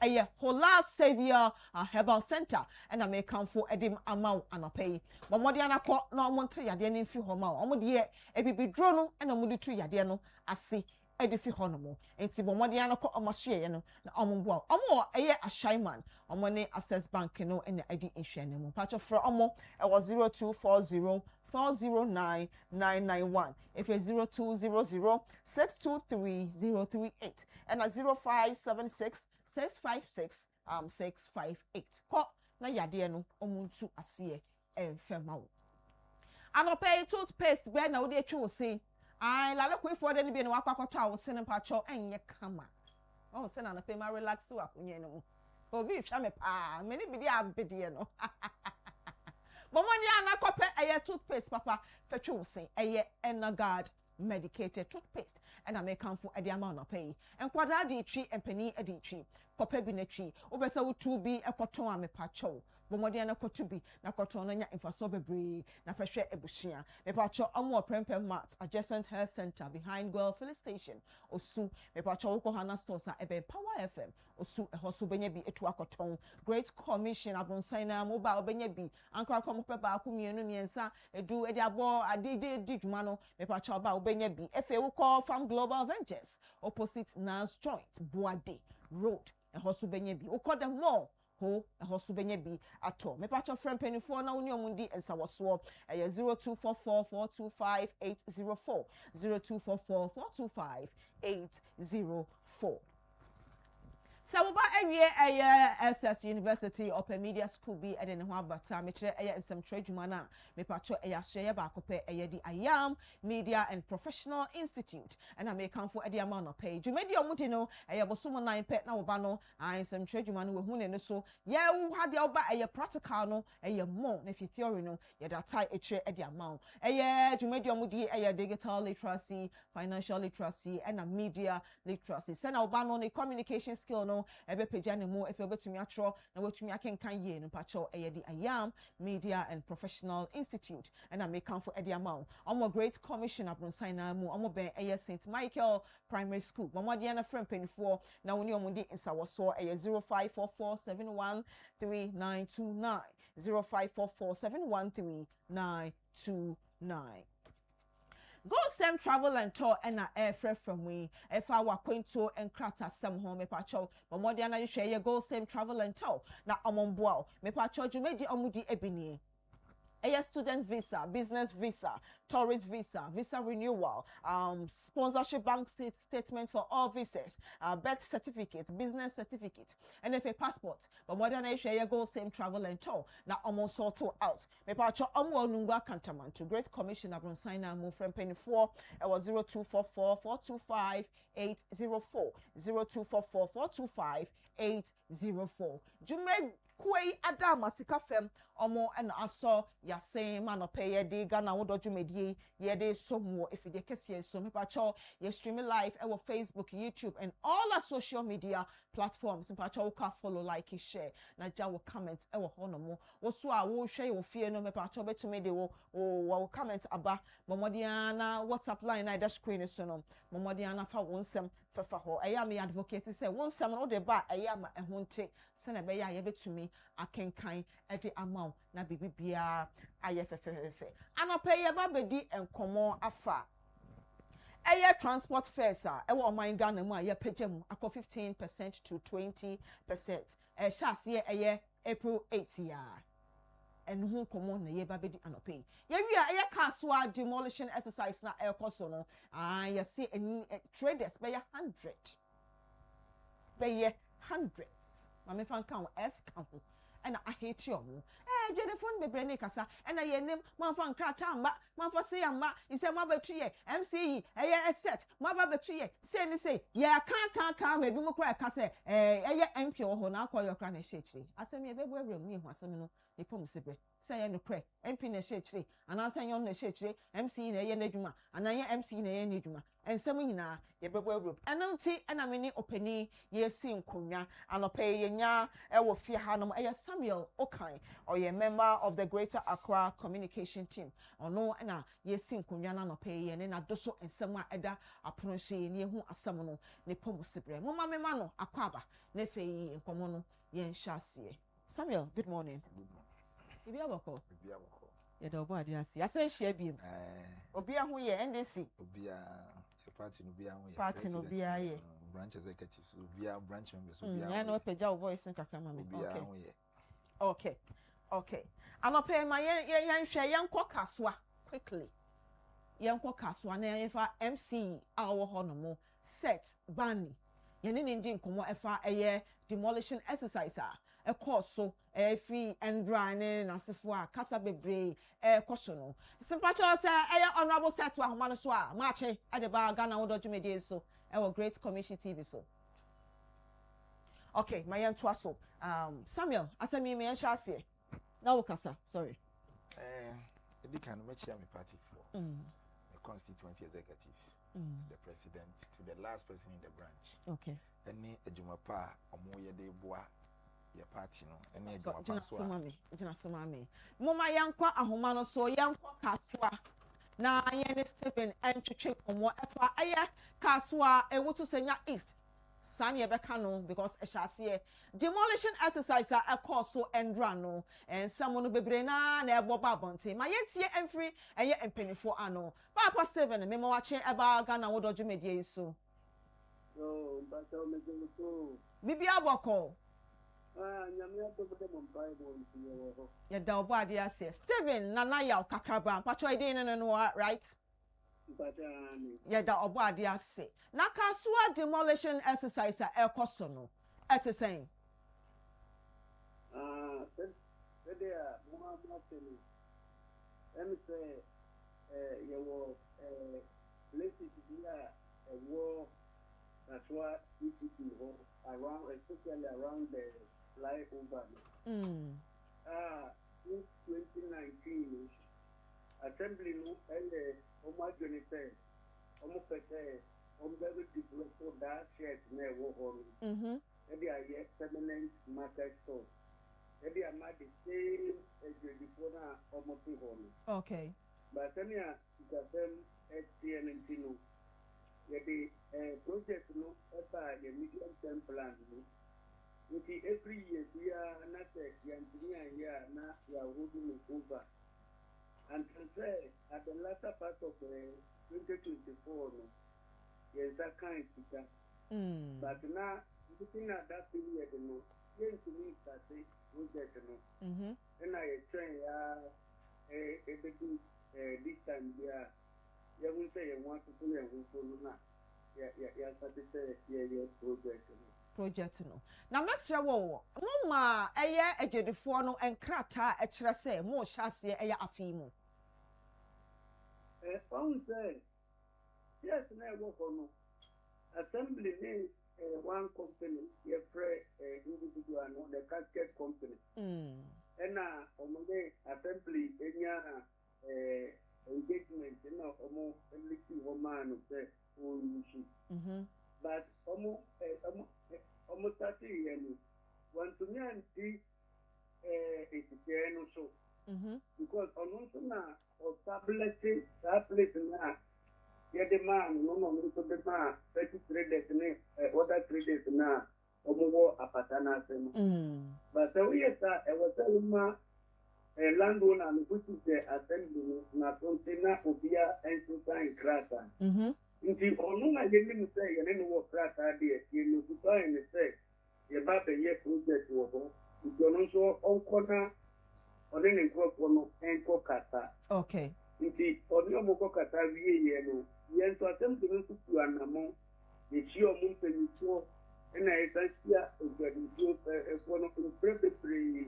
eye Hola Savior Herbal Center and I make come for edim amau anopai momodi anakọ na omonte yade ne mfi ho ma omode e bibi dro no na omode tu yade no ase edifi ho no mo enti momodi anakọ omasoye no na ombo omo eye Ashaiman omo ne Access Bank no na edi ehwe mo patcho for omo e was 0240 409-991 if it's 0200-623-038 and a 0576-656-658 ko na yade no omuntu ase enfema wo anope toothpaste be na wo de twi wo se ai lale ko ifo de ni bi na wakwakoto a wo se ne pacho enye kama o se na na pe ma relax wa kunye no obi hwa me pa me ni bi de abede no Bomoni anakope eye toothpaste papa fetwe wo se eye Enagard medicated toothpaste and I make come for the amount of pay and kwada di tree and penny a di tree kope bi na tree obesa wo to bi ekoton ame pacho bomodi anakoto bi na koton nya infaso bebre na fehwe ebusua me pacho omo prempem mat adjacent health center behind Goil Filling Station osu me pacho wo ko hana stores a ebe Power FM osu ehoso benya bi etu akoton Great Commission abonsan na mobile benya bi ankra kom pepa aku mienu miensa edu edi abo adi di dwuma no me pacho ba benya bi efe wo call from Global Ventures opposite Nas Joint Boade Road ehoso benya bi wo call them more ho ɛhɔ so bɛnya bi atɔ mepacho frɛ mpanyinfoɔ na woni omundi nsawosoɔ ɛyɛ 0244425804 0244425804 Sabuba ewie SS University Open Media School bi ede ne ho abata me kire nsem tredwuma na me pacho ahye ba akopɛ di IAM Media and Professional Institute and me kanfo ede ama no page me di omudi no bosom 9 pɛ na wo ba no nsem tredwuma no we hu ne so ye wo ha de oba practical no mo na fi theory no ye da tai ekire ede ama dwumadi omudi digital literacy, financial literacy and media literacy send wo ba no ne communication skill no ebe pagya ne mu efe obetumi atro na wetumi akenkan ye no pacho di IAM Media and Professional Institute and I make for edi amount omo Great Commission abronsan na mu omo ben St Michael Primary School mama de na friend penifo na woni omo di nsawoso 0544713929 0544713929 Go Sem Travel and Tour and air fresh from we if I were to and crata some home me pacho but more than I share Go Sem Travel and Tour na amomboa me pacho jumedi omudi ebini student visa, business visa, tourist visa, visa renewal, sponsorship bank statement for all visas, birth certificate, business certificate, and if a passport. But more than I share Go Same Travel and Tour. Now almost sort out. Me pacho omwo nungwa kantaman to Great Commission abronsaina move from penny 4 it was 0244425804 0244425804 Jume Kwei Adama Sikafem omo and aso yase man pay de Ghana wodo dwumedie ye de somo if de kese so me pacho ye stream live our Facebook, YouTube and all our social media platforms me pacho ka follow, like, share na ja wo comment e wo hono mo wo so a wo hwe wo fie no me pacho betumi de wo comment aba momodiana WhatsApp line na da screen so no momodiana fa wonsem fefa ho eya me advocate say wonsem no de ba eya ma ehunte se na be ya ye betumi akenkan e de ama na bibi bia ayefefefe anope ye ba bedi enkomo afa eye transport fares e wo man Ghana mu aye pagem akọ 15% to 20% shase eye April 8 ya and who come na ye ba bedi anope ye wi eye kaswa demolition exercise na e koso no ye see traders be 100 be hundreds mame fan kan s kan and I hate you. Jennifer be brene kasa and I name man fan kratamba man for say ma is a mabetue MCE set mabetue say ni say ya kan me bi mo kra kasa MP ho na akọ your kra na shechiri asem ye bebu awrem ni hu asem no ni pom sebre say ye no kra MP na shechiri anansa yon na shechiri MCE na ye na dwuma anan ye MCE na ye na dwuma ensem nyina ye bebu awrem ananti ana me ni opani ye si nkonwa anope ye nya e wo fie hanom Samuel Okai or ye member of the Greater Accra Communication Team ono na ye si nkonwa na no pay ye na doso ensem a eda apono so ye ne hu asem no ne pom sebre mo ma me ma no akwaba na fei nkomo no ye nhase Samuel, good morning. Good morning. Ibi abako. Ibi abako. Ye da obo ade ase. Ase hia biem. Obi ahu ye NDC. Obi a party no bi ahu ye. Party no bi aye. Branch executives, obi a branch members, obi a. Ya no peja o voice nkaka ma me. Obi ahu ye. Okay. Anope ma ye hwe yenko kaswa quickly. Yenko kaswa na yefa MC awo ho no mo set bani. Ye ne ndi nkomo efa eye demolition exercise a course so free and dry na sefo a kasa bebre koso no. Simpacho say honorable set to ahoma no so a mache ade ba Ghana wo dodwumedie so Great Commission TV so. Okay, my young twaso. Samuel, asemi me enhase. Na wokasa, sorry. Edi kan me chia me party for. The constituency executives, the president, to the last person in the branch. Okay. Any ejuma pa omo ye de boa ye party no. Any ejuma pa so. Jina sumami. Moma yankwa ahoma no so yankwa kaswa. Na yene Stephen entwetwe komo efa aya kaswa ewotu senya east. Sanya beka no because ehase demolition exercise a course so endra no and someone bebre na ebo babonte ma yentie emfiri eye empenifo ano Papa Stephen me ma wache eba Ghana wo dodwumedie so no bata o mejemuto bibi aboko Yɛda ɔbɔ ade ase. Steven Nana Yaw Kakraba. Mpacho ide no right? Yɛda ɔbɔ ade ase. Na Kasua demolition exercise a ɛkɔ no. Ɛte sɛn. That's why around, especially around the flyover. In 2019, Assembly no and Omar Johnny said, almost very different that shares never home. Maybe I get permanent market store. Maybe I might the same as before now, almost home. Okay. But then, yeah, it's a same STNT no. The project no about the medium term plan. Every year we are not the engineer here now we are holding it over. And to say at the latter part of 2024 no, yes that kind of thing. But now looking at that period no, yes to me that project no. And I train this time yeah. You won't say you want to do it now. Project no. Na mesra wo ma eye agedefo no enkrata e kire se mo hyase eye afimu. On say yes na work on assembly name one company ye free individual no the casket company. And omode assembly enya engagement no omo everything woman say but almost 30 years want to me and see it's so because on establishing that place now yeah the man no to the man 33 days other 3 days now omo apatana but we yes I was telling ma landowner which is the assembly na container obia and in krata nti onu na ye nim say ye no wo krata de ye no tuta en say ye ba be ye project wo ho nti onu so onkona oni ne nkofo no enko kata okay nti oni omoko kata wie ye no ye nto assembly no tutu anamo ye chi omu mpanyifo na esansia ogadi fo no prepare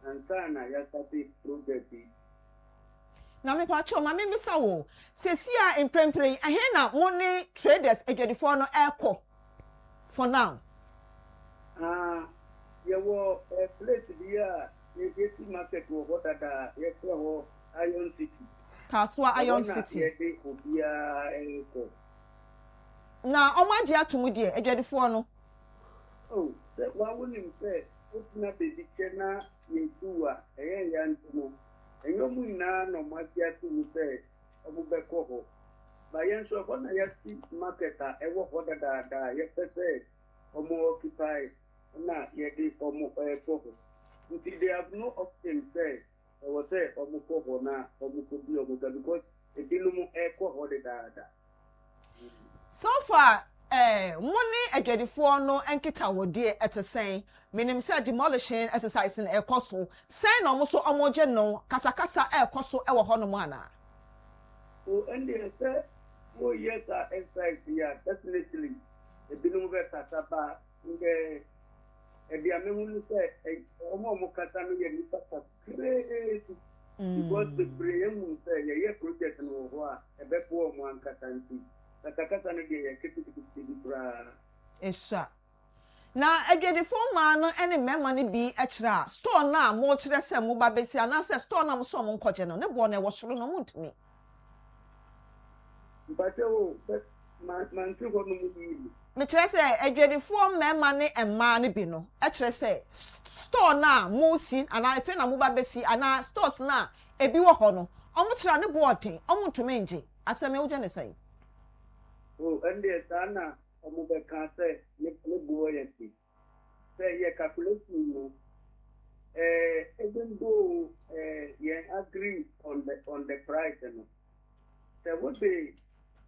and sana ya start project. Na me pa cho ma me misa wo sesia emprempren ehe na money traders agedifo no eko for now. Ye wo place dia ye get market wo hodada ye ho Iron City. Kasua Iron City. Ye de obia eko. Na omaje atumu de agedifo no. Oh, that one will say na baby chena yedua yantumo enyo mu na no matia tu say obubeko ho ba yen so ho na yasi marketer ewo ho da ye pese omo occupy na ye di omo ko ho nti they have no option say e wo say omo ko ho na omo ko bi omo da because e dinumu ko ho da so far money agedifo no enkita wodie etesen minim say demolition exercise na ekoso sen no mo so omoje no kasakasa ekoso ewo ho no mo ana o ende say o yeta exercise ya definitely e binum be tataba nge e bia me hunu say omo kata no ye ni papa crazy because the brain say ye project no ho a e be po omo ankata nti takakata no de kiti bra esa na agedifo ma no ene mema ne bi ekira store na mo kire se mo ba besi ana se store na mo so mo nkoje no ne bo na e wo soro no mo ntimi batewo man ti ho no mu bi me kire se agedifo mema ne emma ne bi no ekire se store na mo si ana efe na mo ba besi ana stores na ebi wo ho no omo kira ne bo oten omo ntumi nje aseme wo je ne sai oh ende sana omo be kan say ne bo yeti say ye calculation no even though ye agree on the price no there would be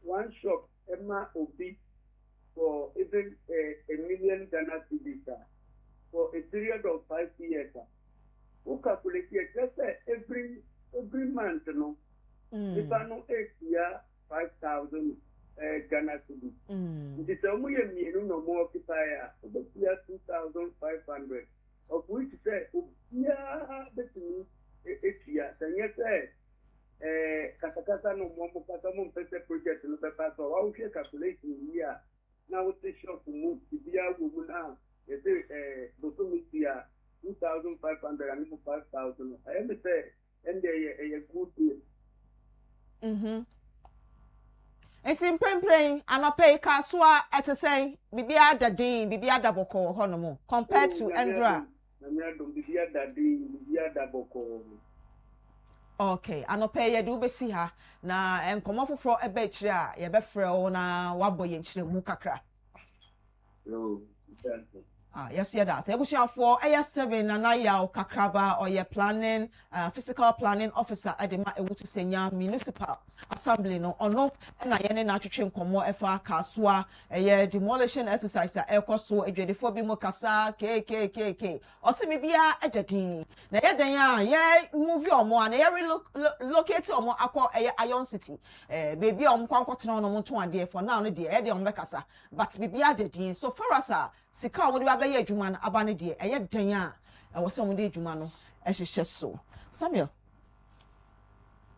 one shop emma obi for even a million Ghana cedis for a period of 5 years. Who calculate just every month, no? If I know 8 year 5,000 Ghana cedis. It is only no more occupier, about 2,500, of which say, yeah, bet me 8 years, and yes, Katakata no more Katamon project in the paper, so I'll share calculation here. Now it's a short to move to be a woman now. It's a 2,500 and 5,000. I have to say, and they a good deal. It's in praying and I pay Kaswa at a say, Bibia da Dean, Bibia da Boko, Honomo, compared to Andra. Okay, and I pay you do see her now and come off for a betcha, ya befre na waboy and mukakra. Yes, yeah, that's a for AS7 and I kakraba or your planning, physical planning officer at the able to say municipal assembly no or no, and I any natural train come more FR Kaswa, a demolition exercise at El Coso, a J4 Mokasa, KKKK, or Simibia at the team. Now, yeah, move your more and every locate or more aqua Ion City, baby on Quanquaton on Montuan dear for now, dear Eddie on Becassa, but Bibia the dean so far as Sika would be a Juman abane dear, a yet Danya, I was some day Jumano, as she says so. Samuel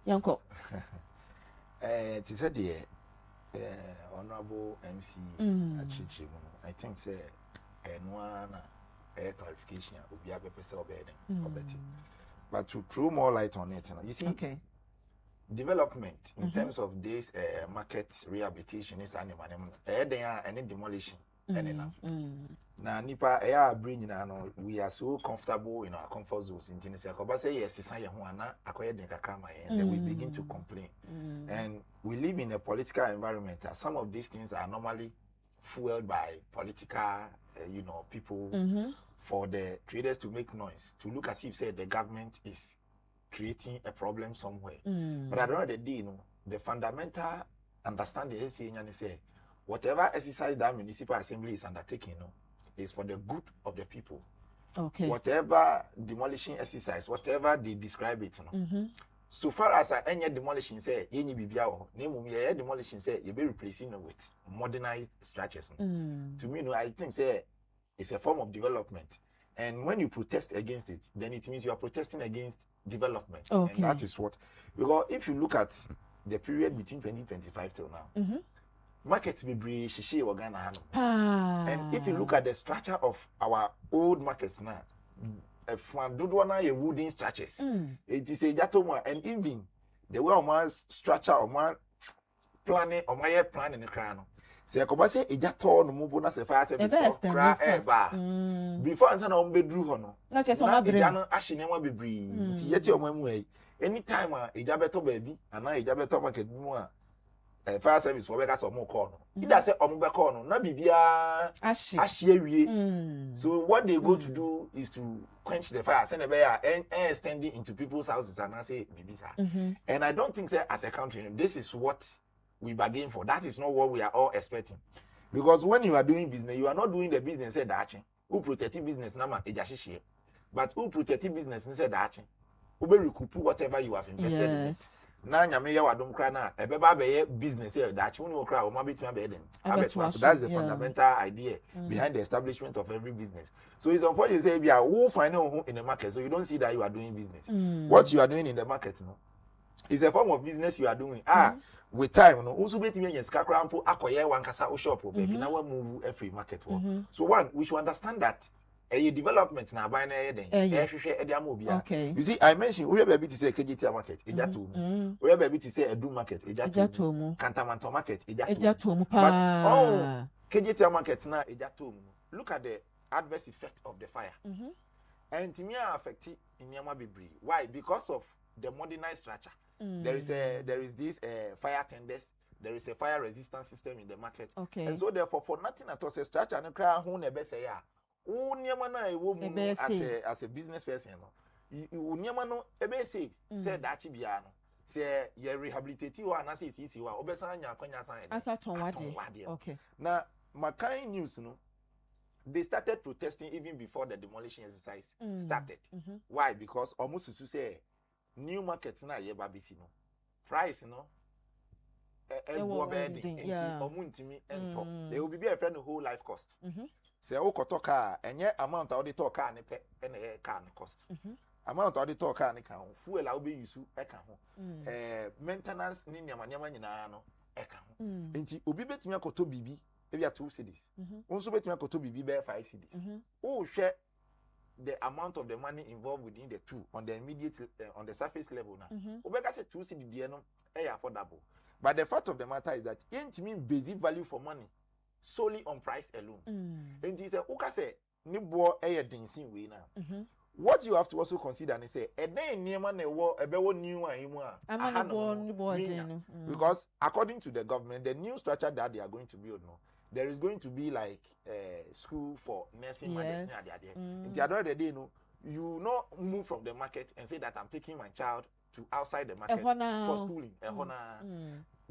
Yanko. It is a dear honorable MC Achichi. I think say one clarification will be a better bedding. But to throw more light on it, you see, development in terms of this market rehabilitation is animal. There are any demolition. Na nipa bring we are so comfortable in our comfort zones in Tennessee. I say yes, and then we begin to complain. And we live in a political environment. Some of these things are normally fueled by political, people for the traders to make noise, to look as if say the government is creating a problem somewhere. But at the end of the day, the fundamental understanding is say whatever exercise that municipal assembly is undertaking, is for the good of the people. Okay. Whatever demolition exercise, whatever they describe it, so far as any demolition say, any bibiao, name demolition say, you be replacing with modernized structures. To me, I think say it's a form of development. And when you protest against it, then it means you are protesting against development. Okay. And that is what, because if you look at the period between 2025 till now, markets be brave, shishi or Ghana. And if you look at the structure of our old markets now, if one do one a wooden structures, it is a jatoma, and even the way of structure or man planning or my plan in the crown. Say a cobase a jato no move as a fire service before answer on bedroom hono. Not just on the ashin and be brave. Yet your way. Anytime a jabeto baby and I jabeto market more. Fire service for Vegas or more corner. It does say on corner, not be So what they go to do is to quench the fire, send a bear and extending into people's houses and I say maybe. And I don't think say as a country, this is what we bargain for. That is not what we are all expecting. Because when you are doing business, you are not doing the business said that who protecting business nama ejashi, but who protecting business said that who will recoup whatever you have invested in it. Na nyame ya wadom kra na ebeba be business here that you know kra o ma betima be dem. So that's the fundamental idea behind the establishment of every business. So it's unfortunate say bia who find in the market, so you don't see that you are doing business. What you are doing in the market is a form of business you are doing. With time also betimi yen ska kra mpo akoye wan kasa o shop baby na we move every market. So one, we should understand that a development na buy na okay. You see, I mentioned we have a bit to say KGT market, Ejatu. We have a bit to say Edu market, Ejatu. Kantamanto market, Ejatu. But KGT market na Ejatu. Look at the adverse effect of the fire. And to me affect in Yama Bibri. Why? Because of the modernized structure. There is this fire tenders. There is a fire resistance system in the market. Okay. And so therefore for nothing at all say structure and cry who never say as a business person, say that say you rehabilitate you and say you are obesanya konya sign. Okay. Now my kind news they started protesting even before the demolition exercise started. Why? Because almost to say new markets na ye babisi no price no they will be a friend the whole life cost. Say o koto car enye amount of the talk car ne pe na car cost. Amount of the talk car ne kan fuel a obe use e kan ho. Maintenance ni nyama nyina no e kan ho. Enti obi betumi akoto bibi e bia 2 cedis. Onso betumi akoto bibi be 5 cedis. O hwe the amount of the money involved within the two on the immediate on the surface level now. Obeka say 2 cedis dey no e affordable. But the fact of the matter is that it mean basic value for money solely on price alone. And he said, "Uka say ni bo e dinsin we na." What you have to also consider and say, "E den niema na wo ebe wo new an imu a." Because according to the government, the new structure that they are going to build no, there is going to be like a school for nursing medicine at the end. The other day no, you not move from the market and say that I'm taking my child to outside the market for schooling.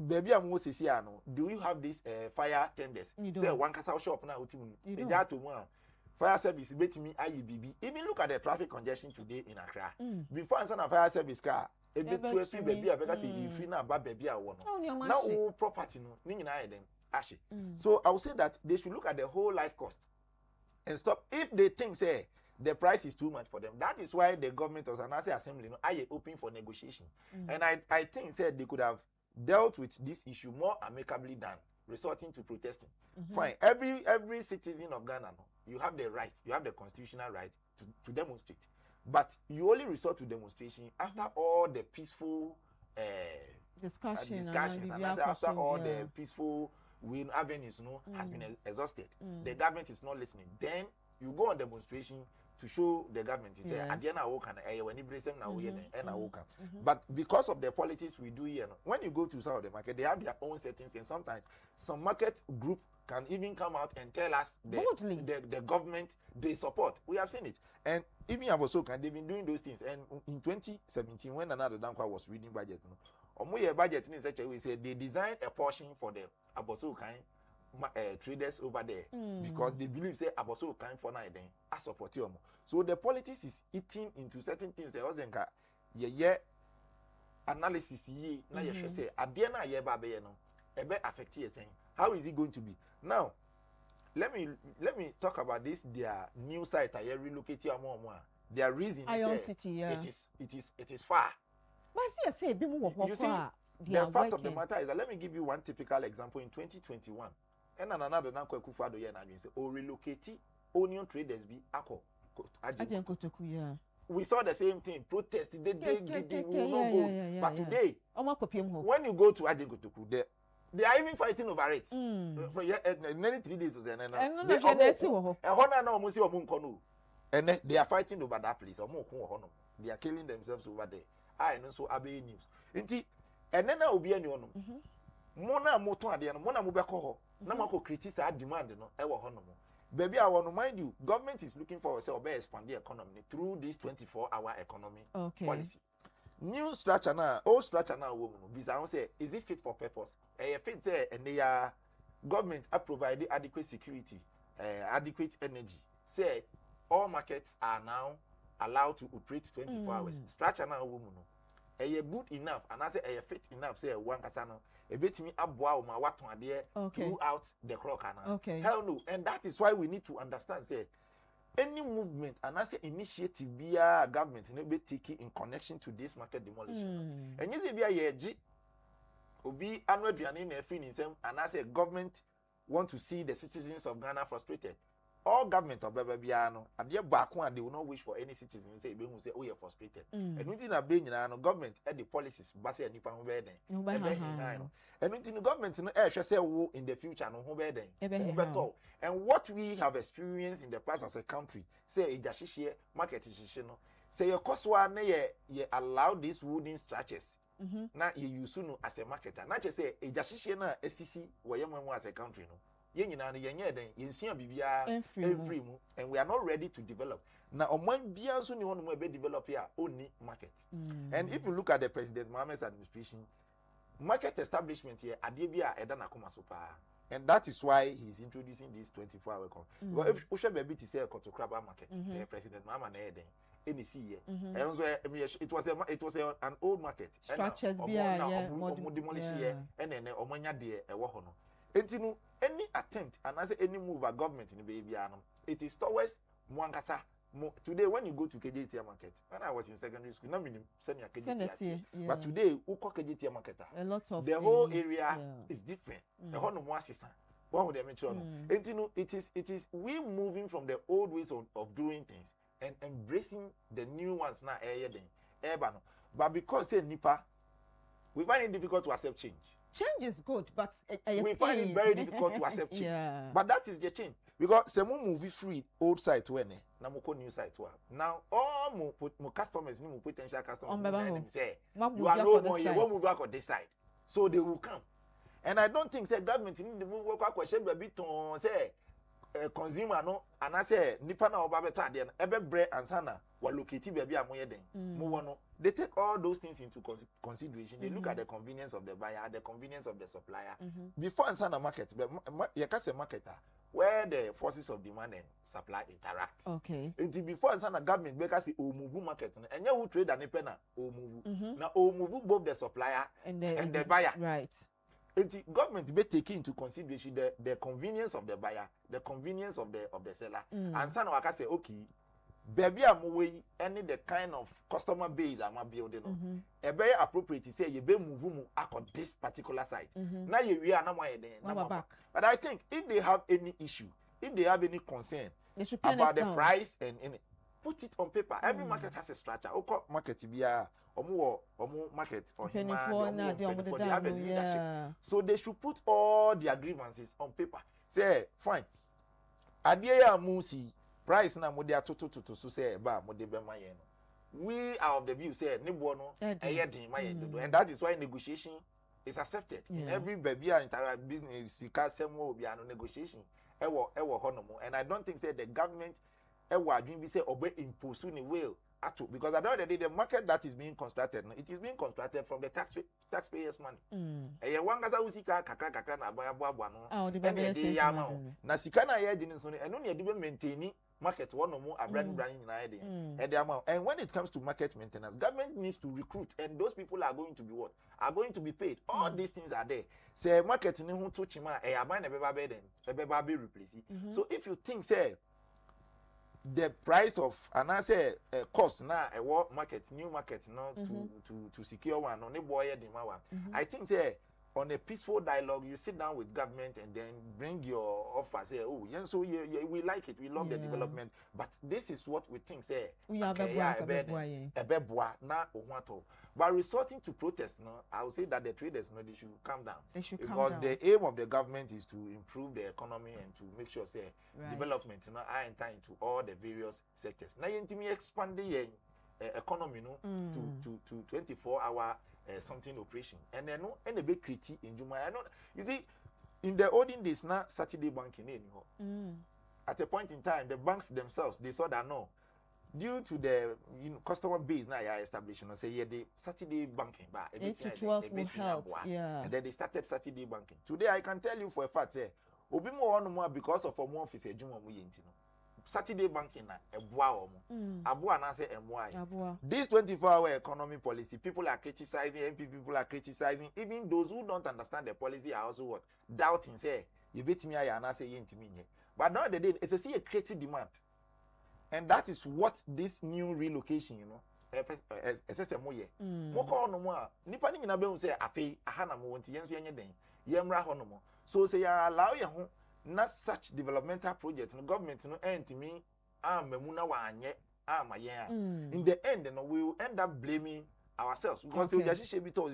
Baby, I'm most no. Do you have this fire tenders? Say one castle shop now. Fire service bet me IEBB. Even look at the traffic congestion today in Accra. Before I send a fire service car, a bit too free baby. I better say if free now, but baby I want. Now all property no, ningy na them ashy. So I would say that they should look at the whole life cost and stop. If they think say the price is too much for them, that is why the government of Sanase Assembly no are open for negotiation. And I think said they could have dealt with this issue more amicably than resorting to protesting. Fine. Every citizen of Ghana, no, you have the right, you have the constitutional right to demonstrate. But you only resort to demonstration after all the peaceful discussions and after all the peaceful win avenues has been exhausted. The government is not listening. Then you go on demonstration to show the government is at the end of when you bring them now but because of the politics we do here, when you go to some of the market, they have their own settings, and sometimes some market group can even come out and tell us the government they support. We have seen it, and even Abosokan, they've been doing those things. And in 2017, when another Dankwa was reading budget, budget in such a way, said they designed a portion for the Abosokan traders over there because they believe say Aboso kind for now then I support you. So the politics is eating into certain things. There wasn't analysis ye na ye say adie na ye ba be no ebe affect you saying how is it going to be now. Let me talk about this their new site I relocate more their reason Iron City, yeah. It is far, but say be more you see the fact of the matter is that let me give you one typical example. In 2021 and another Nanko Kufado yen I say or relocate onion traders be ako yeah. We saw the same thing protest they will not go but today when you go to Ajenkotoku they are even fighting over it for nearly 3 days and they are fighting over that place they are killing themselves over there. I know so Abe news inti and then will be any one mona moto ade no mona mo be ko na mako criticize demand no e wo hono mo baby I want to mind you government is looking for say obe expand the economy through this 24-hour economy policy. New structure na old structure na wo no bisa won say is it fit for purpose fit say and they are government are providing adequate security adequate energy say all markets are now allowed to operate 24 hours structure na wo no good enough and I say fit enough say one kasano a bit me aboa ma waton ade throughout the clock hell no. And that is why we need to understand say any movement and I say initiative via government be taking in connection to this market demolition and you say via yeji obi anu aduane na free nsem and I say government want to see the citizens of Ghana frustrated. All government of Babiano, and the back one, they will not wish for any citizen say, oh, you're frustrated. And we didn't bring government and the policies, but say, and the government say, in the future, no, and what we have experienced in the past as a country, say, market is say, your cost one, ye allow these wooden structures. Now, you use as a marketer, not just say, a Jashishina, SCC, where you as a country, no. And we are not ready to develop. Now, develop here only market. And if you look at the President Mohammed's administration, market establishment here, Adibia Edana Kumasupa, And that is why he's introducing this 24-hour economy. Because if Usha Baby to say a Koto-Kraba market, the president Mama Nede, any see and also it was an old market. Structures demolish here, and then Omanya dear a wahono. And any attempt and as any move a government in the baby it is towards Mwangasa. Today, when you go to KJT market, when I was in secondary school, not senior KJT, but today, Uko KJT market, a lot of the whole area is different. The whole no more assistant. What would they mention? And you know, it is we moving from the old ways of doing things and embracing the new ones now. But because say Nipa, we find it difficult to accept change. Change is good, but we find it very difficult to accept change. But that is the change. Because some movie free old site when na moko new site wa. Now all mo customers ni mo potential customers say you are no more here, won't move back on this side. So they will come. And I don't think say government need to move work question be ton say consumer no and I say nipa na oba beto ade na ebe bre ansana wa locate baby amoye den. Mo no. They take all those things into consideration. They look at the convenience of the buyer, the convenience of the supplier. Before ansana market, but you can say marketer where the forces of demand and supply interact. Okay. Until before the government because it will move market and you will trade an epena or move. Now will move both the supplier and the buyer. Right. Until government be taking into consideration the convenience of the buyer, the convenience of the seller. And some I can say, okay, baby I'm away any the kind of customer base I'm building on. A very appropriate to say you be move on this particular site. Now you are not but I think if they have any issue, if they have any concern about the price and put it on paper. Every market has a structure. Okay, market biya, omu market for him, they have a leadership. So they should put all their grievances on paper. Say, fine. Adiya musi price na mo dia to so say ba mo de be mayen. We are of the view say ni bono eyedin mayen, and that is why negotiation is accepted. In every baby entire business sika semo obi ano negotiation ewo honomo. And I don't think say the government be say obey impose ni will at all, because at the end of the day the market that is being constructed, it is being constructed from the taxpayers money. E wangasa usika kakra na abo no e ya ma na sika na ye jini so eno ne de be maintain market one more a brand and when it comes to market maintenance, government needs to recruit, and those people are going to be what? Are going to be paid. All these things are there. Say market ni hu to chima e aban e beba be replace. So if you think say the price of and I say cost now a world market, new market to secure one on a boy I think say on a peaceful dialogue, you sit down with government and then bring your offer. Say, oh, yeah, so we like it, we love the development, but this is what we think. Say, but resorting to protest, no, I would say that the traders, no, they should calm down. Because the aim of the government is to improve the economy and to make sure, say, development, you know, are enter into all the various sectors. Now, you me expand the economy, no, to 24-hour. Something operation and then no and a big critique in Juma. I know you see in the olden days now Saturday banking at a point in time the banks themselves they saw that no due to the customer base now establishing and say the Saturday banking 8 to 12 will help and then they started Saturday banking. Today I can tell you for a fact say obi more because of more office Juma Saturday banking na abua na say this 24-hour economy policy, people are criticizing, MP people are criticizing, even those who don't understand the policy are also what doubting say you bet me I na say yintimi nye. But now the day it's a creative demand, and that is what this new relocation SSMO ye mo call no more nipa ni nyina be say afei aha na mo wonti yenso yenye den yemra ho no mo so say you allow ye ho not such developmental projects, no government no end to me, memuna wanye, in the end, we will end up blaming ourselves because we just should be told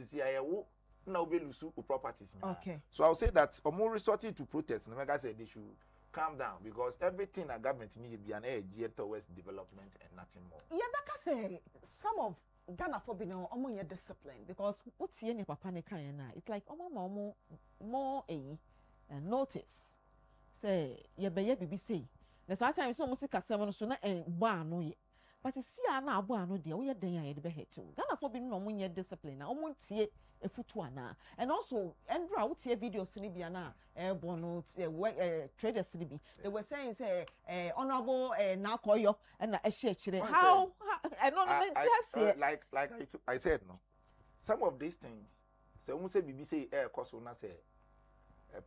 now be lose properties. Okay. So I'll say that more resorting to protest, and like I said, they should calm down because everything a government needs to be an edge geared towards development and nothing more. Yeah, like I say, some of Ghana for being your discipline because what's your papa it's like more notice. Say ye be bibi say na sometimes so music asem so na gba anu ye but see na agba anu de wo ye den ya ye de be hetu Ghana for bi no mo nye discipline na o mo tie efutu ana. And also Andra would see a video sinibi na bono traders sinibi. They were saying say honorable na koyo and na ehye how I don't know like I said no. Some of these things say we say BBC cause una say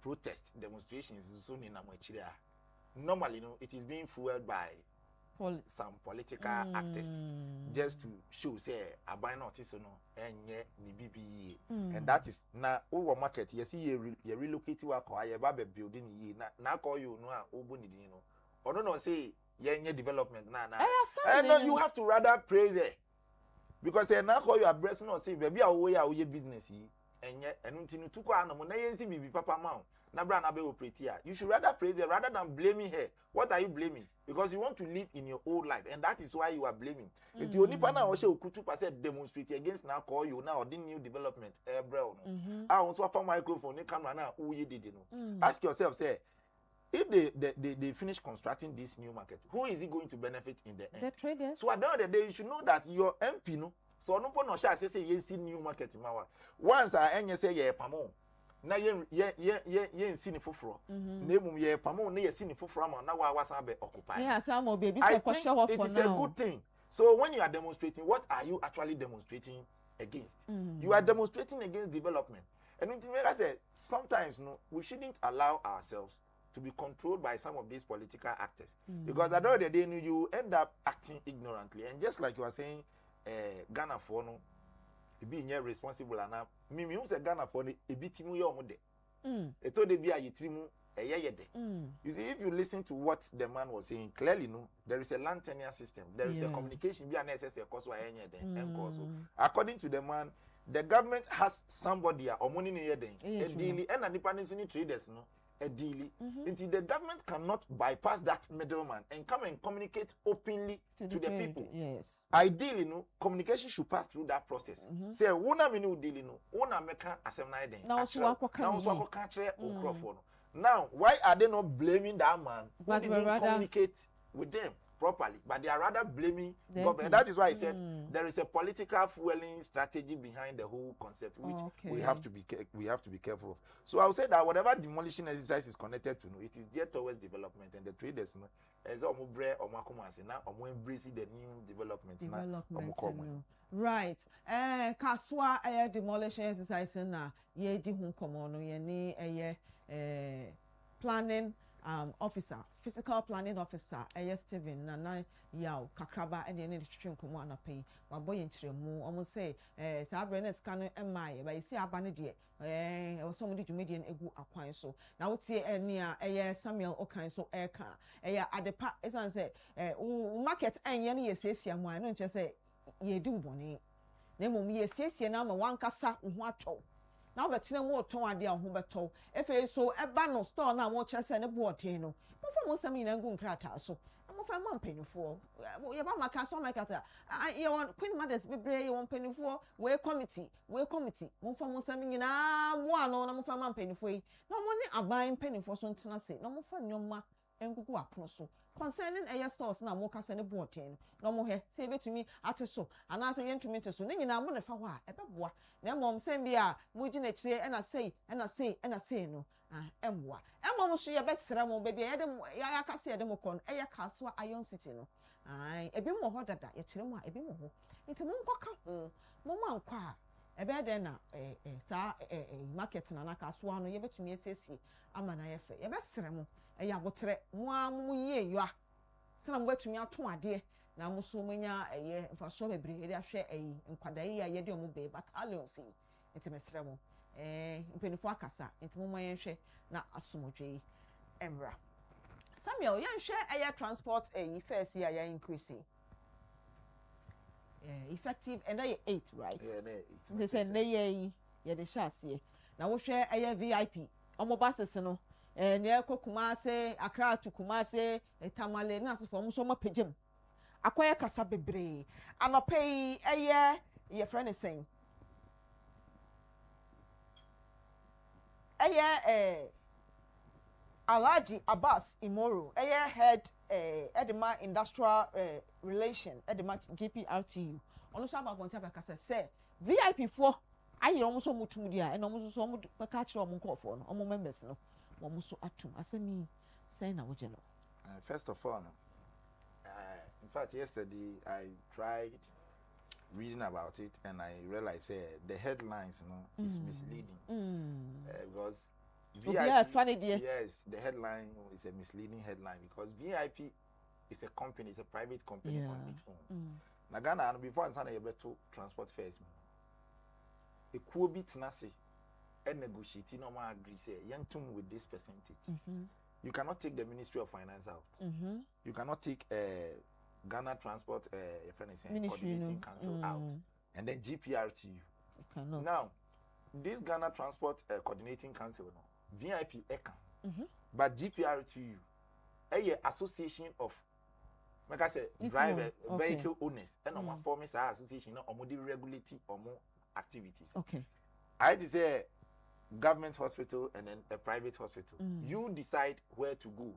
protest demonstrations soon in Amachira. Normally, it is being fueled by some political actors just to show say I buy notice no and and that is now over market you see you relocate work or you building ye na call you no obo ni no or no say ye development na and no you have to rather praise it because now call you address no say baby away your business and until to kwa no na yen see bibi papa ma na bra na be operate here you should rather praise her rather than blaming her. What are you blaming? Because you want to live in your old life and that is why you are blaming. If you only pana o she okutu percent demonstrate against now call you now the new development bro no I also for microphone ni camera na who you did no ask yourself say if they finish constructing this new market, who is it going to benefit in the end? The traders. So at the end of the day you should know that your MP no so no po no sha say you see new market mawa once I say ye pamo na ye nsi ni foforo na emum ye pamo na ye si ni foforo ma na wa san be occupy some of baby for now it is a good thing. So when you are demonstrating, what are you actually demonstrating against? You are demonstrating against development. And like I said, sometimes no we shouldn't allow ourselves to be controlled by some of these political actors because at the end of the day you end up acting ignorantly. And just like you are saying Ghana for no be responsible and me say Ghana for the ebitimu yo mo de eto de bia yitirimu eyeyede. You see, if you listen to what the man was saying clearly, no, there is a land tenure system, there is a communication be necessary cause why according to the man, the government has somebody or money near them a daily and independent traders no a daily until the government cannot bypass that middleman and come and communicate openly to the people. Yes. Ideally, no communication should pass through that process. Say, "Wona me no dealing no, wona meka asem na den." Now Now, why are they not blaming that man who didn't communicate with them properly? But they are rather blaming government. That is why I said there is a political fueling strategy behind the whole concept, which we have to be careful of. So I will say that whatever demolition exercise is connected to, it is geared towards development, and the traders, as now embrace the new development. Right. Kaswa demolition exercise na ye di hun komono ye ni planning officer, physical planning officer, Steven Nana Yao Kakraba and the Nitrin Kumana pay, my boy in Chiremu, almost say, Sabrenes Cano and my, but you see a bandier, or somebody to median egu acquire so. Now, would say near Samuel Okan so air car, at the part, as I say, market and yenny says, young one, don't just say, ye do bonny. Name me says, ye number one cassa, what now but tin wo ton ade a ho beto efe so eba no store na mo chese ne boaten no mo fa mo sami na ngu nkrata so mo fa ma mpanifo ye ba maka so makata ye won queen mothers bebre ye won mpanifo we committee mo fa mo sami nyina mo ano na mo fa ma mpanifo yi na mo ne aban mpanifo so ntena se na mo fa nyoma engugu apono so concerning stores na mo kase ne boaten no mo he se betumi ate so ana se yentumi te so ne nyina mo ne fa ho a ebeboa na mom sem bia mo gina kire na sei no emwa emom so ye besere mo bebia ye de ya kase ye de mo kon kaswa Iron City no ebi mo ho dada ye kire mo a ebi mo ho nti mo nkoka ho mo ma nkwa a ebe de na sa market na kaswa no ye betumi esiesie ama na ye fe ye besere mo abotre mo ye yua sena mo betumi ato ade na mo so manya mfaso bebre eri ahwe nkwadai ya ye de mo be battalions enti mesere mo mpenifo akasa enti mo mayen hwe na asomodwe emra Samuel yan hwe transport first year ya increase effective and 8 right they say na ye de shase na wo hwe VIP omo buses no ne Kumase Accra to Kumase Tamale na se fo mo so mapegem akoye kasa bebre anopei ye friend is saying Alhaji Abbas Imoro head Edema Industrial Relation Edema GPRTU onu so aba gonta be kasa say VIP for ayi almost so much media and almost so much catch on call for no members no almost so atum asemi say na wojeno. First of all, in fact, yesterday I tried reading about it and I realized the headlines, is misleading because VIP, yes, the headline is a misleading headline because VIP is a company, it's a private company on its own. Nagana, before I'm able to transport fares, a cool bit nasi and negotiate, no man agree, say, young with this percentage. You cannot take the Ministry of Finance out. You cannot take Ghana Transport Coordinating Council out. And then GPRTU. You cannot. Now, this Ghana Transport Coordinating Council, VIP ECA. But GPRTU, a association of, like I said, vehicle owners. And on my form is association, or more regulating or more activities. Okay. I say government hospital and then a private hospital. You decide where to go.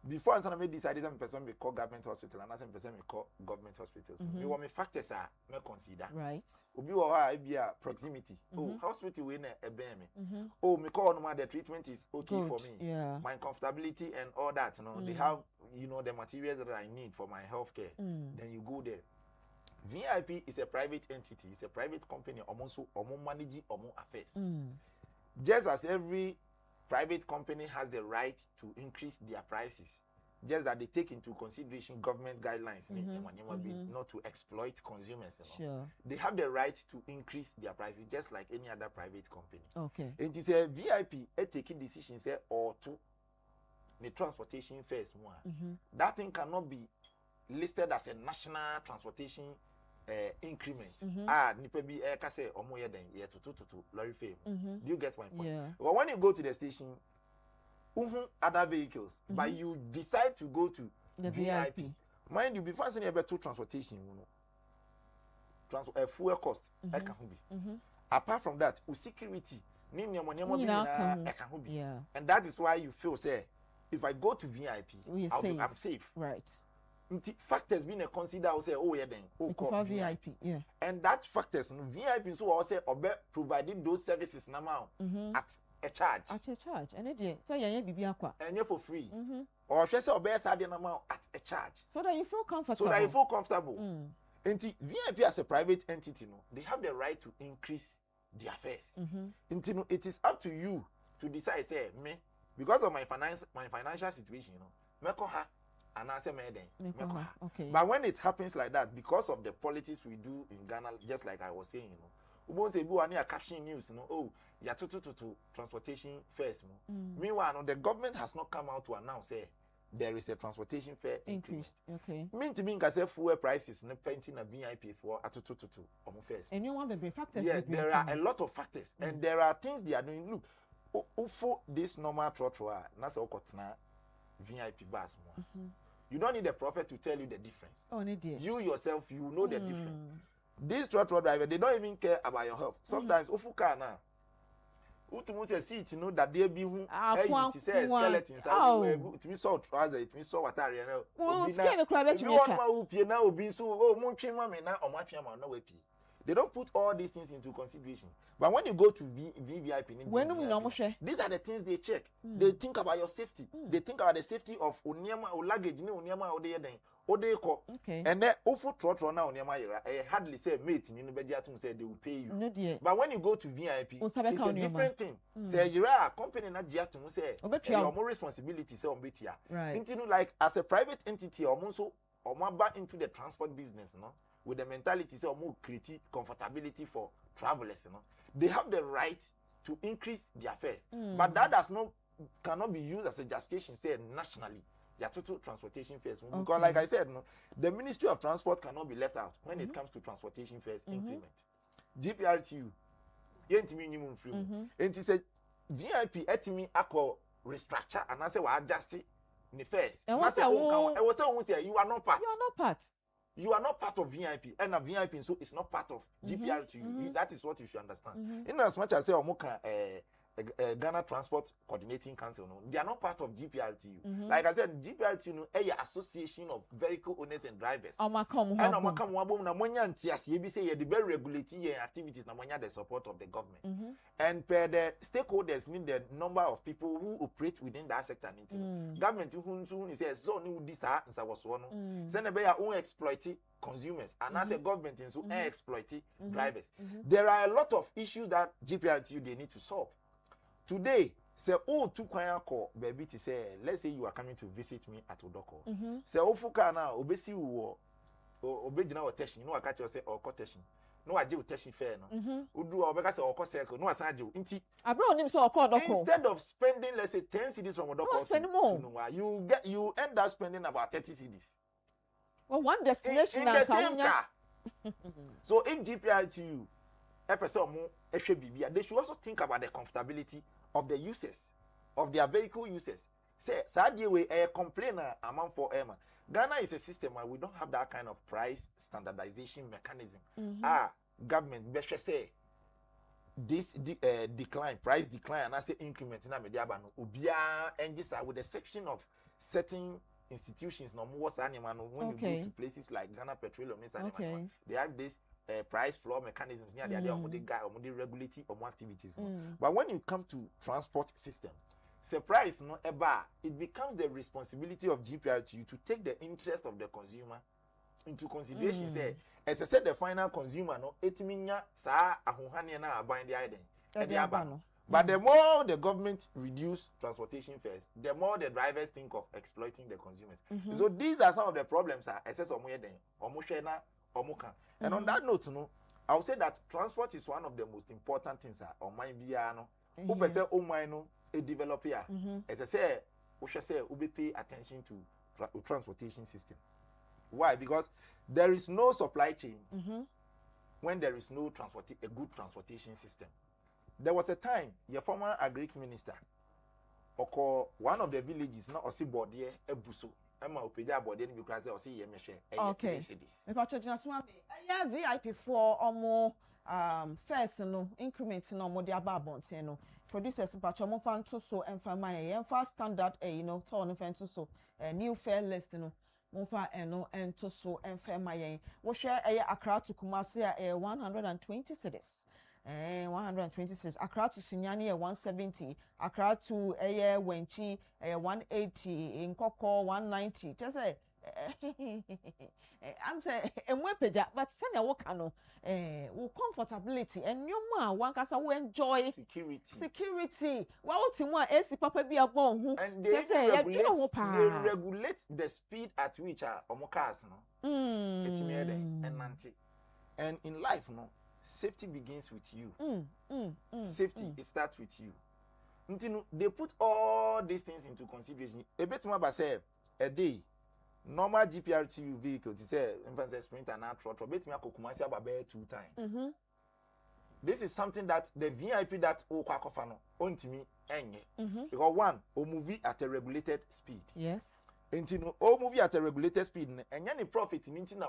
Before I decide, some person may call government hospital and some person may call government hospitals. You want me factors are me consider. Right. Obi wa be a proximity. Oh, hospital we na ebe me. Oh, me call no the treatment is okay for me. Yeah. My comfortability and all that, they have, the materials that I need for my healthcare. Then you go there. VIP is a private entity, it's a private company, almost managing affairs. Just as every private company has the right to increase their prices, just that they take into consideration government guidelines, not to exploit consumers. Sure. They have the right to increase their prices, just like any other private company. Okay. And it's a VIP taking decisions or to the transportation fares more. That thing cannot be listed as a national transportation increment. Nipa bi ka say omo ye den ye to lorry fame. Do you get my point? Yeah. But when you go to the station, other vehicles, but you decide to go to the VIP. Mind you, before saying about transportation, fuel cost, apart from that, security, and that is why you feel say, if I go to VIP, I'm safe. Right. Factors being considered, say, oh yeah, then VIP, yeah. And that factors, VIP, so I say, providing those services now at a charge. At a charge, and it so yeah, be aqua, and you're for free. Or just say, at a charge, so that you feel comfortable. So that you feel comfortable. And VIP as a private entity, they have the right to increase their fares. It is up to you to decide, say, me, because of my financial situation, me and I say okay. But when it happens like that, because of the politics we do in Ghana, just like I was saying, we won't say we are capturing news, oh, yeah, to transportation fares. Meanwhile, the government has not come out to announce there is a transportation fare increase. Okay. Mean to me, say fuel prices, no painting a VIP for at fares. And you want the factors? Yeah, there are a lot of factors, and there are things they are doing. Look, for this normal trottoir, that's all VIP bus. You don't need a prophet to tell you the difference. Oh, dear. You yourself, you know the difference. These trottoir drivers, they don't even care about your health. Sometimes, ufuka na, utumu se seat, that they be it says skeleton inside. It means so trousers, it means so what are you know. Skin the crab. You want my upi now be so munchi mama na or munchi mama no wepi. They don't put all these things into consideration. But when you go to VVIP, these are the things they check. They think about your safety. They think about the safety of onyama or luggage, okay. And then trotro now hardly say mate say they will pay you. But when you go to VIP, it's a different thing. Say you're a company na say your more responsibility say on betia. Right. Like as a private entity, almost back into the transport business, with the mentality say more create comfortability for travelers, they have the right to increase their fares. But that cannot be used as a justification, say nationally. Their total transportation fares. Okay. Because like I said, the Ministry of Transport cannot be left out when it comes to transportation fares increment. GPRTU, minimum free. And it said VIP etimi ako restructure and I say we adjust it in the fares. And what's that? You are not part. You are not part. You are not part of VIP, and a VIP so it's not part of GPRTU. That is what you should understand. In as much as say omuka Ghana Transport Coordinating Council, no, they are not part of GPRTU. Like I said, GPRTU no, a association of vehicle owners and drivers. And Omakam Wabum na monya ntias ye bi say ye the very regulating your activities na monya the support of the government. And per the stakeholders need the number of people who operate within that sector. Government who says so ni udi sa nsa woso no. Say na be ya own exploiting consumers and as a government in so exploiting drivers. There are a lot of issues that GPRTU they need to solve. Today, say oh to kwanya call baby to say let's say you are coming to visit me at Odoko. Say ofuka na obesi wo obegina wo teshin no aka say oko teshin. No aje wo teshin fair no. Udu obeka say oko circle no asan aje nti abro onim say oko Odoko. Instead of spending let's say 10 cedis from Odoko to Nwa, you end up spending about 30 cedis. Well, one destination in the same car. So if GPRTU they should also think about the comfortability of the users, of their vehicle users. Say, sadly, we a complainer among for Emma. Ghana is a system where we don't have that kind of price standardization mechanism. Government, better say, this decline, price decline, and I say increment in Amediabano, Ubia, and this with a section of certain institutions, no more animal when you go to places like Ghana Petroleum, they have this price floor mechanisms near the idea of the regulating of activities. But when you come to transport system, surprise no eba, it becomes the responsibility of GPRTU to take the interest of the consumer into consideration. Say, as I said, the final consumer no etiminya sa ahuhania na aban the idea. But the more the government reduce transportation fares, the more the drivers think of exploiting the consumers. So these are some of the problems. And on that note, I would say that transport is one of the most important things on my piano. Who say, oh, my no, a developer. As I say, we should say, we pay attention to transportation system. Why? Because there is no supply chain when there is no a good transportation system. There was a time your former agric minister, one of the villages, not Osibodie, Ebuso. Okay. VIP for first no increment no mo dia ba bonten no producers pacho mo fan to so enfama ye fast standard turn fan to so new fair list no mo fa no ento so enfama ye wo hwe Accra to Kumasi 120 cities 126 Accra to Sunyani 170 Accra to Wenchi 180 Nkoko 190 just say I'm saying emwepeja but send work no comfortability and your man one kasa we enjoy security wa oti mo AC papa bi abon hu just say they regulate the speed at which omo cars no etimi ede enante and in life no safety begins with you. Safety it starts with you. They put all these things into consideration. A bit more about say a day normal GPRTU vehicle to say infant Sprinter and throttle bit me Kumasi about 2 times. This is something that the VIP that Okwakofano on to me because one o movie at a regulated speed. Yes. Intino o movie at a regulated speed and any profit minti na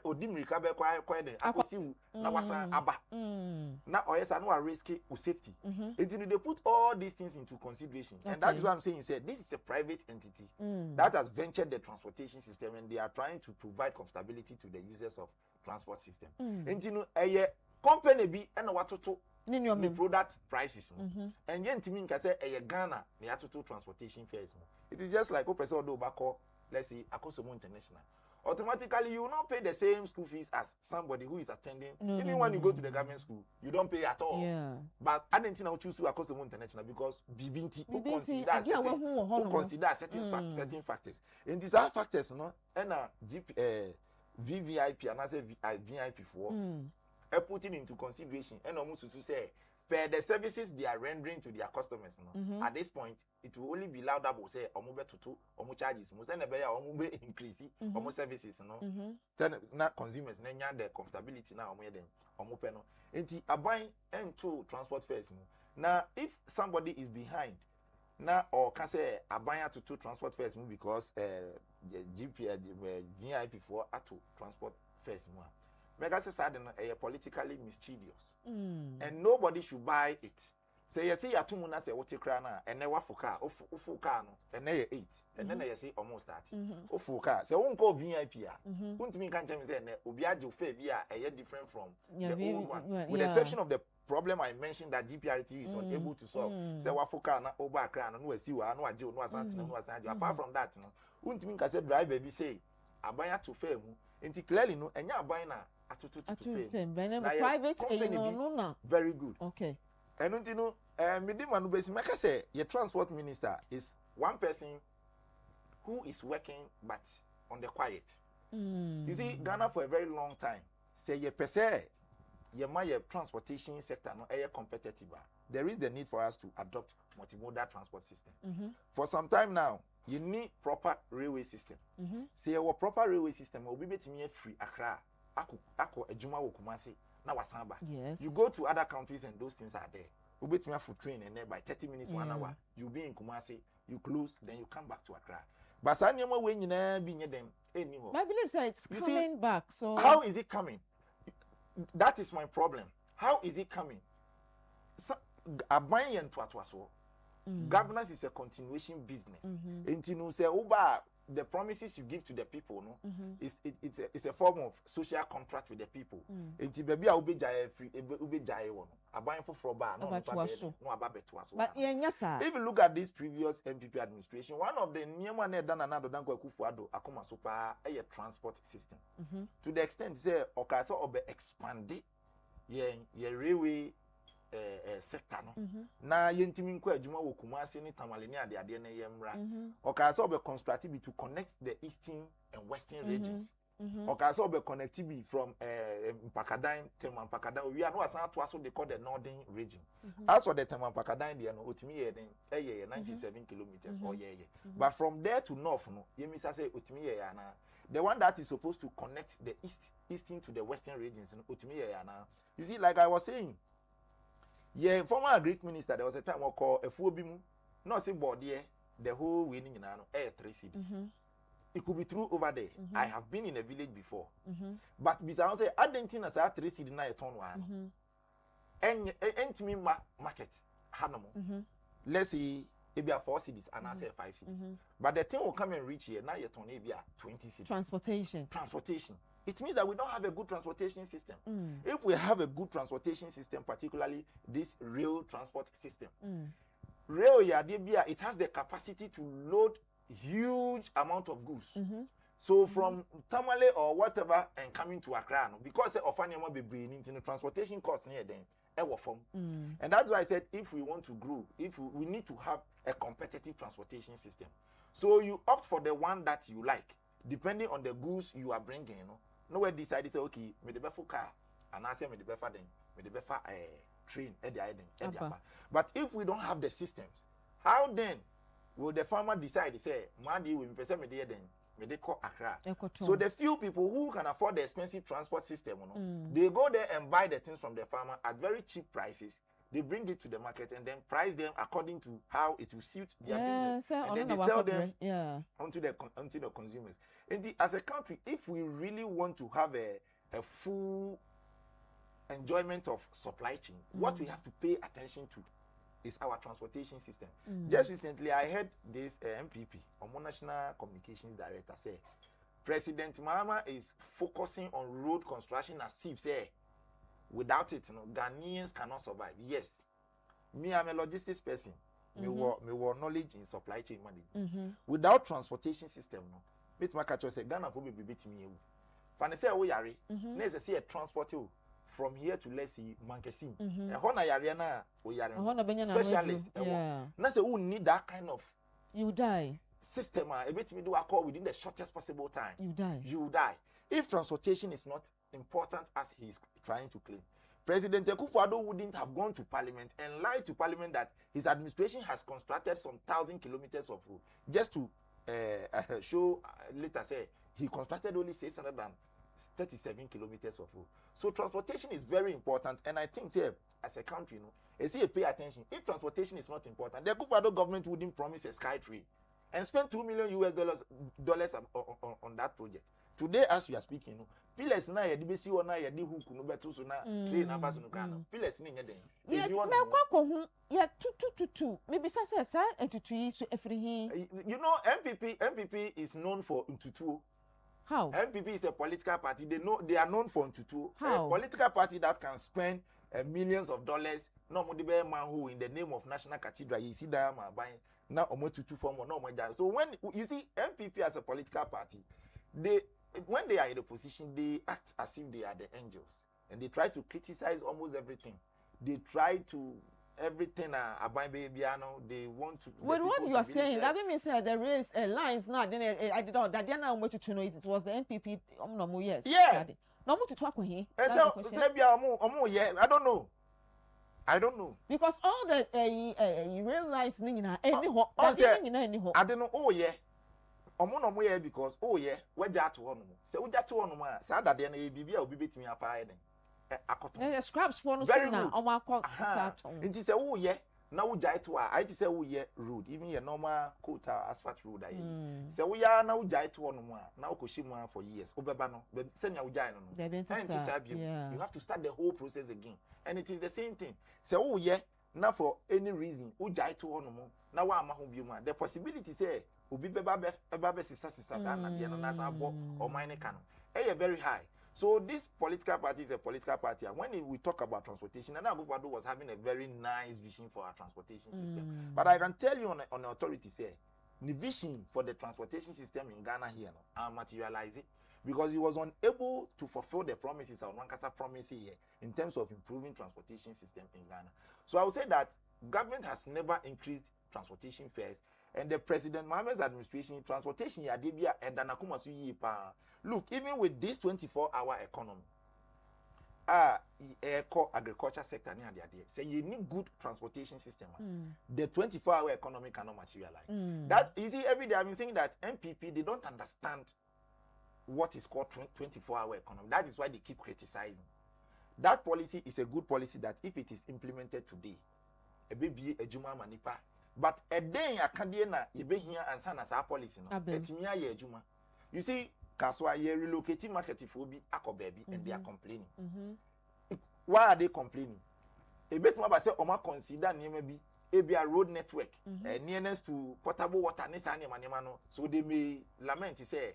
odim recover kwa den akosi na wasa aba na oyesa no risky o safety. Intino they put all these things into consideration and that's why I'm saying said this is a private entity that has ventured the transportation system and they are trying to provide comfortability to the users of transport system. Intino company bi and watoto the product prices and yen timi nka say Ghana na yatoto transportation fares. It is just like person do bako, let's say Akosomo International. Automatically you will not pay the same school fees as somebody who is attending. Even when you go to the government school, you don't pay at all. But I didn't know choose Akosomo International because Bibinti who consider certain factors. And these are factors, no, and VVIP and I say VIP for putting into consideration and almost to say per the services they are rendering to their customers at this point it will only be laudable say omo betutu omo charges mo say na be ya omo be increase omo services then na consumers na nya the comfortability na omo dem omo pe no enti aban into transport fares mo na if somebody is behind na or can say aban to transport fares mo because VIP for to transport fares mo Mega said politically mischievous and nobody should buy it say you see atumu na say wote kra na ene wafo car ofu car no ene ye 8 ene na ye say almost start ofu car say won call VIP a untimi kan chem say ene obi age ofa bi a eye different from the old one with the exception of the problem I mentioned that GPRT is unable to solve. Say wafo car na oba kra na no asi wa no age no asante no asante apart from that no untimi kan say driver bi say abanya to fair mu enti clearly no enya aban na atutu to fair private no very good. Okay. And you know, Midimanu Besimaka say your transport minister is one person who is working but on the quiet. You see, Ghana for a very long time say your per se, your transportation sector no air competitive. There is the need for us to adopt multimodal transport system. For some time now, you need proper railway system. Say our proper railway system will be betting free Accra, Ako Ejuma Wokumasi. Now Wasamba. Yes. You go to other countries and those things are there. You wait me for train and there by 30 minutes, 1 hour. You be in Kumasi, you close, then you come back to Accra. But I know when you never be near them anymore. I believe so it's coming back. So how is it coming? That is my problem. How is it coming? Governance is a continuation business. And you know, say the promises you give to the people, no, it's a form of social contract with the people. Enti baby a ube jaye free, ube jaye one. Abayin for froba, no ababe tuaso. But yes, if you look at this previous MPP administration, one of the nyema ne dana na dodanko Akufo-Addo akoma super a transport system. To the extent say okasa obe expand ye railway sector no na yentimi nko adwuma wo Kumasi ni Tamale ni ade na yemra okasa obe constructive to connect the eastern and western regions okasa obe connectivity from Mpakadan Mpakadan we are no asan to aso they call the northern region as for the Mpakadan there no otimi ye den 97 kilometers or but from there to north no yemisa say otimi ye na the one that is supposed to connect the eastern to the western regions no otimi ye na you see like I was saying. Yeah, former agri minister, there was a time we call a phobium, not say board here, the whole winning in air 3 cities. It could be true over there. I have been in a village before. But besides, say, I didn't think that 3 cities na a ton one. And to me, market, Hanamo. Let's say, it be 4 cities and I say 5 cities. But the thing will come and reach here, now you're 20 cities. Transportation. It means that we don't have a good transportation system. If we have a good transportation system, particularly this rail transport system, rail Yadibia, it has the capacity to load huge amount of goods. So from Tamale or whatever and coming to Accra, because of Anyama be bringing into transportation costs near them, and that's why I said if we want to grow, if we need to have a competitive transportation system. So you opt for the one that you like, depending on the goods you are bringing, you know. Nowhere decided say okay, me the better car, and I say me the better then, me the better train, but if we don't have the systems, how then will the farmer decide? Say, Mandi will be percent me there then, me they call Accra. So the few people who can afford the expensive transport system, you know, they go there and buy the things from the farmer at very cheap prices. They bring it to the market and then price them according to how it will suit their business. And then they sell them onto the consumers. And as a country, if we really want to have a full enjoyment of supply chain, what we have to pay attention to is our transportation system. Just recently, I heard this MPP, or National Communications Director, say President Mahama is focusing on road construction as if say without it, you know, Ghanaians cannot survive. Yes, me, I'm a logistics person. Me war knowledge in supply chain management. Without transportation system, no, bit my catcher say Ghana will be beat me. Fanny say we are. Let's see a transport from here to let's see Mankesim. And Hona Yariana, we are specialist. Now say who need that kind of you die system. A bit me do a call within the shortest possible time. You die. If transportation is not important as he's trying to claim, President Akufo-Addo wouldn't have gone to Parliament and lied to Parliament that his administration has constructed some 1,000 kilometers of road just to show later say he constructed only 637 kilometers of road. So transportation is very important, and I think here as a country, you know, as you pay attention, if transportation is not important, the Akufo-Addo government wouldn't promise a sky tree and spend $2 million on that project. today as we are speaking no pillars na ye de besi wo na ye de hook no beto so na train na pass no kan no pillars ni nye den ye me kwakọ hu ye tutu maybe say entutu yi so efiri hin. You know MPP is known for ntutu. How? MPP is a political party. They are known for ntutu. How? A political party that can spend millions of dollars. No more the man who in the name of National Cathedral you see that man buying now omo tutu form or no more. So when you see MPP as a political party, when they are in the position, they act as if they are the angels, and they try to criticize almost everything. They try to everything they want to. With what you are saying, doesn't mean say there is lines now. Then I did all that. Then I went to know it was the MPP. No, yes. Yeah. No more to talk with him. I don't know. Because all the real lines, anyhow. I don't know. Oh yeah. No more because where that one? Say we that one more. Say that then bibi will be between me afire then. Scraps for no very good. It is a now we jai to I say road, even your normal quota asphalt road. So we are now jai to one more. Now Koshima for years. Obebano, but send your jai you have to start the whole process again. And it is the same thing. So now for any reason, jai to one more. Now I'm a the possibility say Ubi Beba Sisa or mine can very high. So this political party is a political party, and when we talk about transportation, and Abufado was having a very nice vision for our transportation system. But I can tell you on authority, say, the vision for the transportation system in Ghana here, materialize it, because he was unable to fulfill the promises of Wankasa promise here in terms of improving transportation system in Ghana. So I would say that government has never increased transportation fares. And the President Mohammed's administration, transportation, look, even with this 24-hour economy, agriculture sector, say you need good transportation system. The 24-hour economy cannot materialize. That you see, every day I've been saying that MPP, they don't understand what is called 24-hour economy. That is why they keep criticizing. That policy is a good policy that if it is implemented today, a baby, a Juma Manipa. But a day I can't be here and sign as our policy. You see, Kaswa ye relocating market for be baby and they are complaining. Why are they complaining? A bit more say Oma consider maybe a road network nearness to potable water manimano. So they may lament to say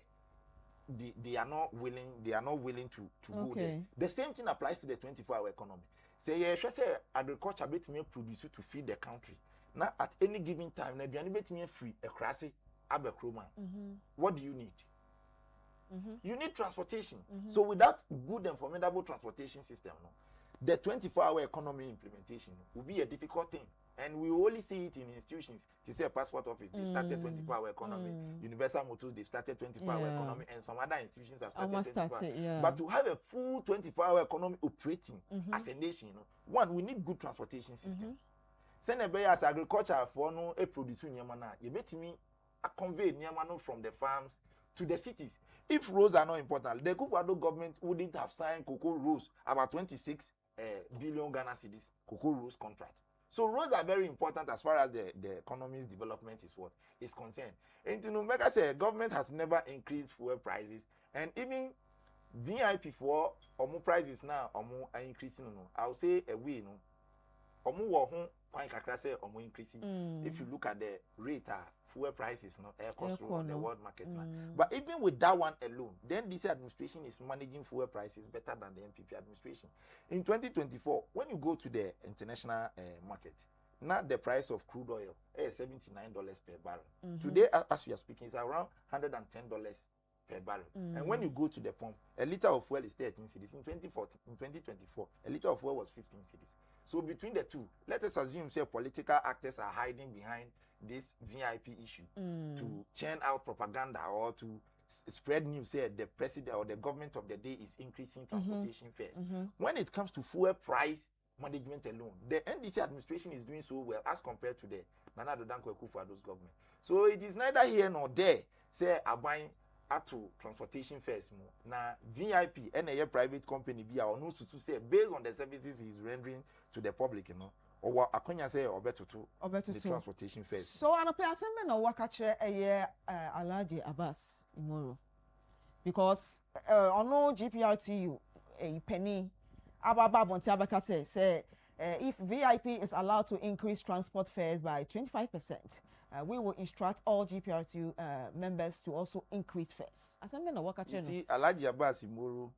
they are not willing to go there. The same thing applies to the 24-hour economy. Say say agriculture bit me produce to feed the country. Now, at any given time, na biani bet me free a crassi abekroma. What do you need? You need transportation. So without good and formidable transportation system, the 24-hour economy implementation will be a difficult thing. And we only see it in institutions. To say a passport office, they started 24-hour economy. Universal Motors, they've started 24-hour economy, and some other institutions have started 24-hour. But to have a full 24-hour economy operating as a nation, one, we need good transportation system. Send as agriculture for no a produce nyamana. You bet me a convey nyamano from the farms to the cities. If roads are not important, the Kufuor government wouldn't have signed cocoa roads about 26 billion Ghana cedis cocoa roads contract. So roads are very important as far as the economy's development is concerned. And to know, like I said, government has never increased fuel prices, and even VIP for omu prices now are increasing. I'll say a way omu increasing. If you look at the rate fuel prices, air cost on the world market. But even with that one alone, then this administration is managing fuel prices better than the MPP administration. In 2024, when you go to the international market, now the price of crude oil is $79 per barrel. Today, as we are speaking, it's around $110 per barrel. And when you go to the pump, a liter of fuel is 13 cedis. In 2024, a liter of fuel was 15 cedis. So between the two, let us assume say political actors are hiding behind this VIP issue to churn out propaganda or to spread news. Say the president or the government of the day is increasing transportation fares. When it comes to fuel price management alone, the NDC administration is doing so well as compared to the Nana Addo Dankwa Akufo-Addo's government. So it is neither here nor there. Say buying to transportation fares more. Now VIP and a private company be our no to say based on the services he's rendering to the public, or akonya say or better to the transportation fares. So an person no waka chere Alhaji Abbas Imoro. because ono GPRTU a penny ababa bonti abaka say if VIP is allowed to increase transport fares by 25%, we will instruct all GPRTU members to also increase fares. As I mean, you see, Alhaji Abbas Imoro,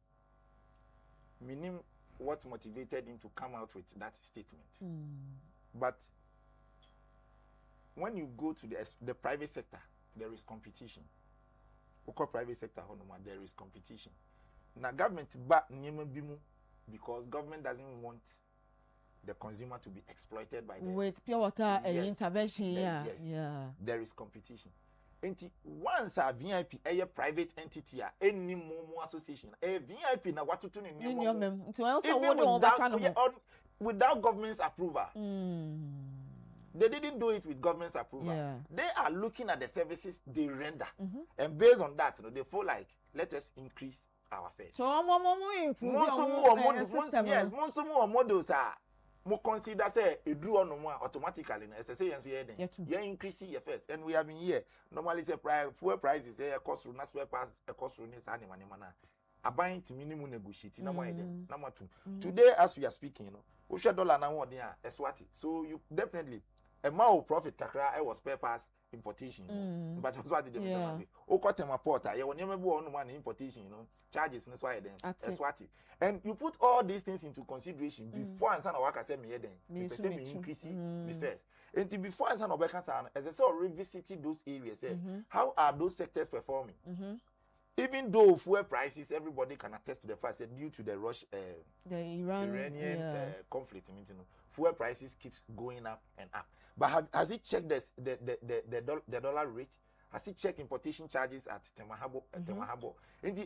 meaning what motivated him to come out with that statement. But when you go to the private sector, there is competition. Private sector, there is competition. Now, government back bimu because government doesn't want the consumer to be exploited by them. With pure water intervention, yeah. There is competition. Once a VIP, a private entity, any more association, a VIP na what to do without government's approval. They didn't do it with government's approval. Yeah. They are looking at the services they render, and based on that, they feel like let us increase our fares. So, improve models are. Mo consider say a drew on one automatically as I say you increase your first and we have been here normally say fuel prices say a cost run spare parts a cost run is animal a buying to minimum negotiating number 2 today as we are speaking we share dollar now there Eswati so you definitely a more profit kakra I was spare parts importation but Eswati the okotema porta you never go on one importation charges that's why then Eswati and you put all these things into consideration before and son of work I say me then me increase me first and before and son of work as I say revisiting those areas how are those sectors performing even though fuel prices everybody can attest to the fact that due to the the Iranian conflict fuel prices keeps going up and up but has it checked the dollar rate? Has he checked importation charges at Temahabo?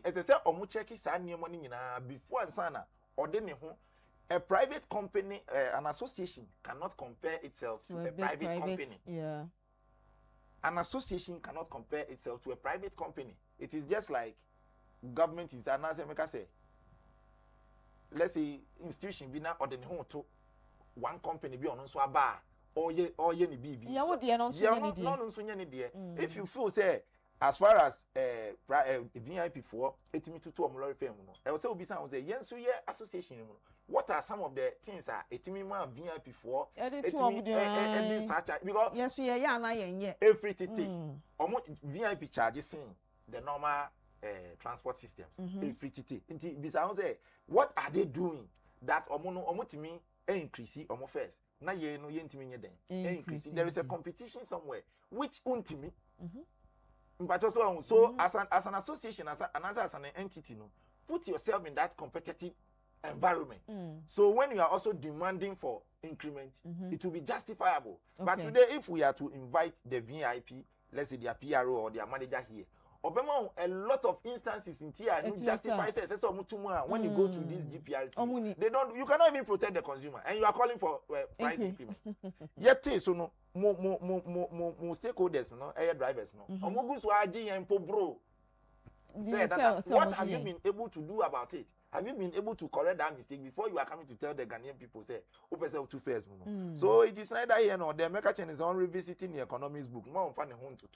As I said, omu check is money before and sana or then a private company, an association cannot compare itself to a private company. Yeah. An association cannot compare itself to a private company. It is just like government is that let's say institution be now or then to one company be on a bar. Or any BB. If you feel say as far as VIP for it me to omolori fam no I will say obi san say yen so ye association no what are some of the things are it me man VIP for because yes yeah na yen every VIP charges the normal transport systems every titi bisa say what are they doing that omo timi increase omo first na ye no yentimi nye den increase there is a competition somewhere which untimi but also so as an association as an entity no put yourself in that competitive environment so when you are also demanding for increment it will be justifiable but today if we are to invite the VIP let's say their PRO or their manager here Obama, a lot of instances in TIA justify says when you go to this GPRT, they don't. You cannot even protect the consumer, and you are calling for price increment. Yet, so no more stakeholders, no air drivers, no. Omogus wa GM bro. What have you been able to do about it? Have you been able to correct that mistake before you are coming to tell the Ghanaian people say, "Open sell two fares, So it is neither here nor there. Mekachen is on revisiting the economics book. More fun home to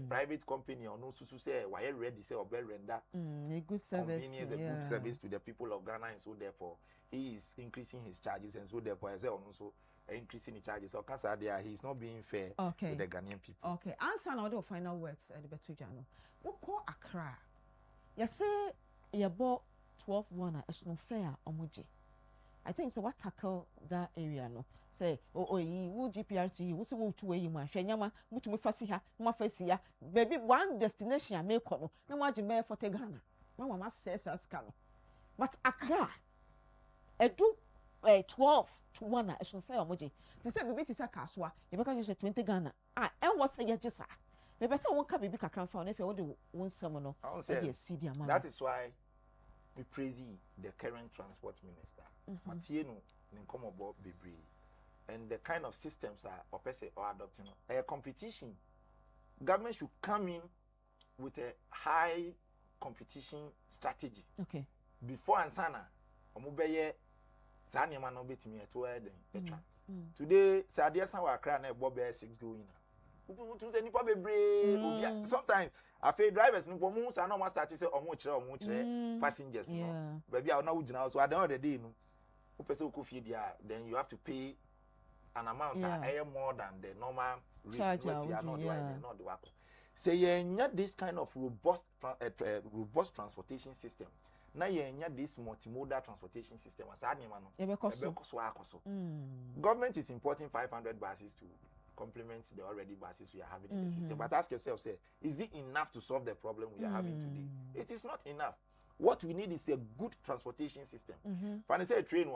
private company or no susu say why ready say or better render a good service, convenience, a good service to the people of Ghana, and so therefore he is increasing his charges, and so therefore as well also increasing the charges. So cancer there he is not being fair to the Ghanaian people. Okay, answer now the final words at the Betujano. What call Accra? You say you bought 12-1 is no fair omoji. I think so what tackle that area no. Say you GPRT you say wo two way ma hwenyama mutu me fasiha ma fasia baby one destination make no na ma je me for Ghana. Na ma says aska no. But Accra edu 12-1 is no fair omoji. To say baby tisa kaswa you because you say 20 Ghana. Ah en what say je sa. Maybe say one can be kakran fa na fe wo de won sam no. That is why we praise the current transport minister. Matieno Nkomobo Bibri. And the kind of systems are or adopting a competition. Government should come in with a high competition strategy. Okay. Before Ansana, Omubeye Sanyama no bit me at where then. Today, Sadia Sawa Cran Bob 6 going. to say nipa bebre sometimes I feel drivers no mo say no ma start say omo kire passengers no baby a na wo gina so at the end of the day no o pese ko fie dia then you have to pay an amount that more than the normal rate what you are not the work. Say you this kind of robust transportation system. Now you this multimodal transportation system. Government is importing 500 buses to complement the already buses we are having in the system. But ask yourself, say, is it enough to solve the problem we are having today? It is not enough. What we need is a good transportation system. When I say a train,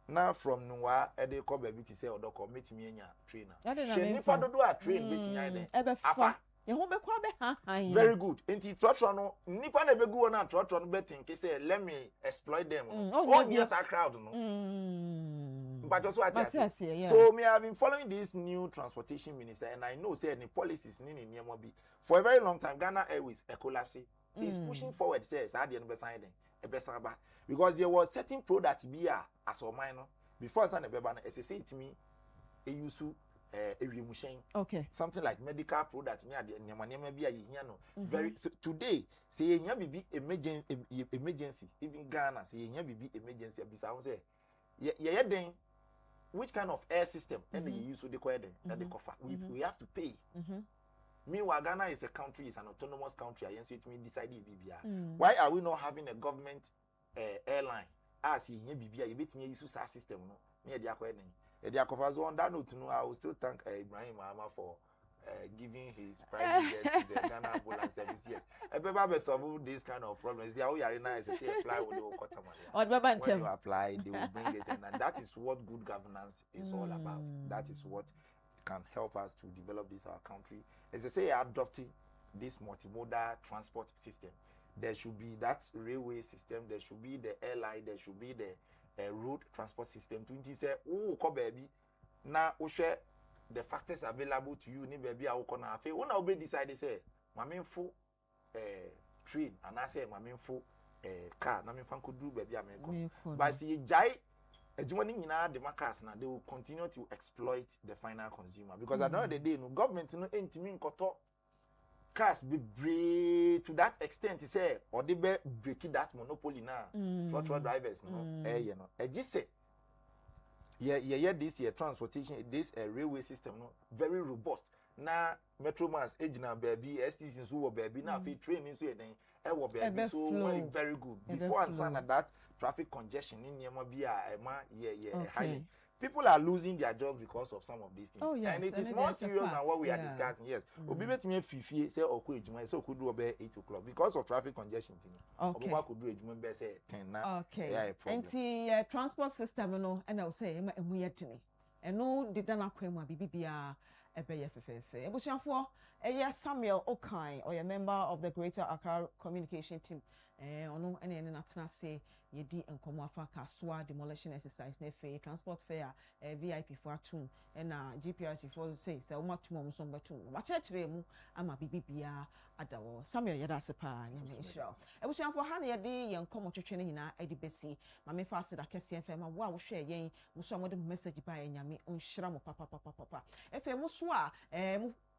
now from Noah, they call baby to say, or don't commit me in your trainer. She need to do a train betting. Very good. Inti Trotron, Nipa never go on a Trotron betting. Say, let me exploit them. Oh, yes, a crowd, no. But just what I say. So, me have been following this new transportation minister, and I know say the policies in Niamobi for a very long time. Ghana Airways, Ecolapse, is pushing forward. Says, I didn't sign them. Because there was certain product as a minor before I signed a baby, as I say to me, a use okay, something like medical products very so today say you be emergency even Ghana say you be emergency say then which kind of air system and you use the call them that they cover we have to pay. Meanwhile, Ghana is a country, is an autonomous country. I answer to me decide why are we not having a government airline as you bet me use that system no near the on that note, I will still thank Ibrahim Mahama for giving his private jet to the Ghana ambulance service. Yes, everybody solve this kind of problems. They are nice. They say fly with the when you apply, they will bring it, and that is what good governance is all about. That is what can help us to develop this our country. As I say, adopting this multimodal transport system. There should be that railway system. There should be the airline. There should be the road transport system. To say, oh, come baby, now share the factors available to you. Ni baby, I will come now. When I be decide, say, my main full train, and I say my main full car. Na main fan could do baby, I may come. But see, jai, the markets now they will continue to exploit the final consumer because at the end of the day, no government no intimate koto cars be break to that extent. Say or they be breaking that monopoly now. Truck drivers no, you know, just say, this year transportation, this railway system no very robust. Now Metromans age now baby, STC so baby now fit training so then baby so very good. Before and son that traffic congestion in Yamabia high. People are losing their jobs because of some of these things. Oh, yes. And it is more serious than what we are discussing. Yes. Obi bet me fifi say okwe ejuma say could do about 8 o'clock because of traffic congestion thing. Okay. Obi could do ejuma be say 10 now. Okay. And the transport system no and I will say emu yetini. And no did na kwema bibia ebeye fefefe. Ebusiafo Samuel Okai or a member of the Greater Accra Communication Team. Ono ene natena say yedi enkomo afa kaswa demolition exercise na fe transport fare VIP for atum na GPRC for say umatum mo so betum ba chekere mu ama bibia adawo Samuel yeda sepa nyame Israel ebusuafo ha na yedi yenkomo twetwe ne nyina edi besi ma me fa sida kese FM wo a wo hwe yen muso amode message ba nyame onhira mo papa FM so a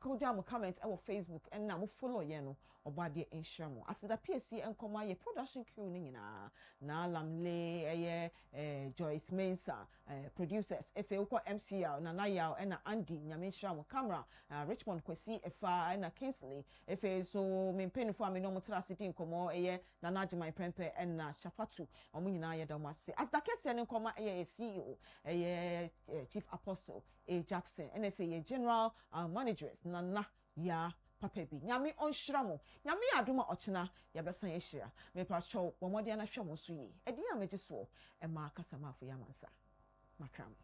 Koja mo comment our Facebook and na mo follow ye no obade enhiramo asida PSC enkoma ye production crew ni nyina na Lamle Joyce Mensa producers FAO MCL na Nayao and Andy nyame enhiramo camera Richmond Kwesi Efa and Kingsley FA so me pen for me no mo tra city enkomo na Najimai Prempe and na Shafatu omo nyina ye damase asida kese enkoma CEO Chief Apostle A Jackson and FA General Managers na ya papa bi nyame onhira mo nyame adoma ochena ya besan ehira me pa chow wo mode na hwe mo so yi edi na megiso e ma kasa ma afo ya mansa makram